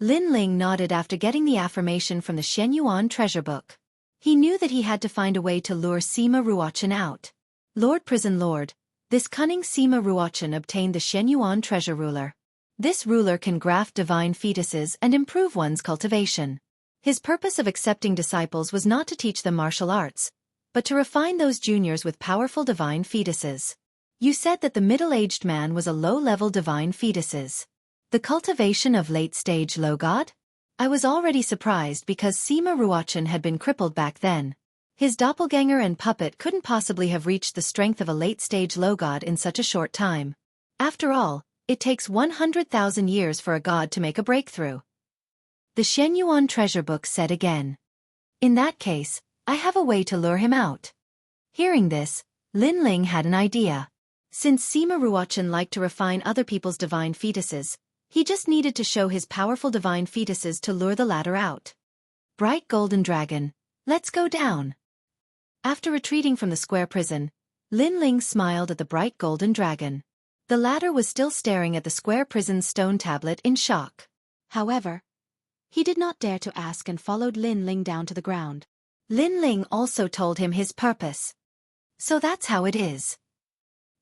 Lin Ling nodded after getting the affirmation from the Shenyuan treasure book. He knew that he had to find a way to lure Sima Ruachan out. Lord Prison Lord, this cunning Sima Ruachan obtained the Shenyuan treasure ruler. This ruler can graft divine fetuses and improve one's cultivation. His purpose of accepting disciples was not to teach them martial arts, but to refine those juniors with powerful divine fetuses. You said that the middle-aged man was a low-level divine fetuses. The cultivation of late-stage low god? I was already surprised because Sima Ruochan had been crippled back then. His doppelganger and puppet couldn't possibly have reached the strength of a late-stage low god in such a short time. After all, it takes 100,000 years for a god to make a breakthrough. The Xueqi treasure book said again. In that case, I have a way to lure him out. Hearing this, Lin Ling had an idea. Since Sima Ruochan liked to refine other people's divine fetuses, he just needed to show his powerful divine fetuses to lure the latter out. Bright golden dragon, let's go down. After retreating from the square prison, Lin Ling smiled at the bright golden dragon. The latter was still staring at the square prison's stone tablet in shock. However, he did not dare to ask and followed Lin Ling down to the ground. Lin Ling also told him his purpose. So that's how it is.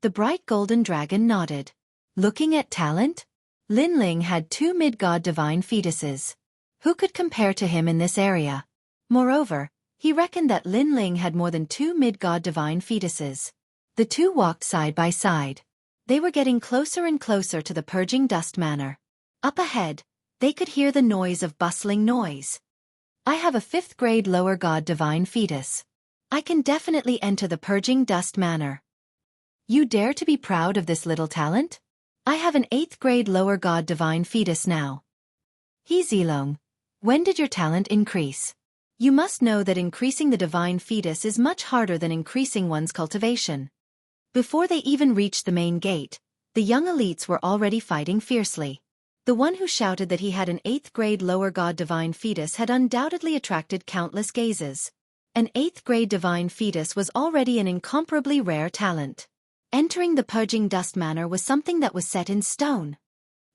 The bright golden dragon nodded. Looking at talent? Lin Ling had 2 mid-god divine fetuses. Who could compare to him in this area? Moreover, he reckoned that Lin Ling had more than 2 mid-god divine fetuses. The two walked side by side. They were getting closer and closer to the purging dust manor. Up ahead, they could hear the noise of bustling noise. I have a 5th grade lower god divine fetus. I can definitely enter the purging dust manor. You dare to be proud of this little talent? I have an 8th grade lower god divine fetus now. He Zilong, when did your talent increase? You must know that increasing the divine fetus is much harder than increasing one's cultivation. Before they even reached the main gate, the young elites were already fighting fiercely. The one who shouted that he had an 8th grade lower god divine fetus had undoubtedly attracted countless gazes. An 8th grade divine fetus was already an incomparably rare talent. Entering the purging dust manor was something that was set in stone.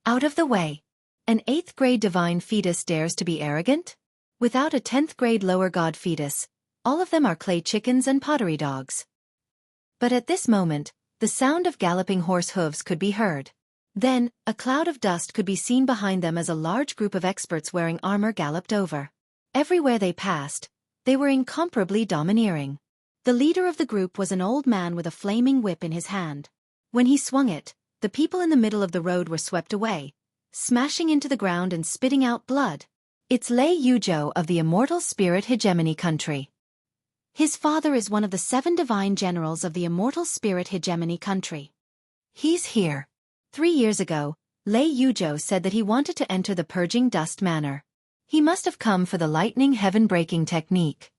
Out of the way. An 8th grade divine fetus dares to be arrogant? Without a 10th grade lower god fetus, all of them are clay chickens and pottery dogs. But at this moment, the sound of galloping horse hooves could be heard. Then, a cloud of dust could be seen behind them as a large group of experts wearing armor galloped over. Everywhere they passed, they were incomparably domineering. The leader of the group was an old man with a flaming whip in his hand. When he swung it, the people in the middle of the road were swept away, smashing into the ground and spitting out blood. It's Lei Yuzhou of the Immortal Spirit Hegemony Country. His father is one of the 7 divine generals of the Immortal Spirit Hegemony Country. He's here. 3 years ago, Lei Yuzhou said that he wanted to enter the purging dust manor. He must have come for the lightning heaven-breaking technique.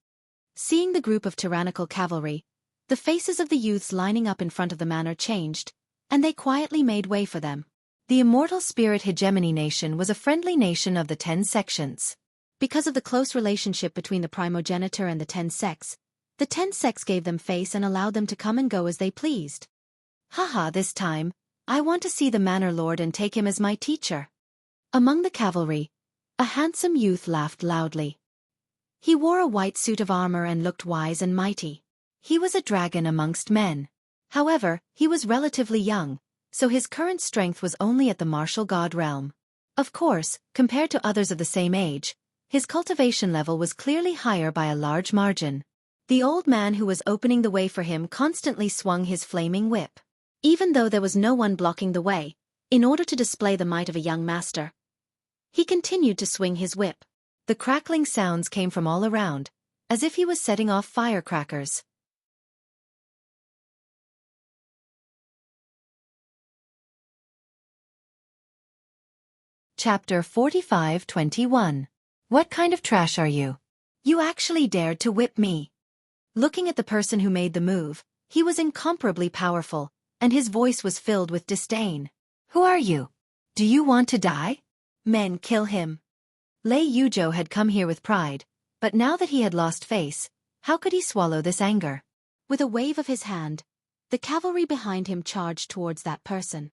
Seeing the group of tyrannical cavalry, the faces of the youths lining up in front of the manor changed, and they quietly made way for them. The Immortal Spirit Hegemony Nation was a friendly nation of the 10 sections. Because of the close relationship between the primogeniture and the 10 sects, the 10 sects gave them face and allowed them to come and go as they pleased. Haha, this time, I want to see the manor lord and take him as my teacher. Among the cavalry, a handsome youth laughed loudly. He wore a white suit of armor and looked wise and mighty. He was a dragon amongst men. However, he was relatively young, so his current strength was only at the martial god realm. Of course, compared to others of the same age, his cultivation level was clearly higher by a large margin. The old man who was opening the way for him constantly swung his flaming whip. Even though there was no one blocking the way, in order to display the might of a young master, he continued to swing his whip. The crackling sounds came from all around, as if he was setting off firecrackers. Chapter 45-21. What kind of trash are you? You actually dared to whip me. Looking at the person who made the move, he was incomparably powerful, and his voice was filled with disdain. Who are you? Do you want to die? Men, kill him. Lei Yuzhou had come here with pride, but now that he had lost face, how could he swallow this anger? With a wave of his hand, the cavalry behind him charged towards that person.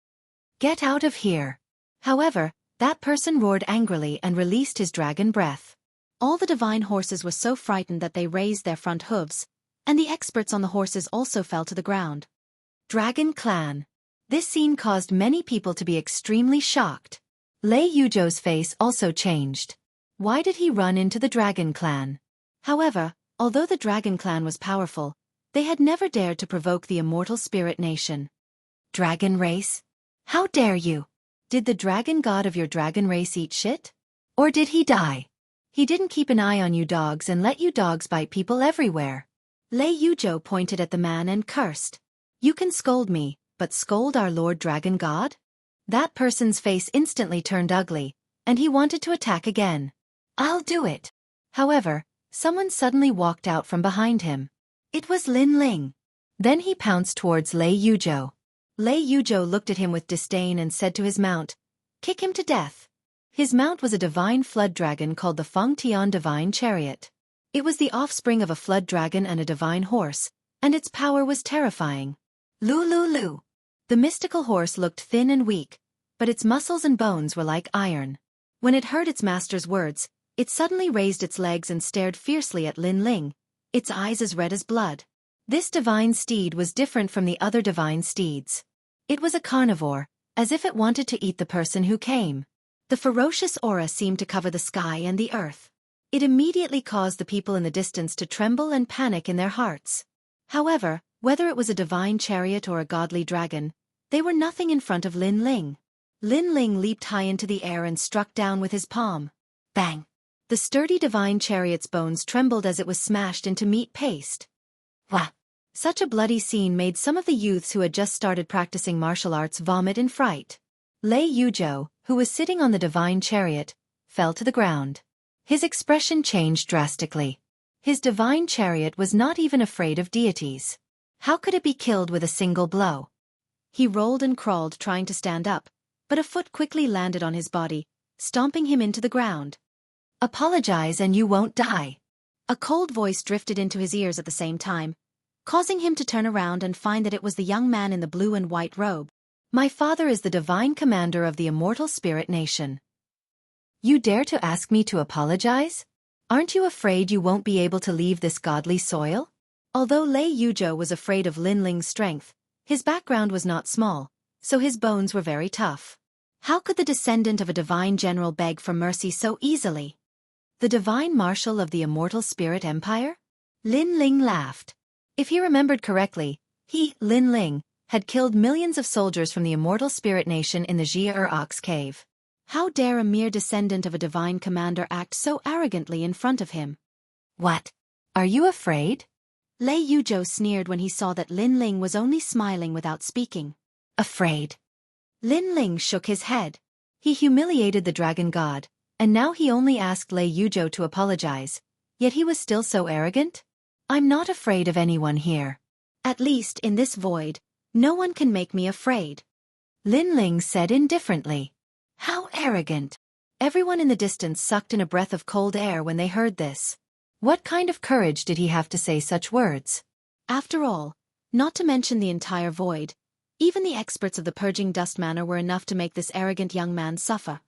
Get out of here. However, that person roared angrily and released his dragon breath. All the divine horses were so frightened that they raised their front hooves, and the experts on the horses also fell to the ground. Dragon Clan. This scene caused many people to be extremely shocked. Lei Yuzhou's face also changed. Why did he run into the Dragon Clan? However, although the Dragon Clan was powerful, they had never dared to provoke the immortal spirit nation. Dragon race? How dare you? Did the dragon god of your dragon race eat shit? Or did he die? He didn't keep an eye on you dogs and let you dogs bite people everywhere. Lei Yuzhou pointed at the man and cursed. You can scold me, but scold our Lord Dragon God? That person's face instantly turned ugly, and he wanted to attack again. I'll do it. However, someone suddenly walked out from behind him. It was Lin Ling. Then he pounced towards Lei Yuzhou. Lei Yuzhou looked at him with disdain and said to his mount, "Kick him to death." His mount was a divine flood dragon called the Fengtian Divine Chariot. It was the offspring of a flood dragon and a divine horse, and its power was terrifying. Lu. The mystical horse looked thin and weak, but its muscles and bones were like iron. When it heard its master's words, it suddenly raised its legs and stared fiercely at Lin Ling, its eyes as red as blood. This divine steed was different from the other divine steeds. It was a carnivore, as if it wanted to eat the person who came. The ferocious aura seemed to cover the sky and the earth. It immediately caused the people in the distance to tremble and panic in their hearts. However, whether it was a divine chariot or a godly dragon, they were nothing in front of Lin Ling. Lin Ling leaped high into the air and struck down with his palm. Bang! The sturdy divine chariot's bones trembled as it was smashed into meat paste. Wah! Such a bloody scene made some of the youths who had just started practicing martial arts vomit in fright. Lei Yuzhou, who was sitting on the divine chariot, fell to the ground. His expression changed drastically. His divine chariot was not even afraid of deities. How could it be killed with a single blow? He rolled and crawled trying to stand up, but a foot quickly landed on his body, stomping him into the ground. Apologize and you won't die. A cold voice drifted into his ears at the same time, causing him to turn around and find that it was the young man in the blue and white robe. My father is the divine commander of the immortal spirit nation. You dare to ask me to apologize? Aren't you afraid you won't be able to leave this godly soil? Although Lei Yuzhou was afraid of Lin Ling's strength, his background was not small, so his bones were very tough. How could the descendant of a divine general beg for mercy so easily? The divine marshal of the immortal spirit empire? Lin Ling laughed. If he remembered correctly, he, Lin Ling, had killed millions of soldiers from the immortal spirit nation in the Xueqi cave. How dare a mere descendant of a divine commander act so arrogantly in front of him? What? Are you afraid? Lei Yuzhou sneered when he saw that Lin Ling was only smiling without speaking. Afraid? Lin Ling shook his head. He humiliated the dragon god, and now he only asked Lei Yuzhou to apologize, yet he was still so arrogant? I'm not afraid of anyone here. At least in this void, no one can make me afraid. Lin Ling said indifferently. How arrogant! Everyone in the distance sucked in a breath of cold air when they heard this. What kind of courage did he have to say such words? After all, not to mention the entire void, even the experts of the purging dust manor were enough to make this arrogant young man suffer.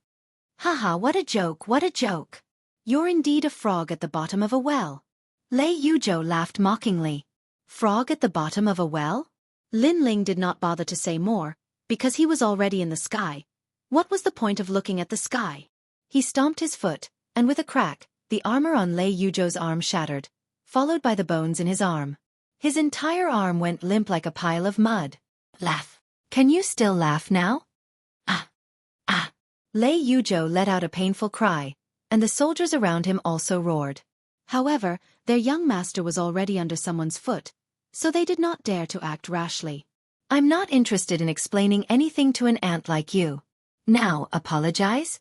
Haha, what a joke, what a joke! You're indeed a frog at the bottom of a well. Lei Yuzhou laughed mockingly. Frog at the bottom of a well? Lin Ling did not bother to say more, because he was already in the sky. What was the point of looking at the sky? He stomped his foot, and with a crack, the armor on Lei Yuzhou's arm shattered, followed by the bones in his arm. His entire arm went limp like a pile of mud. Laugh. Can you still laugh now? Ah! Ah! Lei Yuzhou let out a painful cry, and the soldiers around him also roared. However, their young master was already under someone's foot, so they did not dare to act rashly. I'm not interested in explaining anything to an ant like you. Now, apologize?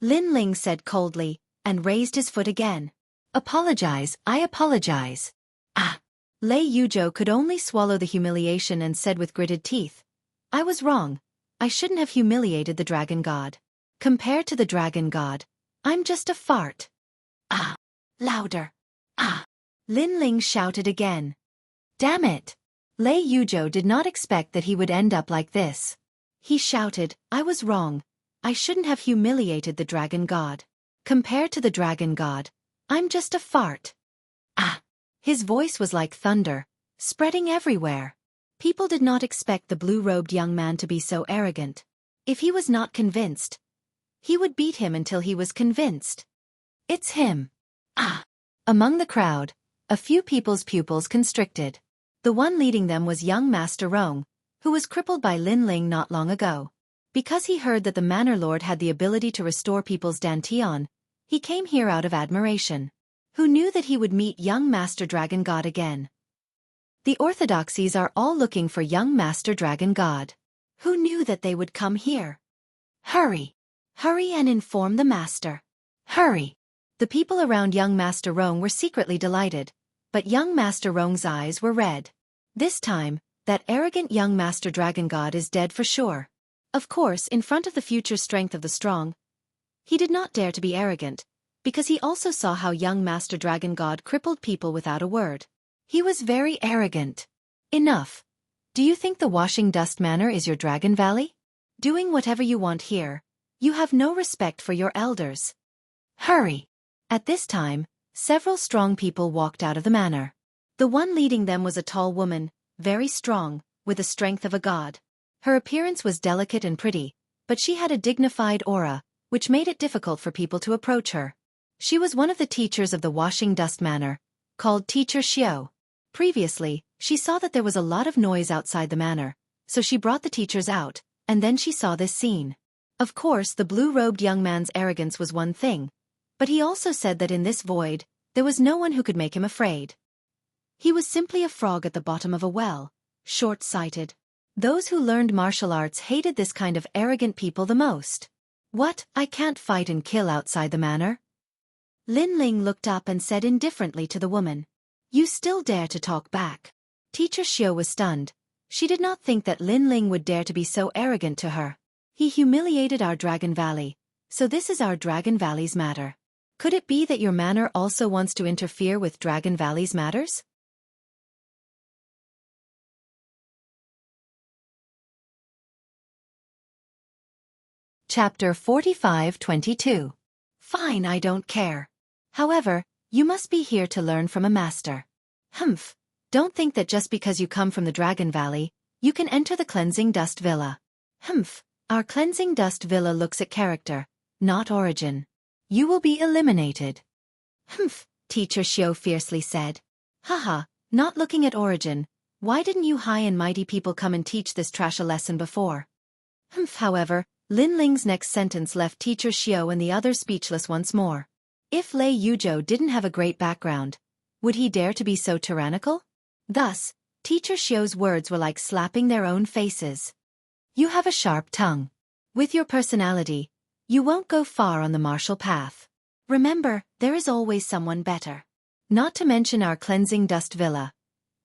Lin Ling said coldly, and raised his foot again. Apologize, I apologize. Ah! Lei Yuzhou could only swallow the humiliation and said with gritted teeth, I was wrong. I shouldn't have humiliated the dragon god. Compared to the dragon god, I'm just a fart. Ah! Louder. Ah! Lin Ling shouted again. Damn it! Lei Yuzhou did not expect that he would end up like this. He shouted, I was wrong. I shouldn't have humiliated the dragon god. Compared to the dragon god, I'm just a fart. Ah! His voice was like thunder, spreading everywhere. People did not expect the blue-robed young man to be so arrogant. If he was not convinced, he would beat him until he was convinced. It's him. Ah! Among the crowd, a few people's pupils constricted. The one leading them was young Master Rong, who was crippled by Lin Ling not long ago. Because he heard that the Manor Lord had the ability to restore people's dantian, he came here out of admiration. Who knew that he would meet young Master Dragon God again? The orthodoxies are all looking for young Master Dragon God. Who knew that they would come here? Hurry! Hurry and inform the Master. Hurry! The people around young Master Rong were secretly delighted, but young Master Rong's eyes were red. This time, that arrogant young Master Dragon God is dead for sure. Of course, in front of the future strength of the strong, he did not dare to be arrogant, because he also saw how young Master Dragon God crippled people without a word. He was very arrogant. Enough. Do you think the Washing Dust Manor is your Dragon Valley? Doing whatever you want here, you have no respect for your elders. Hurry! At this time, several strong people walked out of the manor. The one leading them was a tall woman, very strong, with the strength of a god. Her appearance was delicate and pretty, but she had a dignified aura, which made it difficult for people to approach her. She was one of the teachers of the Washing Dust Manor, called Teacher Xiao. Previously, she saw that there was a lot of noise outside the manor, so she brought the teachers out, and then she saw this scene. Of course, the blue-robed young man's arrogance was one thing, but he also said that in this void, there was no one who could make him afraid. He was simply a frog at the bottom of a well, short-sighted. Those who learned martial arts hated this kind of arrogant people the most. What, I can't fight and kill outside the manor? Lin Ling looked up and said indifferently to the woman, "You still dare to talk back?" Teacher Xiao was stunned. She did not think that Lin Ling would dare to be so arrogant to her. He humiliated our Dragon Valley, so this is our Dragon Valley's matter. Could it be that your manor also wants to interfere with Dragon Valley's matters? Chapter 45-22. Fine, I don't care. However, you must be here to learn from a master. Humph. Don't think that just because you come from the Dragon Valley, you can enter the Cleansing Dust Villa. Humph. Our Cleansing Dust Villa looks at character, not origin. You will be eliminated. Humph, Teacher Xiao fiercely said. Haha, not looking at origin. Why didn't you high and mighty people come and teach this trash a lesson before? Humph, however, Lin Ling's next sentence left Teacher Xiao and the others speechless once more. If Lei Yuzhou didn't have a great background, would he dare to be so tyrannical? Thus, Teacher Xiao's words were like slapping their own faces. You have a sharp tongue. With your personality, you won't go far on the martial path. Remember, there is always someone better. Not to mention our Cleansing Dust Villa.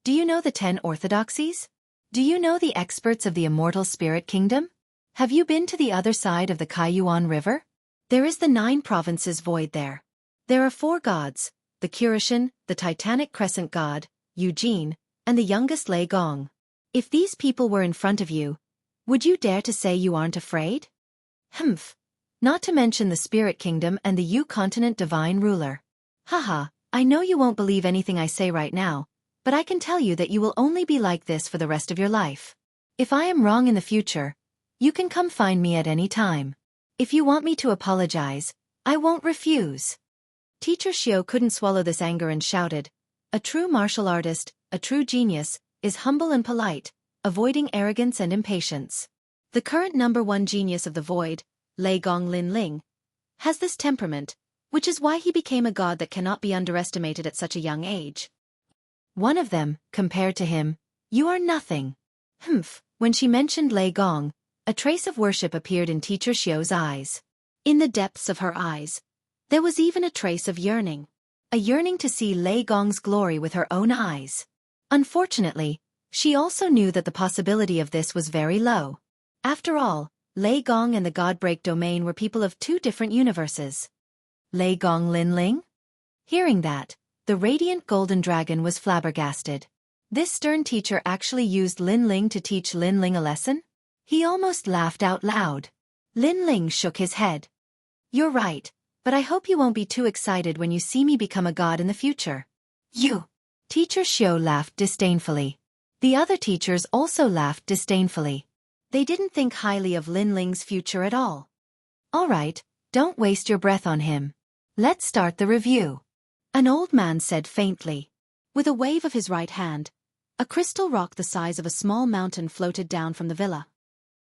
Do you know the 10 orthodoxies? Do you know the experts of the immortal spirit kingdom? Have you been to the other side of the Kaiyuan River? There is the 9 provinces void there. There are 4 gods, the Kurishin, the Titanic Crescent God, Eugene, and the youngest Lei Gong. If these people were in front of you, would you dare to say you aren't afraid? Humph. Not to mention the Spirit Kingdom and the Yu Continent Divine Ruler. Haha, I know you won't believe anything I say right now, but I can tell you that you will only be like this for the rest of your life. If I am wrong in the future, you can come find me at any time. If you want me to apologize, I won't refuse. Teacher Xiao couldn't swallow this anger and shouted, a true martial artist, a true genius, is humble and polite, avoiding arrogance and impatience. The current #1 genius of the void, Lei Gong Lin Ling, has this temperament, which is why he became a god that cannot be underestimated at such a young age. One of them, compared to him, you are nothing. Humph, when she mentioned Lei Gong, a trace of worship appeared in Teacher Xiao's eyes. In the depths of her eyes, there was even a trace of yearning. A yearning to see Lei Gong's glory with her own eyes. Unfortunately, she also knew that the possibility of this was very low. After all, Lei Gong and the Godbreak domain were people of 2 different universes. Lei Gong Lin Ling? Hearing that, the radiant golden dragon was flabbergasted. This stern teacher actually used Lin Ling to teach Lin Ling a lesson? He almost laughed out loud. Lin Ling shook his head. You're right, but I hope you won't be too excited when you see me become a god in the future. You! Teacher Xiao laughed disdainfully. The other teachers also laughed disdainfully. They didn't think highly of Lin Ling's future at all. All right, don't waste your breath on him. Let's start the review. An old man said faintly. With a wave of his right hand, a crystal rock the size of a small mountain floated down from the villa.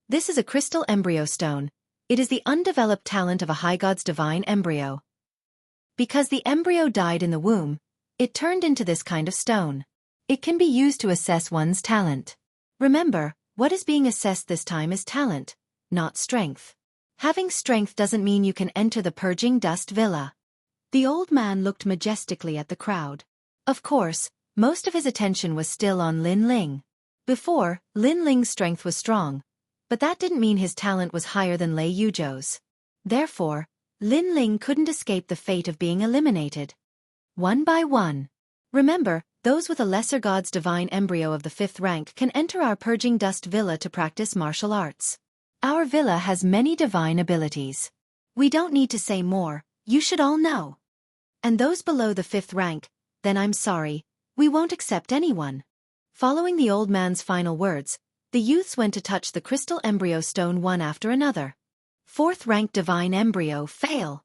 This is a crystal embryo stone. It is the undeveloped talent of a high god's divine embryo. Because the embryo died in the womb, it turned into this kind of stone. It can be used to assess one's talent. Remember, what is being assessed this time is talent, not strength. Having strength doesn't mean you can enter the purging dust villa. The old man looked majestically at the crowd. Of course, most of his attention was still on Lin Ling. Before, Lin Ling's strength was strong, but that didn't mean his talent was higher than Lei Yuzhou's. Therefore, Lin Ling couldn't escape the fate of being eliminated. One by one. Remember, those with a lesser god's divine embryo of the 5th rank can enter our purging dust villa to practice martial arts. Our villa has many divine abilities. We don't need to say more, you should all know. And those below the 5th rank, then I'm sorry, we won't accept anyone. Following the old man's final words, the youths went to touch the crystal embryo stone one after another. 4th rank divine embryo, fail.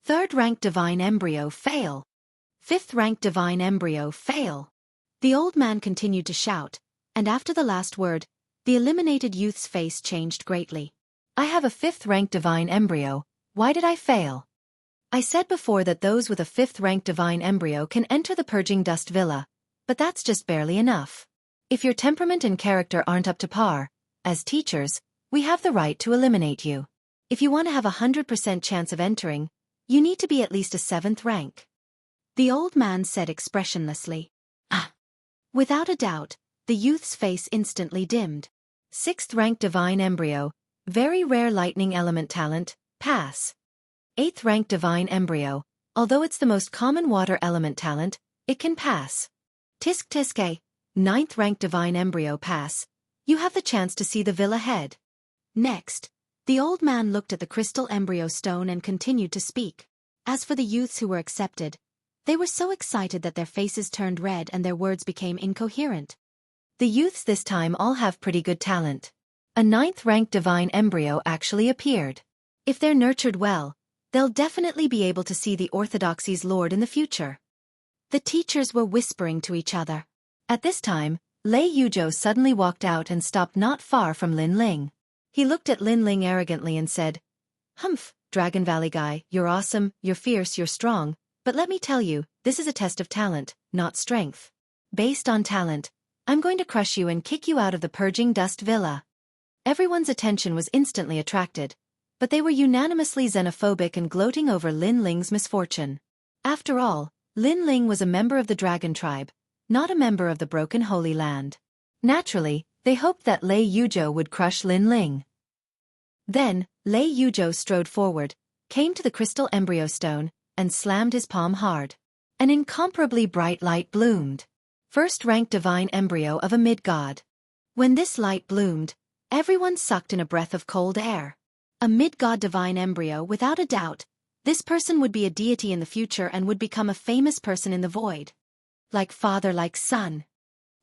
3rd rank divine embryo, fail. 5th rank divine embryo, fail. The old man continued to shout, and after the last word, the eliminated youth's face changed greatly. I have a 5th rank divine embryo, why did I fail? I said before that those with a 5th rank divine embryo can enter the purging dust villa, but that's just barely enough. If your temperament and character aren't up to par, as teachers, we have the right to eliminate you. If you want to have a 100% chance of entering, you need to be at least a 7th rank. The old man said expressionlessly. Without a doubt, the youth's face instantly dimmed. 6th rank divine embryo, very rare lightning element talent, pass. 8th rank divine embryo, although it's the most common water element talent, it can pass. Tisk Tiske, 9th rank divine embryo, pass. You have the chance to see the villa head. Next, the old man looked at the crystal embryo stone and continued to speak. As for the youths who were accepted, they were so excited that their faces turned red and their words became incoherent. The youths this time all have pretty good talent. A 9th rank divine embryo actually appeared. If they're nurtured well, they'll definitely be able to see the orthodoxy's lord in the future. The teachers were whispering to each other. At this time, Lei Yuzhou suddenly walked out and stopped not far from Lin Ling. He looked at Lin Ling arrogantly and said, "Humph, Dragon Valley guy, you're awesome, you're fierce, you're strong, but let me tell you, this is a test of talent, not strength. Based on talent, I'm going to crush you and kick you out of the purging dust villa." Everyone's attention was instantly attracted, but they were unanimously xenophobic and gloating over Lin Ling's misfortune. After all, Lin Ling was a member of the Dragon Tribe, not a member of the Broken Holy Land. Naturally, they hoped that Lei Yuzhou would crush Lin Ling. Then, Lei Yuzhou strode forward, came to the crystal embryo stone, and slammed his palm hard. An incomparably bright light bloomed. 1st rank divine embryo of a mid-god. When this light bloomed, everyone sucked in a breath of cold air. A mid-god divine embryo, without a doubt, this person would be a deity in the future and would become a famous person in the void. Like father, like son.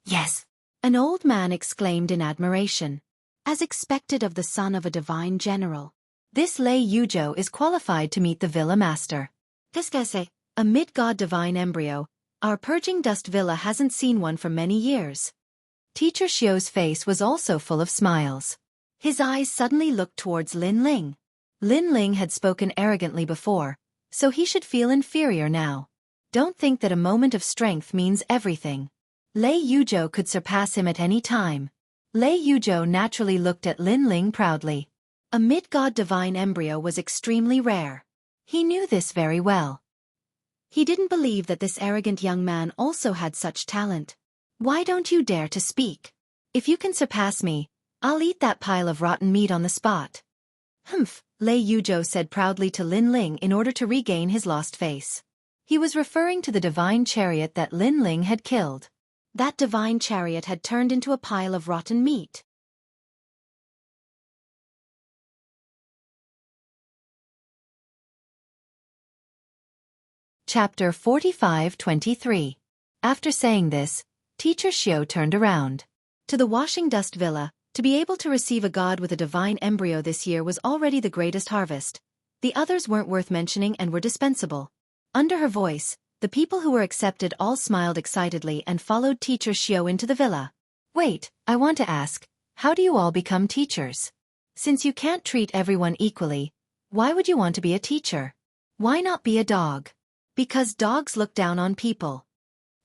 Yes, an old man exclaimed in admiration. As expected of the son of a divine general. This Lei Yuzhou is qualified to meet the villa master. Tiskese, a mid-god divine embryo, our purging dust villa hasn't seen one for many years. Teacher Xiu's face was also full of smiles. His eyes suddenly looked towards Lin Ling. Lin Ling had spoken arrogantly before, so he should feel inferior now. Don't think that a moment of strength means everything. Lei Yuzhou could surpass him at any time. Lei Yuzhou naturally looked at Lin Ling proudly. A mid-god divine embryo was extremely rare. He knew this very well. He didn't believe that this arrogant young man also had such talent. Why don't you dare to speak? If you can surpass me, I'll eat that pile of rotten meat on the spot. Humph, Lei Yuzhou said proudly to Lin Ling in order to regain his lost face. He was referring to the divine chariot that Lin Ling had killed. That divine chariot had turned into a pile of rotten meat. Chapter 45-23. After saying this, Teacher Xiu turned around. To the washing dust villa, to be able to receive a god with a divine embryo this year was already the greatest harvest, The others weren't worth mentioning and were dispensable. Under her voice, the people who were accepted all smiled excitedly and followed Teacher Xiao into the villa. Wait, I want to ask, how do you all become teachers? Since you can't treat everyone equally, why would you want to be a teacher? Why not be a dog? Because dogs look down on people.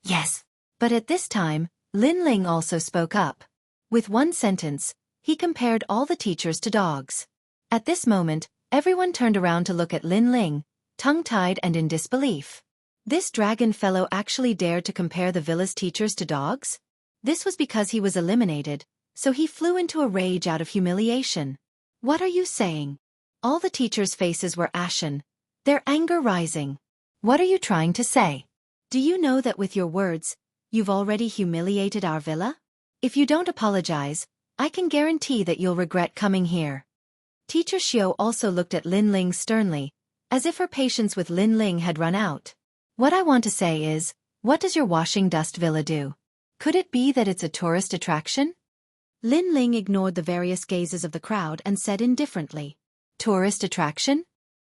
Yes. But at this time, Lin Ling also spoke up. With one sentence, he compared all the teachers to dogs. At this moment, everyone turned around to look at Lin Ling, tongue-tied and in disbelief. This dragon fellow actually dared to compare the villa's teachers to dogs? This was because he was eliminated, so he flew into a rage out of humiliation. What are you saying? All the teachers' faces were ashen, their anger rising. What are you trying to say? Do you know that with your words, you've already humiliated our villa? If you don't apologize, I can guarantee that you'll regret coming here. Teacher Xiao also looked at Lin Ling sternly, as if her patience with Lin Ling had run out. What I want to say is, what does your washing dust villa do? Could it be that it's a tourist attraction? Lin Ling ignored the various gazes of the crowd and said indifferently, tourist attraction?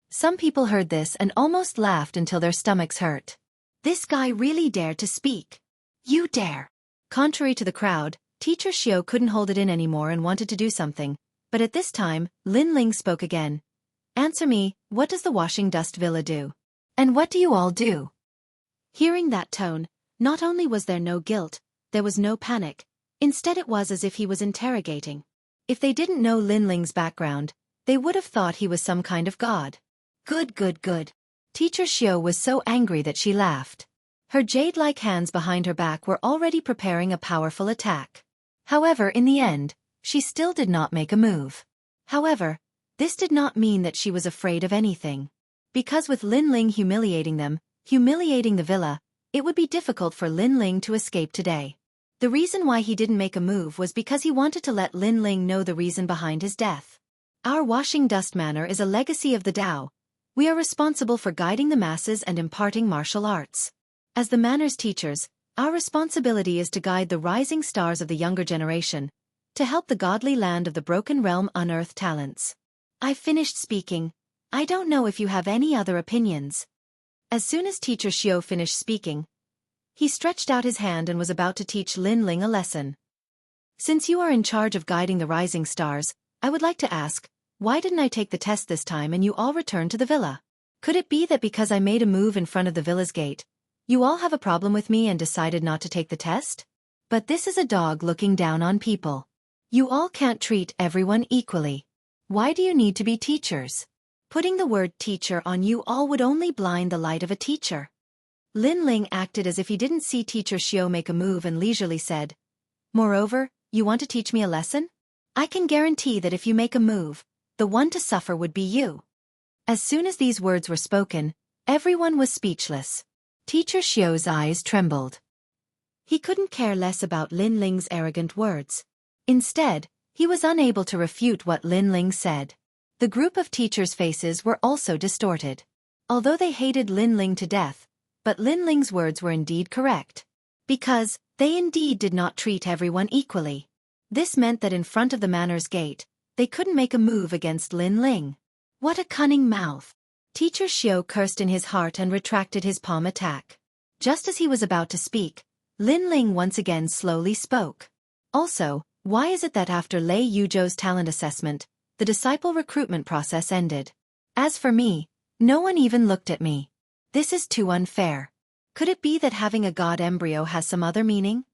Some people heard this and almost laughed until their stomachs hurt. This guy really dared to speak. You dare. Contrary to the crowd, Teacher Xiao couldn't hold it in anymore and wanted to do something, but at this time, Lin Ling spoke again. Answer me, what does the washing dust villa do? And what do you all do? Hearing that tone, not only was there no guilt, there was no panic. Instead it was as if he was interrogating. If they didn't know Lin Ling's background, they would have thought he was some kind of god. Good, good, good. Teacher Xiao was so angry that she laughed. Her jade-like hands behind her back were already preparing a powerful attack. However, in the end, she still did not make a move. However, this did not mean that she was afraid of anything. Because with Lin Ling humiliating them, humiliating the villa, it would be difficult for Lin Ling to escape today. The reason why he didn't make a move was because he wanted to let Lin Ling know the reason behind his death. Our washing dust manor is a legacy of the Tao. We are responsible for guiding the masses and imparting martial arts. As the manor's teachers, our responsibility is to guide the rising stars of the younger generation, to help the godly land of the broken realm unearth talents. I've finished speaking. I don't know if you have any other opinions. As soon as Teacher Xiao finished speaking, he stretched out his hand and was about to teach Lin Ling a lesson. Since you are in charge of guiding the rising stars, I would like to ask, why didn't I take the test this time and you all returned to the villa? Could it be that because I made a move in front of the villa's gate, you all have a problem with me and decided not to take the test? But this is a dog looking down on people. You all can't treat everyone equally. Why do you need to be teachers? Putting the word teacher on you all would only blind the light of a teacher. Lin Ling acted as if he didn't see Teacher Xiao make a move and leisurely said, moreover, you want to teach me a lesson? I can guarantee that if you make a move, the one to suffer would be you. As soon as these words were spoken, everyone was speechless. Teacher Xiao's eyes trembled. He couldn't care less about Lin Ling's arrogant words. Instead, he was unable to refute what Lin Ling said. The group of teachers' faces were also distorted. Although they hated Lin Ling to death, but Lin Ling's words were indeed correct. Because, they indeed did not treat everyone equally. This meant that in front of the manor's gate, they couldn't make a move against Lin Ling. What a cunning mouth! Teacher Xiao cursed in his heart and retracted his palm attack. Just as he was about to speak, Lin Ling once again slowly spoke. Also, why is it that after Lei Yuzhou's talent assessment, the disciple recruitment process ended? As for me, no one even looked at me. This is too unfair. Could it be that having a god embryo has some other meaning?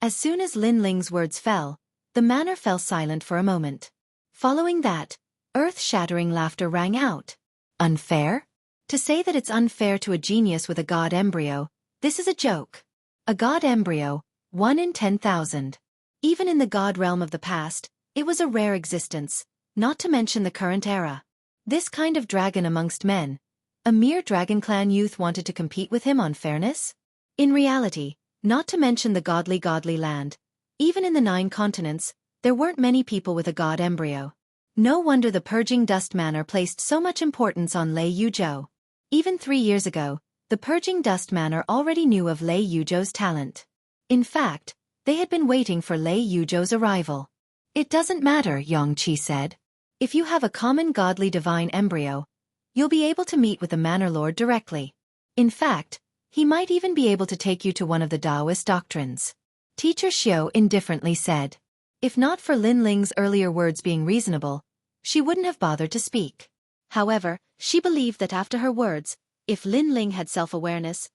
As soon as Lin Ling's words fell, the manor fell silent for a moment. Following that, earth-shattering laughter rang out. Unfair? To say that it's unfair to a genius with a god embryo, this is a joke. A god embryo, 1 in 10,000. Even in the god realm of the past, it was a rare existence, not to mention the current era. This kind of dragon amongst men, a mere dragon clan youth wanted to compete with him on fairness? In reality, not to mention the godly land, even in the 9 continents, there weren't many people with a god embryo. No wonder the Purging Dust Manor placed so much importance on Lei Yuzhou. Even 3 years ago, the Purging Dust Manor already knew of Lei Yuzhou's talent. In fact, they had been waiting for Lei Yuzhou's arrival. It doesn't matter, Yongqi said. If you have a common godly divine embryo, you'll be able to meet with the Manor Lord directly. In fact, he might even be able to take you to one of the Taoist doctrines. Teacher Xiao indifferently said. If not for Lin Ling's earlier words being reasonable, she wouldn't have bothered to speak. However, she believed that after her words, if Lin Ling had self-awareness,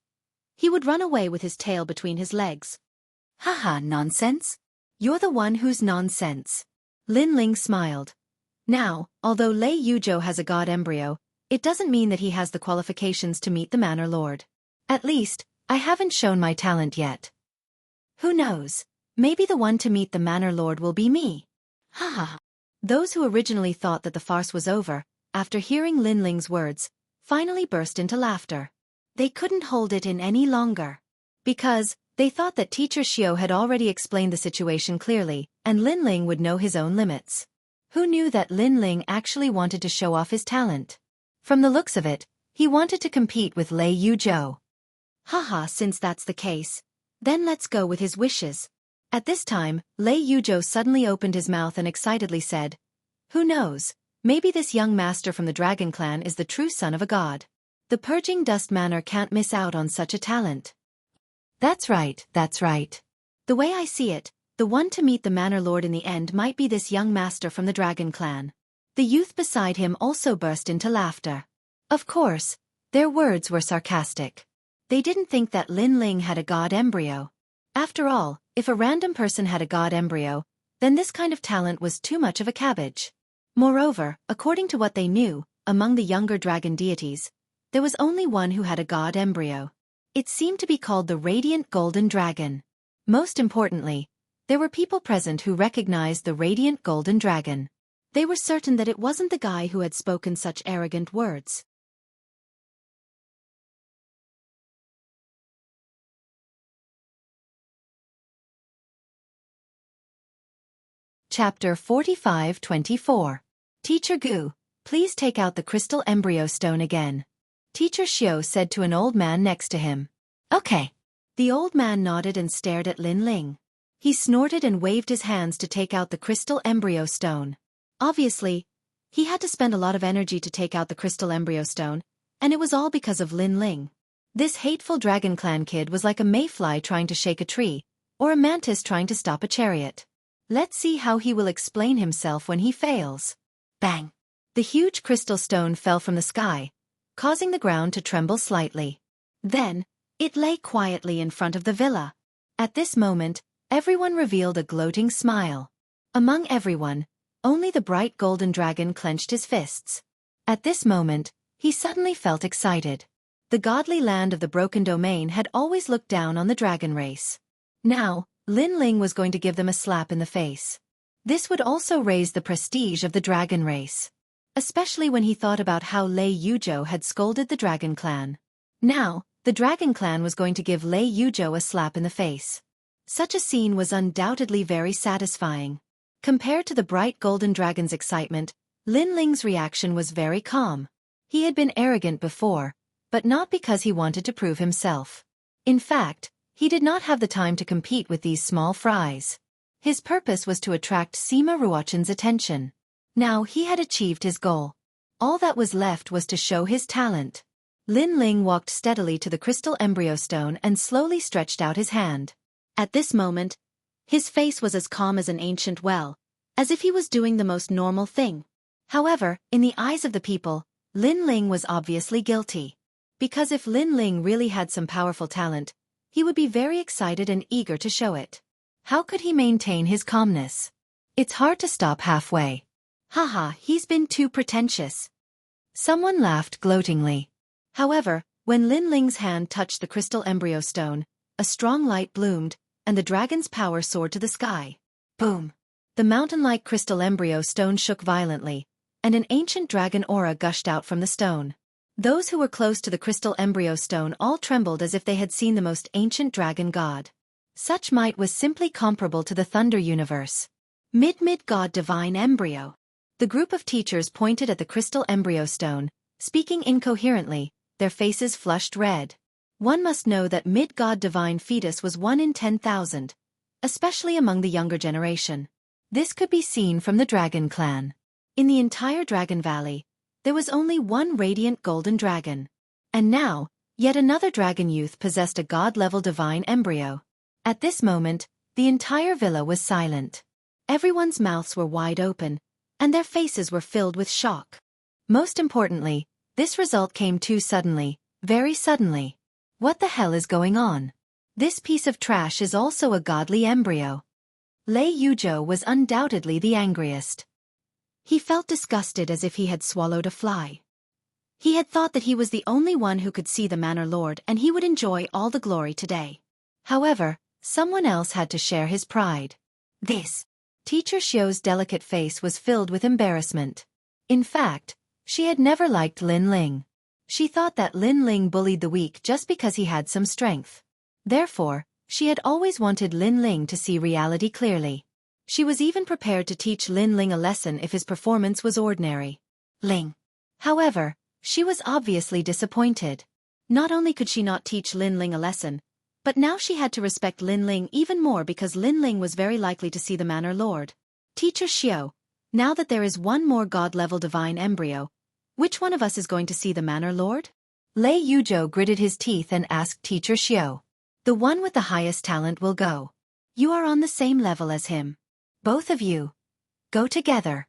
he would run away with his tail between his legs. Haha, nonsense? You're the one who's nonsense. Lin Ling smiled. Now, although Lei Yuzhou has a god embryo, it doesn't mean that he has the qualifications to meet the Manor Lord. At least, I haven't shown my talent yet. Who knows? Maybe the one to meet the Manor Lord will be me. Haha. Those who originally thought that the farce was over, after hearing Lin Ling's words, finally burst into laughter. They couldn't hold it in any longer. Because, they thought that Teacher Xiao had already explained the situation clearly, and Lin Ling would know his own limits. Who knew that Lin Ling actually wanted to show off his talent? From the looks of it, he wanted to compete with Lei Yuzhou. Haha, since that's the case, then let's go with his wishes. At this time, Lei Yuzhou suddenly opened his mouth and excitedly said, "Who knows, maybe this young master from the Dragon Clan is the true son of a god. The Purging Dust Manor can't miss out on such a talent." That's right, that's right. The way I see it, the one to meet the Manor Lord in the end might be this young master from the Dragon Clan. The youth beside him also burst into laughter. Of course, their words were sarcastic. They didn't think that Lin Ling had a god embryo. After all, if a random person had a god embryo, then this kind of talent was too much of a cabbage. Moreover, according to what they knew, among the younger dragon deities, there was only one who had a god embryo. It seemed to be called the Radiant Golden Dragon. Most importantly, there were people present who recognized the Radiant Golden Dragon. They were certain that it wasn't the guy who had spoken such arrogant words. Chapter 45-24. Teacher Gu, please take out the crystal embryo stone again. Teacher Xiao said to an old man next to him. Okay. The old man nodded and stared at Lin Ling. He snorted and waved his hands to take out the crystal embryo stone. Obviously, he had to spend a lot of energy to take out the crystal embryo stone, and it was all because of Lin Ling. This hateful Dragon Clan kid was like a mayfly trying to shake a tree, or a mantis trying to stop a chariot. Let's see how he will explain himself when he fails. Bang! The huge crystal stone fell from the sky, causing the ground to tremble slightly. Then, it lay quietly in front of the villa. At this moment, everyone revealed a gloating smile. Among everyone, only the bright golden dragon clenched his fists. At this moment, he suddenly felt excited. The godly land of the broken domain had always looked down on the dragon race. Now, Lin Ling was going to give them a slap in the face. This would also raise the prestige of the dragon race. Especially when he thought about how Lei Yuzhou had scolded the Dragon Clan. Now, the Dragon Clan was going to give Lei Yuzhou a slap in the face. Such a scene was undoubtedly very satisfying. Compared to the bright golden dragon's excitement, Lin Ling's reaction was very calm. He had been arrogant before, but not because he wanted to prove himself. In fact, he did not have the time to compete with these small fries. His purpose was to attract Sima Ruochen's attention. Now he had achieved his goal. All that was left was to show his talent. Lin Ling walked steadily to the crystal embryo stone and slowly stretched out his hand. At this moment, his face was as calm as an ancient well, as if he was doing the most normal thing. However, in the eyes of the people, Lin Ling was obviously guilty. Because if Lin Ling really had some powerful talent, he would be very excited and eager to show it. How could he maintain his calmness? It's hard to stop halfway. Haha, he's been too pretentious. Someone laughed gloatingly. However, when Lin Ling's hand touched the crystal embryo stone, a strong light bloomed, and the dragon's power soared to the sky. Boom! The mountain-like crystal embryo stone shook violently, and an ancient dragon aura gushed out from the stone. Those who were close to the crystal embryo stone all trembled as if they had seen the most ancient dragon god. Such might was simply comparable to the Thunder universe. Mid-God divine embryo. The group of teachers pointed at the crystal embryo stone, speaking incoherently, their faces flushed red. One must know that mid-god divine fetus was 1 in 10,000, especially among the younger generation. This could be seen from the Dragon Clan. In the entire Dragon Valley, there was only one radiant golden dragon. And now, yet another dragon youth possessed a god-level divine embryo. At this moment, the entire villa was silent. Everyone's mouths were wide open, and their faces were filled with shock. Most importantly, this result came too suddenly, very suddenly. What the hell is going on? This piece of trash is also a godly embryo. Lei Yuzhou was undoubtedly the angriest. He felt disgusted as if he had swallowed a fly. He had thought that he was the only one who could see the Manor Lord and he would enjoy all the glory today. However, someone else had to share his pride. This. Teacher Xiu's delicate face was filled with embarrassment. In fact, she had never liked Lin Ling. She thought that Lin Ling bullied the weak just because he had some strength. Therefore, she had always wanted Lin Ling to see reality clearly. She was even prepared to teach Lin Ling a lesson if his performance was ordinary. Ling. However, she was obviously disappointed. Not only could she not teach Lin Ling a lesson, but now she had to respect Lin Ling even more because Lin Ling was very likely to see the Manor Lord. Teacher Xiu, now that there is one more god-level divine embryo, which one of us is going to see the Manor Lord? Lei Yuzhou gritted his teeth and asked Teacher Xiu. The one with the highest talent will go. You are on the same level as him. Both of you. Go together.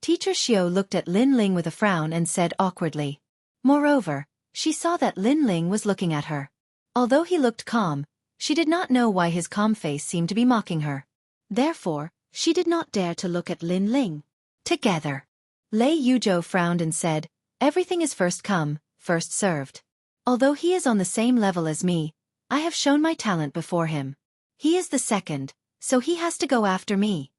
Teacher Xiu looked at Lin Ling with a frown and said awkwardly. Moreover, she saw that Lin Ling was looking at her. Although he looked calm, she did not know why his calm face seemed to be mocking her. Therefore, she did not dare to look at Lin Ling. Together. Lei Yuzhou frowned and said, everything is first come, first served. Although he is on the same level as me, I have shown my talent before him. He is the second, so he has to go after me.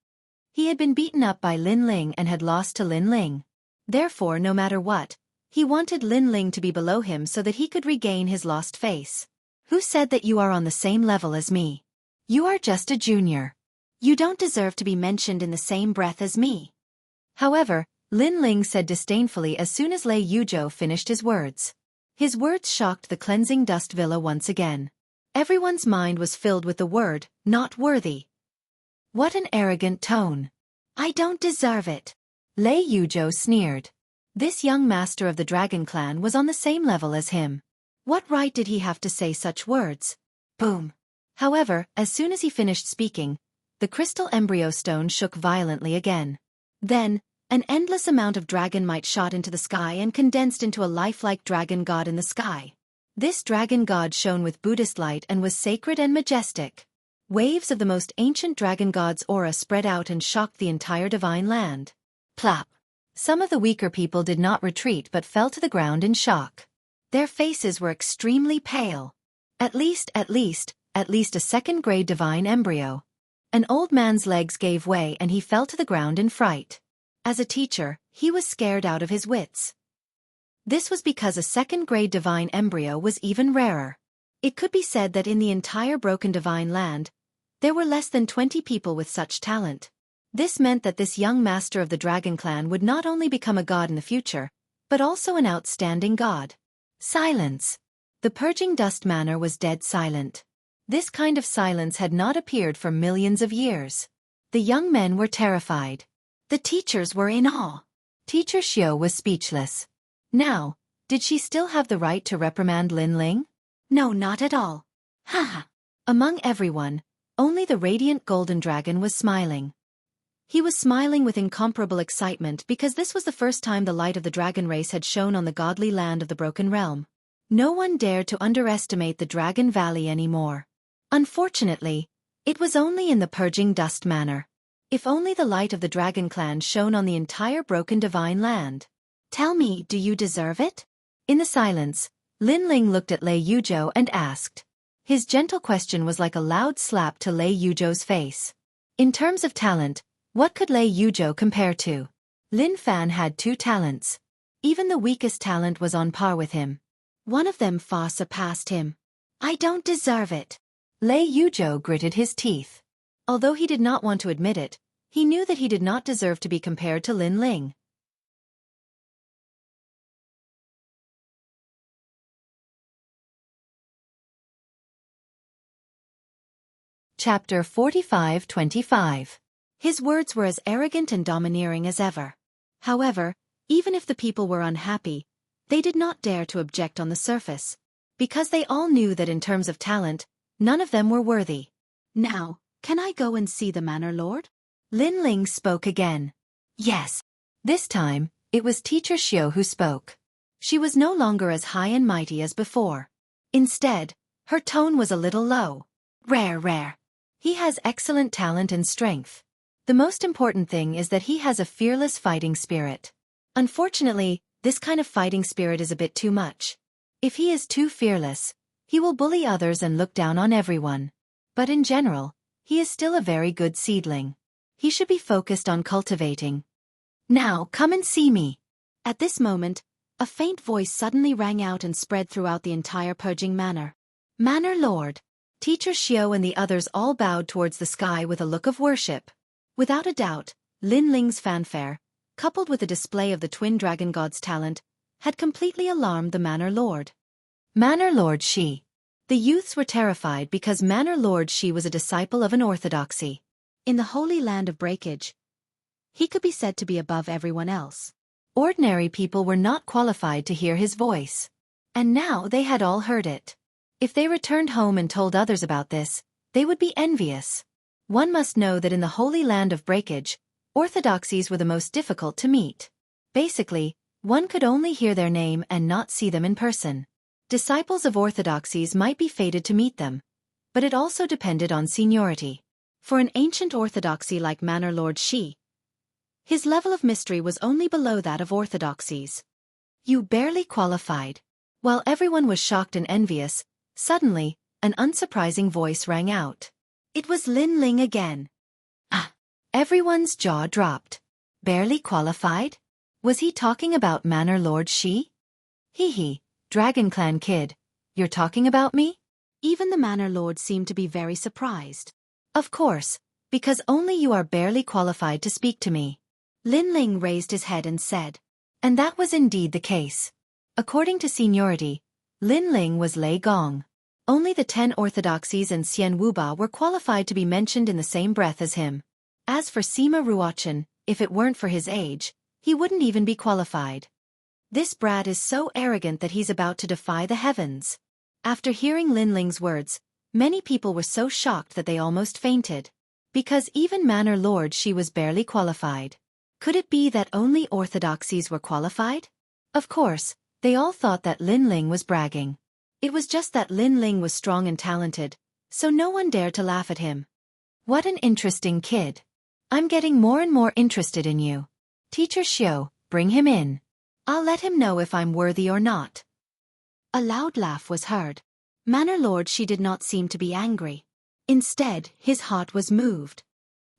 He had been beaten up by Lin Ling and had lost to Lin Ling. Therefore, no matter what, he wanted Lin Ling to be below him so that he could regain his lost face. Who said that you are on the same level as me? You are just a junior. You don't deserve to be mentioned in the same breath as me. However, Lin Ling said disdainfully as soon as Lei Yuzhou finished his words. His words shocked the cleansing dust villa once again. Everyone's mind was filled with the word, not worthy. What an arrogant tone. I don't deserve it. Lei Yuzhou sneered. This young master of the Dragon Clan was on the same level as him. What right did he have to say such words? Boom. However, as soon as he finished speaking, the crystal embryo stone shook violently again. Then, an endless amount of dragon might shot into the sky and condensed into a lifelike dragon god in the sky. This dragon god shone with Buddhist light and was sacred and majestic. Waves of the most ancient dragon god's aura spread out and shocked the entire divine land. Plop. Some of the weaker people did not retreat but fell to the ground in shock. Their faces were extremely pale. At least a second-grade divine embryo. An old man's legs gave way and he fell to the ground in fright. As a teacher, he was scared out of his wits. This was because a second-grade divine embryo was even rarer. It could be said that in the entire broken divine land, there were less than 20 people with such talent. This meant that this young master of the Dragon Clan would not only become a god in the future, but also an outstanding god. Silence. The purging dust manor was dead silent. This kind of silence had not appeared for millions of years. The young men were terrified. The teachers were in awe. Teacher Xiu was speechless. Now, did she still have the right to reprimand Lin Ling? No, not at all. Haha. Among everyone, only the radiant golden dragon was smiling. He was smiling with incomparable excitement because this was the first time the light of the dragon race had shone on the godly land of the Broken Realm. No one dared to underestimate the Dragon Valley anymore. Unfortunately, it was only in the Purging Dust Manor. If only the light of the Dragon Clan shone on the entire broken divine land. Tell me, do you deserve it? In the silence, Lin Ling looked at Lei Yuzhou and asked. His gentle question was like a loud slap to Lei Yuzhou's face. In terms of talent, what could Lei Yuzhou compare to? Lin Fan had 2 talents. Even the weakest talent was on par with him. One of them far surpassed him. I don't deserve it. Lei Yuzhou gritted his teeth. Although he did not want to admit it, he knew that he did not deserve to be compared to Lin Ling. Chapter 45-25. His words were as arrogant and domineering as ever. However, even if the people were unhappy, they did not dare to object on the surface, because they all knew that in terms of talent, none of them were worthy. Now, can I go and see the Manor Lord? Lin Ling spoke again. Yes. This time, it was Teacher Xiao who spoke. She was no longer as high and mighty as before. Instead, her tone was a little low. Rare. He has excellent talent and strength. The most important thing is that he has a fearless fighting spirit. Unfortunately, this kind of fighting spirit is a bit too much. If he is too fearless, he will bully others and look down on everyone. But in general, he is still a very good seedling. He should be focused on cultivating. Now come and see me. At this moment, a faint voice suddenly rang out and spread throughout the entire purging manor. Manor Lord. Teacher Xiao and the others all bowed towards the sky with a look of worship. Without a doubt, Lin Ling's fanfare, coupled with the display of the twin dragon god's talent, had completely alarmed the Manor Lord. Manor Lord Shi. The youths were terrified because Manor Lord Shi was a disciple of an orthodoxy. In the holy land of breakage, he could be said to be above everyone else. Ordinary people were not qualified to hear his voice. And now they had all heard it. If they returned home and told others about this, they would be envious. One must know that in the holy land of breakage, orthodoxies were the most difficult to meet. Basically, one could only hear their name and not see them in person. Disciples of orthodoxies might be fated to meet them, but it also depended on seniority. For an ancient orthodoxy like Manor Lord Shi, his level of mystery was only below that of orthodoxies. You barely qualified. While everyone was shocked and envious, suddenly, an unsurprising voice rang out. It was Lin Ling again. Ah! Everyone's jaw dropped. Barely qualified? Was he talking about Manor Lord Shi? Hee, Dragon Clan kid, you're talking about me? Even the Manor Lord seemed to be very surprised. Of course, because only you are barely qualified to speak to me. Lin Ling raised his head and said. And that was indeed the case. According to seniority, Lin Ling was Lei Gong. Only the 10 orthodoxies and Xian Wuba were qualified to be mentioned in the same breath as him. As for Sima Ruochen, if it weren't for his age, he wouldn't even be qualified. This brat is so arrogant that he's about to defy the heavens. After hearing Lin Ling's words, many people were so shocked that they almost fainted. Because even Manor Lord Shi was barely qualified. Could it be that only orthodoxies were qualified? Of course, they all thought that Lin Ling was bragging. It was just that Lin Ling was strong and talented, so no one dared to laugh at him. What an interesting kid. I'm getting more and more interested in you. Teacher Xiao, bring him in. I'll let him know if I'm worthy or not. A loud laugh was heard. Manor Lord Shi did not seem to be angry. Instead, his heart was moved.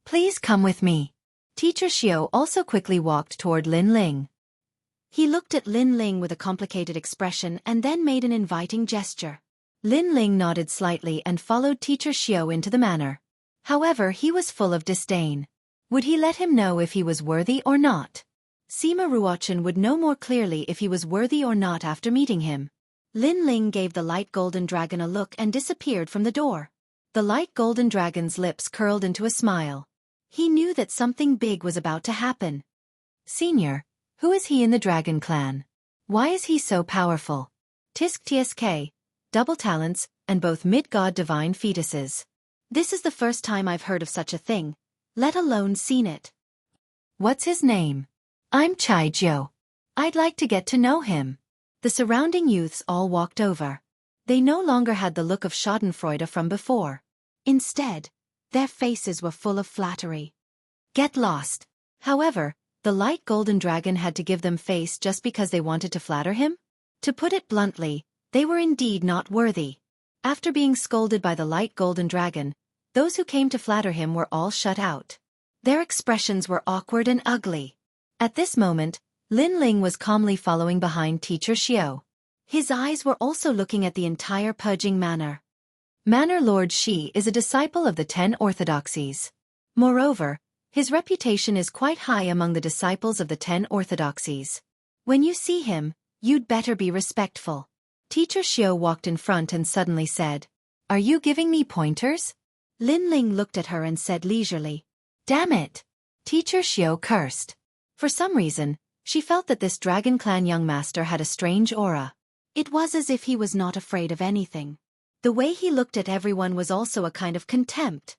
Please come with me. Teacher Xiao also quickly walked toward Lin Ling. He looked at Lin Ling with a complicated expression and then made an inviting gesture. Lin Ling nodded slightly and followed Teacher Xiao into the manor. However, he was full of disdain. Would he let him know if he was worthy or not? Sima Ruochen would know more clearly if he was worthy or not after meeting him. Lin Ling gave the light golden dragon a look and disappeared from the door. The light golden dragon's lips curled into a smile. He knew that something big was about to happen. Senior, who is he in the Dragon Clan? Why is he so powerful? Tisk Tsk, double talents, and both mid-god divine fetuses. This is the first time I've heard of such a thing, let alone seen it. What's his name? I'm Chai Jiu. I'd like to get to know him. The surrounding youths all walked over. They no longer had the look of schadenfreude from before. Instead, their faces were full of flattery. Get lost. However, the light golden dragon had to give them face just because they wanted to flatter him? To put it bluntly, they were indeed not worthy. After being scolded by the light golden dragon, those who came to flatter him were all shut out. Their expressions were awkward and ugly. At this moment, Lin Ling was calmly following behind Teacher Xiao. His eyes were also looking at the entire purging manor. Manor Lord Shi is a disciple of the 10 orthodoxies. Moreover, his reputation is quite high among the disciples of the 10 orthodoxies. When you see him, you'd better be respectful. Teacher Xiao walked in front and suddenly said, Are you giving me pointers? Lin Ling looked at her and said leisurely, Damn it! Teacher Xiao cursed. For some reason, she felt that this Dragon Clan young master had a strange aura. It was as if he was not afraid of anything. The way he looked at everyone was also a kind of contempt.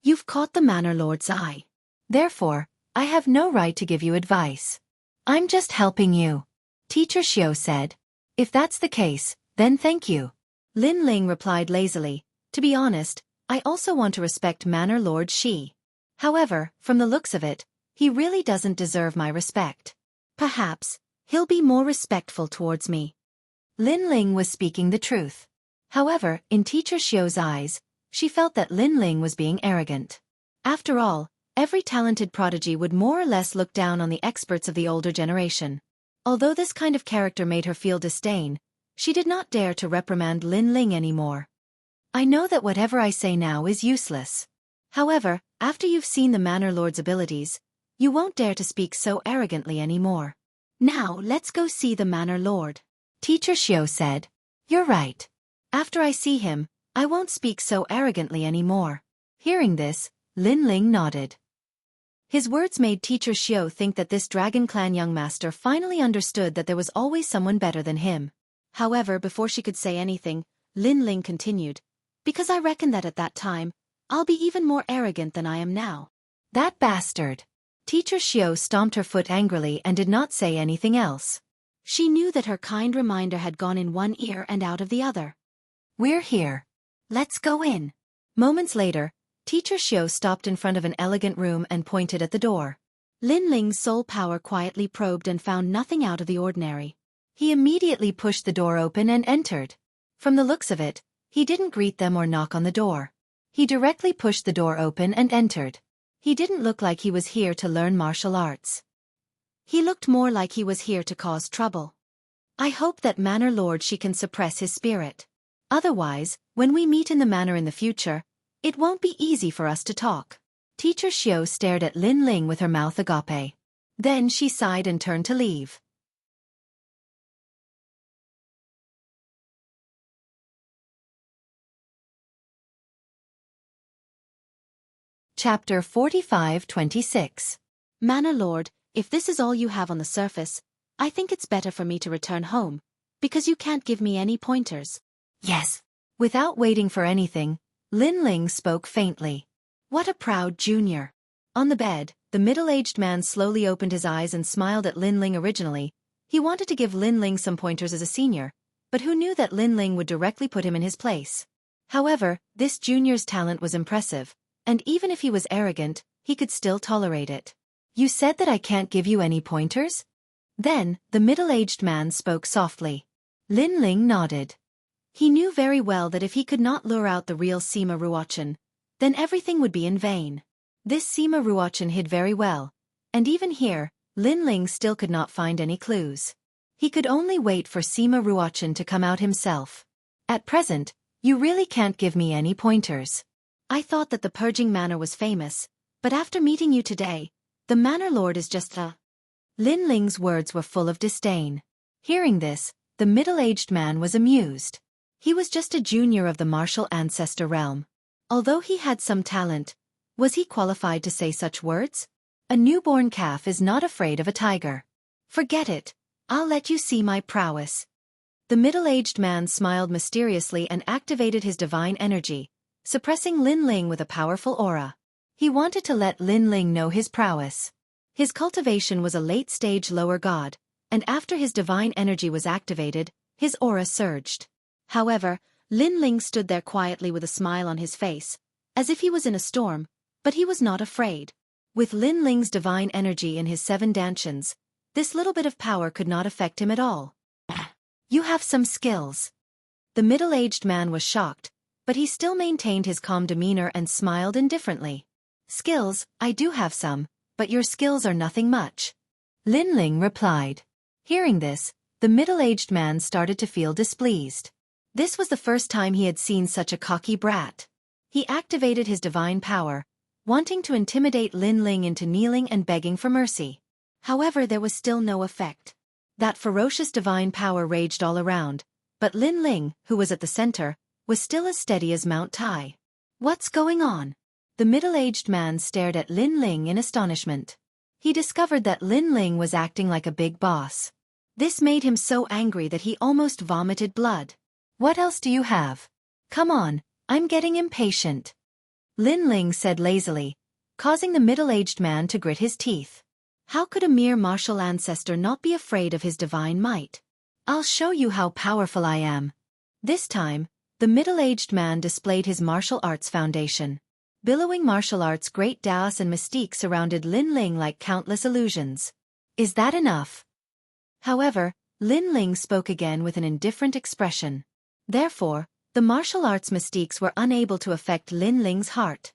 You've caught the Manor Lord's eye. Therefore, I have no right to give you advice. I'm just helping you. Teacher Xiao said. If that's the case, then thank you. Lin Ling replied lazily. To be honest, I also want to respect Manor Lord Shi. However, from the looks of it, he really doesn't deserve my respect. Perhaps, he'll be more respectful towards me. Lin Ling was speaking the truth. However, in Teacher Xiao's eyes, she felt that Lin Ling was being arrogant. After all, every talented prodigy would more or less look down on the experts of the older generation. Although this kind of character made her feel disdain, she did not dare to reprimand Lin Ling anymore. I know that whatever I say now is useless. However, after you've seen the Manor Lord's abilities, you won't dare to speak so arrogantly anymore. Now let's go see the Manor Lord. Teacher Xiao said. You're right. After I see him, I won't speak so arrogantly anymore. Hearing this, Lin Ling nodded. His words made Teacher Xiao think that this Dragon Clan young master finally understood that there was always someone better than him. However, before she could say anything, Lin Ling continued. Because I reckon that at that time, I'll be even more arrogant than I am now. That bastard. Teacher Xiao stomped her foot angrily and did not say anything else. She knew that her kind reminder had gone in one ear and out of the other. We're here. Let's go in. Moments later, Teacher Xiao stopped in front of an elegant room and pointed at the door. Lin Ling's soul power quietly probed and found nothing out of the ordinary. He immediately pushed the door open and entered. From the looks of it, he didn't greet them or knock on the door. He directly pushed the door open and entered. He didn't look like he was here to learn martial arts. He looked more like he was here to cause trouble. I hope that Manor Lord Shi can suppress his spirit. Otherwise, when we meet in the manor in the future, it won't be easy for us to talk. Teacher Xiao stared at Lin Ling with her mouth agape. Then she sighed and turned to leave. Chapter 45-26. Manor Lord, if this is all you have on the surface, I think it's better for me to return home, because you can't give me any pointers. Yes. Without waiting for anything, Lin Ling spoke faintly. What a proud junior. On the bed, the middle-aged man slowly opened his eyes and smiled at Lin Ling. Originally, he wanted to give Lin Ling some pointers as a senior, but who knew that Lin Ling would directly put him in his place. However, this junior's talent was impressive, and even if he was arrogant, he could still tolerate it. You said that I can't give you any pointers? Then, the middle-aged man spoke softly. Lin Ling nodded. He knew very well that if he could not lure out the real Sima Ruochen, then everything would be in vain. This Sima Ruochen hid very well, and even here, Lin Ling still could not find any clues. He could only wait for Sima Ruochen to come out himself. At present, you really can't give me any pointers. I thought that the Purging Manor was famous, but after meeting you today, the Manor Lord is just a... Lin Ling's words were full of disdain. Hearing this, the middle-aged man was amused. He was just a junior of the martial ancestor realm. Although he had some talent, was he qualified to say such words? A newborn calf is not afraid of a tiger. Forget it. I'll let you see my prowess. The middle-aged man smiled mysteriously and activated his divine energy, suppressing Lin Ling with a powerful aura. He wanted to let Lin Ling know his prowess. His cultivation was a late-stage lower god, and after his divine energy was activated, his aura surged. However, Lin Ling stood there quietly with a smile on his face, as if he was in a storm, but he was not afraid. With Lin Ling's divine energy in his 7 dantians, this little bit of power could not affect him at all. You have some skills. The middle-aged man was shocked, but he still maintained his calm demeanor and smiled indifferently. Skills, I do have some, but your skills are nothing much. Lin Ling replied. Hearing this, the middle-aged man started to feel displeased. This was the first time he had seen such a cocky brat. He activated his divine power, wanting to intimidate Lin Ling into kneeling and begging for mercy. However, there was still no effect. That ferocious divine power raged all around, but Lin Ling, who was at the center, was still as steady as Mount Tai. What's going on? The middle-aged man stared at Lin Ling in astonishment. he discovered that Lin Ling was acting like a big boss. This made him so angry that he almost vomited blood. "What else do you have? Come on, I'm getting impatient," Lin Ling said lazily, causing the middle-aged man to grit his teeth. How could a mere martial ancestor not be afraid of his divine might? "I'll show you how powerful I am." This time, the middle-aged man displayed his martial arts foundation. Billowing martial arts great Taos and mystique surrounded Lin Ling like countless illusions. "Is that enough?" However, Lin Ling spoke again with an indifferent expression. Therefore, the martial arts mystiques were unable to affect Lin Ling's heart.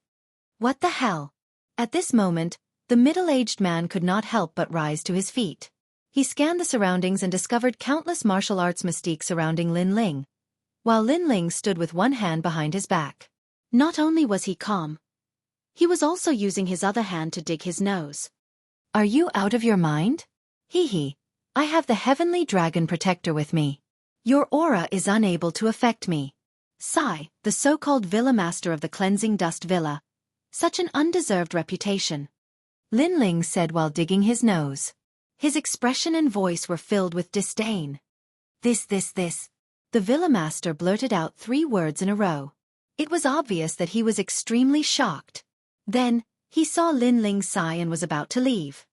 What the hell? At this moment, the middle-aged man could not help but rise to his feet. He scanned the surroundings and discovered countless martial arts mystiques surrounding Lin Ling, while Lin Ling stood with one hand behind his back. Not only was he calm, he was also using his other hand to dig his nose. "Are you out of your mind? Hee. I have the heavenly dragon protector with me. Your aura is unable to affect me." Sigh, the so-called villa master of the cleansing dust villa. Such an undeserved reputation, Lin Ling said while digging his nose. His expression and voice were filled with disdain. This. The villa master blurted out 3 words in a row. It was obvious that he was extremely shocked. Then, he saw Lin Ling sigh and was about to leave.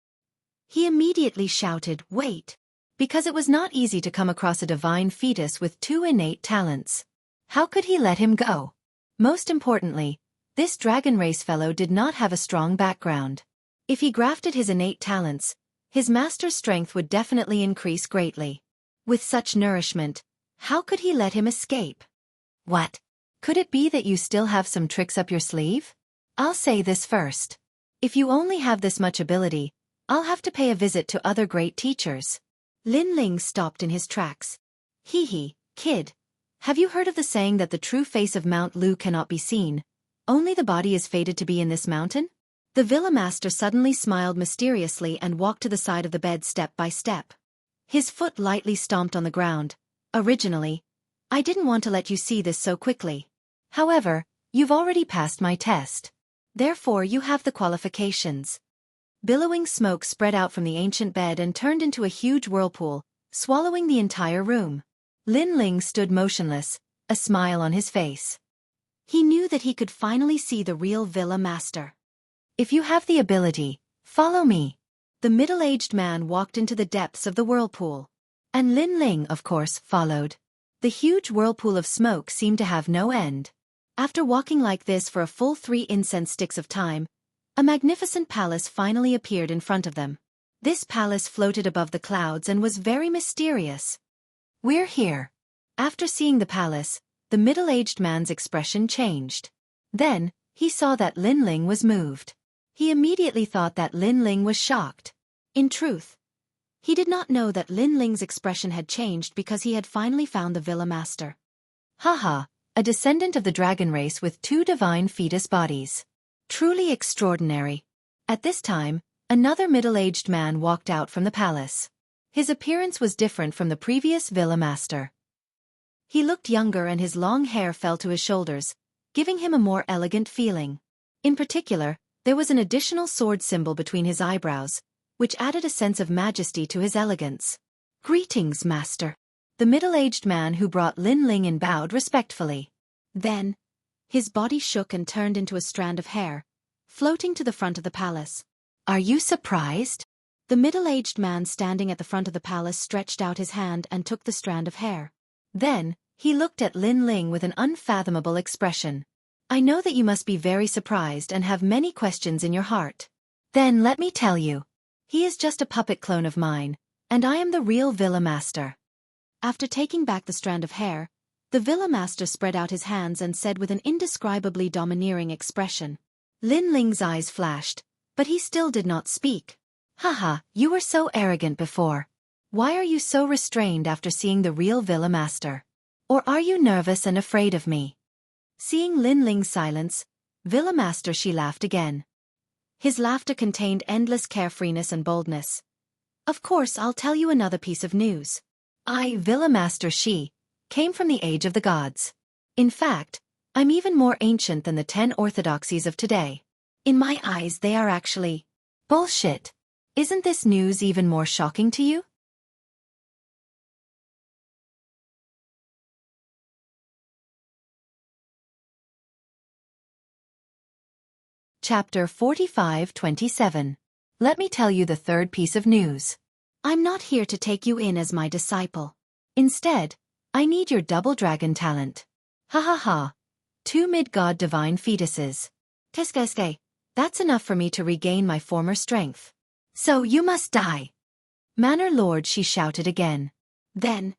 He immediately shouted, "Wait!" Because it was not easy to come across a divine fetus with 2 innate talents. How could he let him go? Most importantly, this dragon race fellow did not have a strong background. If he grafted his innate talents, his master's strength would definitely increase greatly. With such nourishment, how could he let him escape? What? Could it be that you still have some tricks up your sleeve? I'll say this first. If you only have this much ability, I'll have to pay a visit to other great teachers. Lin Ling stopped in his tracks. Hee, kid. Have you heard of the saying that the true face of Mount Lu cannot be seen? Only the body is fated to be in this mountain? The villa master suddenly smiled mysteriously and walked to the side of the bed step by step. His foot lightly stomped on the ground. "Originally, I didn't want to let you see this so quickly. However, you've already passed my test. Therefore you have the qualifications." Billowing smoke spread out from the ancient bed and turned into a huge whirlpool, swallowing the entire room. Lin Ling stood motionless, a smile on his face. He knew that he could finally see the real villa master. "If you have the ability, follow me." The middle-aged man walked into the depths of the whirlpool. And Lin Ling, of course, followed. The huge whirlpool of smoke seemed to have no end. After walking like this for a full 3 incense sticks of time, a magnificent palace finally appeared in front of them. This palace floated above the clouds and was very mysterious. "We're here." After seeing the palace, the middle-aged man's expression changed. Then, he saw that Lin Ling was moved. He immediately thought that Lin Ling was shocked. In truth, he did not know that Lin Ling's expression had changed because he had finally found the villa master. Haha, a descendant of the dragon race with 2 divine fetus bodies. Truly extraordinary. At this time, another middle-aged man walked out from the palace. His appearance was different from the previous villa master. He looked younger and his long hair fell to his shoulders, giving him a more elegant feeling. In particular, there was an additional sword symbol between his eyebrows, which added a sense of majesty to his elegance. "Greetings, master." The middle-aged man who brought Lin Ling in bowed respectfully. Then, his body shook and turned into a strand of hair, floating to the front of the palace. "Are you surprised?" The middle-aged man standing at the front of the palace stretched out his hand and took the strand of hair. Then, he looked at Lin Ling with an unfathomable expression. "I know that you must be very surprised and have many questions in your heart. Then let me tell you. He is just a puppet clone of mine, and I am the real villa master." After taking back the strand of hair, the villa master spread out his hands and said with an indescribably domineering expression. Lin Ling's eyes flashed, but he still did not speak. "Haha, you were so arrogant before. Why are you so restrained after seeing the real villa master? Or are you nervous and afraid of me?" Seeing Lin Ling's silence, villa master Shi laughed again. His laughter contained endless carefreeness and boldness. "Of course, I'll tell you another piece of news. I, Villa Master Shi, came from the age of the gods. In fact, I'm even more ancient than the 10 orthodoxies of today. In my eyes they are actually bullshit. Isn't this news even more shocking to you? Chapter 45:27. Let me tell you the third piece of news. I'm not here to take you in as my disciple. Instead, I need your double dragon talent. Ha ha ha. 2 mid-god divine fetuses. Teskeske. That's enough for me to regain my former strength. So you must die. Manor Lord, she shouted again. Then,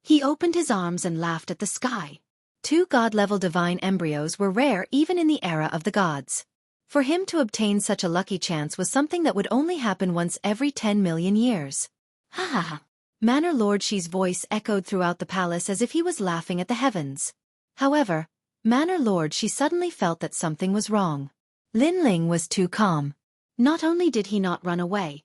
he opened his arms and laughed at the sky. 2 god-level divine embryos were rare even in the era of the gods. For him to obtain such a lucky chance was something that would only happen once every 10 million years. Ha ha ha. Manor Lord Shi's voice echoed throughout the palace as if he was laughing at the heavens. However, Manor Lord Shi suddenly felt that something was wrong. Lin Ling was too calm. Not only did he not run away,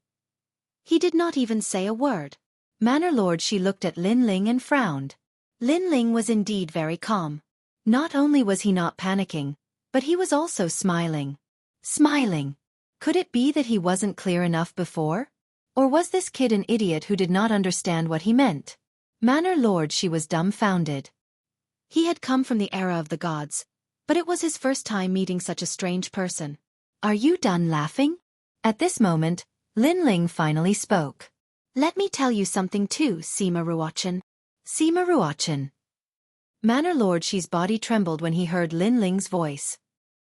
he did not even say a word. Manor Lord Shi looked at Lin Ling and frowned. Lin Ling was indeed very calm. Not only was he not panicking, but he was also smiling. Smiling. Could it be that he wasn't clear enough before? Or was this kid an idiot who did not understand what he meant? Manor Lord Shi was dumbfounded. He had come from the era of the gods, but it was his first time meeting such a strange person. Are you done laughing? At this moment, Lin Ling finally spoke. Let me tell you something too, Sima Ruochan. Sima Ruochan. Manor Lord Shi's body trembled when he heard Lin Ling's voice.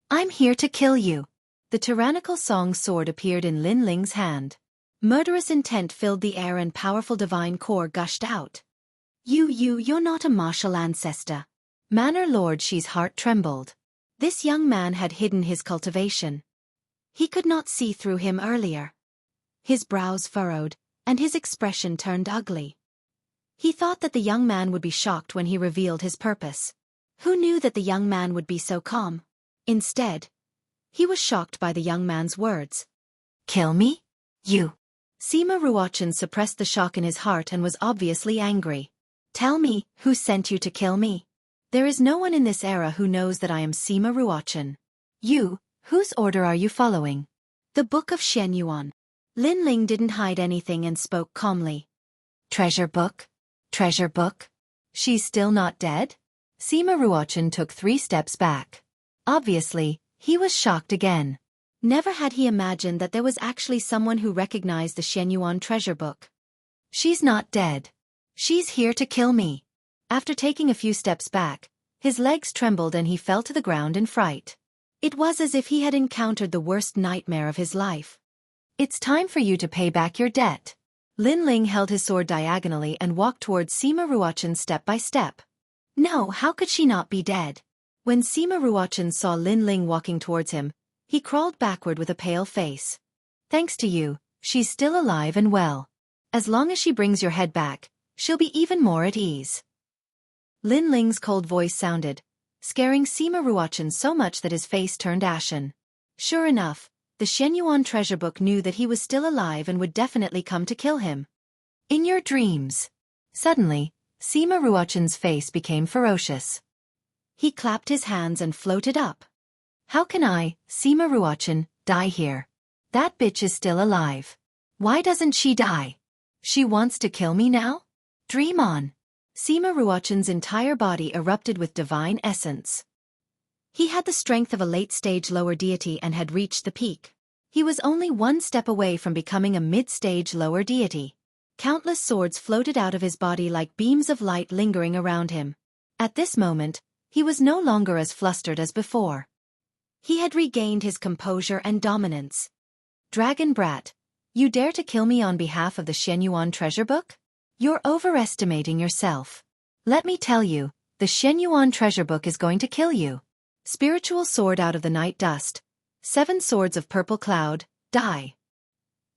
I'm here to kill you. The tyrannical song sword appeared in Lin Ling's hand. Murderous intent filled the air and powerful divine core gushed out. You're not a martial ancestor. Manor Lord Shi's heart trembled. This young man had hidden his cultivation. He could not see through him earlier. His brows furrowed, and his expression turned ugly. He thought that the young man would be shocked when he revealed his purpose. Who knew that the young man would be so calm? Instead, he was shocked by the young man's words. Kill me? You. Sima Ruochan suppressed the shock in his heart and was obviously angry. Tell me, who sent you to kill me? There is no one in this era who knows that I am Sima Ruochan. You, whose order are you following? The Book of Xueqi. Lin Ling didn't hide anything and spoke calmly. Treasure book? Treasure book? She's still not dead? Sima Ruochan took 3 steps back. Obviously, he was shocked again. Never had he imagined that there was actually someone who recognized the Xueqi treasure book. She's not dead. She's here to kill me. After taking a few steps back, his legs trembled and he fell to the ground in fright. It was as if he had encountered the worst nightmare of his life. It's time for you to pay back your debt. Lin Ling held his sword diagonally and walked towards Sima Ruochan step by step. No, how could she not be dead? When Sima Ruochan saw Lin Ling walking towards him, he crawled backward with a pale face. Thanks to you, she's still alive and well. As long as she brings your head back, she'll be even more at ease. Lin Ling's cold voice sounded, scaring Sima Ruochan so much that his face turned ashen. Sure enough, the Xueqi treasure book knew that he was still alive and would definitely come to kill him. In your dreams. Suddenly, Sima Ruochan's face became ferocious. He clapped his hands and floated up. How can I, Sima Ruochan, die here? That bitch is still alive. Why doesn't she die? She wants to kill me now? Dream on. Sima Ruochan's entire body erupted with divine essence. He had the strength of a late-stage lower deity and had reached the peak. He was only 1 step away from becoming a mid-stage lower deity. Countless swords floated out of his body like beams of light lingering around him. At this moment, he was no longer as flustered as before. He had regained his composure and dominance. Dragon brat, you dare to kill me on behalf of the Xueqi treasure book? You're overestimating yourself. Let me tell you, the Xueqi treasure book is going to kill you. Spiritual sword out of the night dust. 7 swords of purple cloud, die.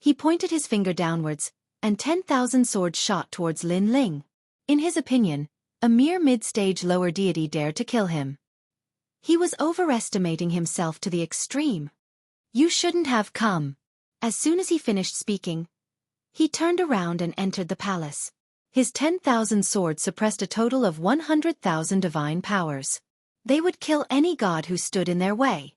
He pointed his finger downwards, and 10,000 swords shot towards Lin Ling. In his opinion, a mere mid-stage lower deity dared to kill him. He was overestimating himself to the extreme. You shouldn't have come. As soon as he finished speaking, he turned around and entered the palace. His 10,000 swords suppressed a total of 100,000 divine powers. They would kill any god who stood in their way.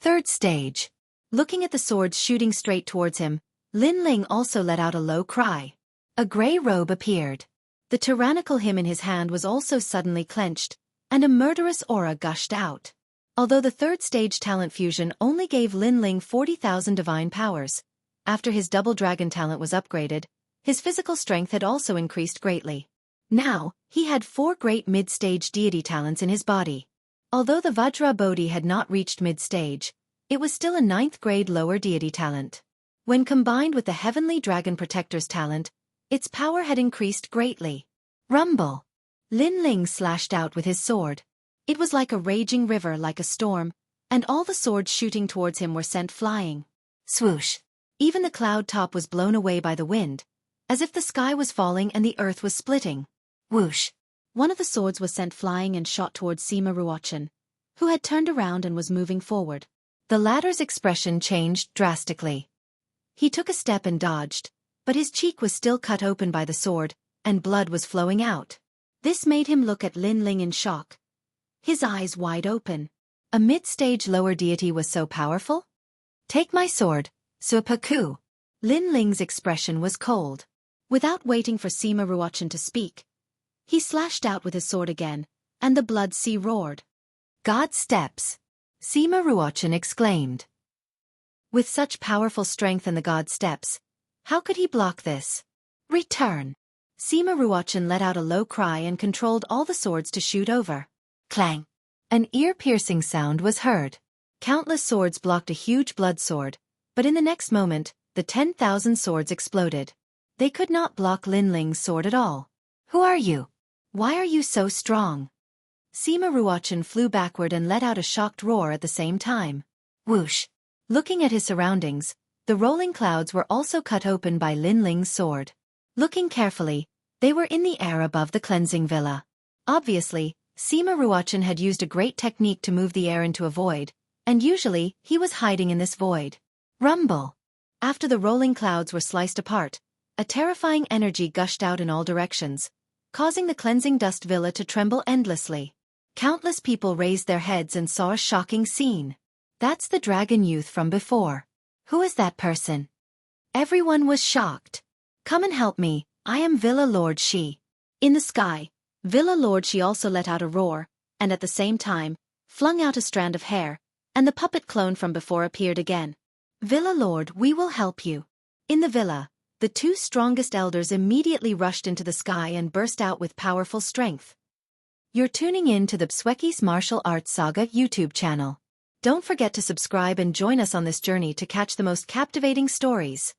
3rd stage. Looking at the swords shooting straight towards him, Lin Ling also let out a low cry. A gray robe appeared. The tyrannical him in his hand was also suddenly clenched, and a murderous aura gushed out. Although the third stage talent fusion only gave Lin Ling 40,000 divine powers, after his double dragon talent was upgraded, his physical strength had also increased greatly. Now, he had 4 great mid-stage deity talents in his body. Although the Vajra Bodhi had not reached mid-stage, it was still a 9th grade lower deity talent. When combined with the Heavenly Dragon Protector's talent, its power had increased greatly. Rumble! Lin Ling slashed out with his sword. It was like a raging river, like a storm, and all the swords shooting towards him were sent flying. Swoosh! Even the cloud top was blown away by the wind, as if the sky was falling and the earth was splitting. Whoosh! One of the swords was sent flying and shot towards Sima Ruochen, who had turned around and was moving forward. The latter's expression changed drastically. He took a step and dodged, but his cheek was still cut open by the sword, and blood was flowing out. This made him look at Lin Ling in shock, his eyes wide open. A mid-stage lower deity was so powerful? Take my sword, Xueqi. Lin Ling's expression was cold. Without waiting for Sima Ruochen to speak, he slashed out with his sword again, and the blood sea roared. God steps! Sima Ruochen exclaimed. With such powerful strength and the god steps, how could he block this? Return! Sima Ruochen let out a low cry and controlled all the swords to shoot over. Clang! An ear-piercing sound was heard. Countless swords blocked a huge blood sword, but in the next moment, the 10,000 swords exploded. They could not block Lin Ling's sword at all. Who are you? Why are you so strong? Sima Ruochen flew backward and let out a shocked roar at the same time. Whoosh! Looking at his surroundings, the rolling clouds were also cut open by Lin Ling's sword. Looking carefully, they were in the air above the cleansing villa. Obviously, Sima Ruochen had used a great technique to move the air into a void, and usually, he was hiding in this void. Rumble! After the rolling clouds were sliced apart, a terrifying energy gushed out in all directions, causing the cleansing dust villa to tremble endlessly. Countless people raised their heads and saw a shocking scene. That's the dragon youth from before. Who is that person? Everyone was shocked. Come and help me, I am Villa Lord Shi. In the sky, Villa Lord Shi also let out a roar, and at the same time, flung out a strand of hair, and the puppet clone from before appeared again. Villa Lord, we will help you. In the villa, the 2 strongest elders immediately rushed into the sky and burst out with powerful strength. You're tuning in to the Xueqi's Martial Arts Saga YouTube channel. Don't forget to subscribe and join us on this journey to catch the most captivating stories.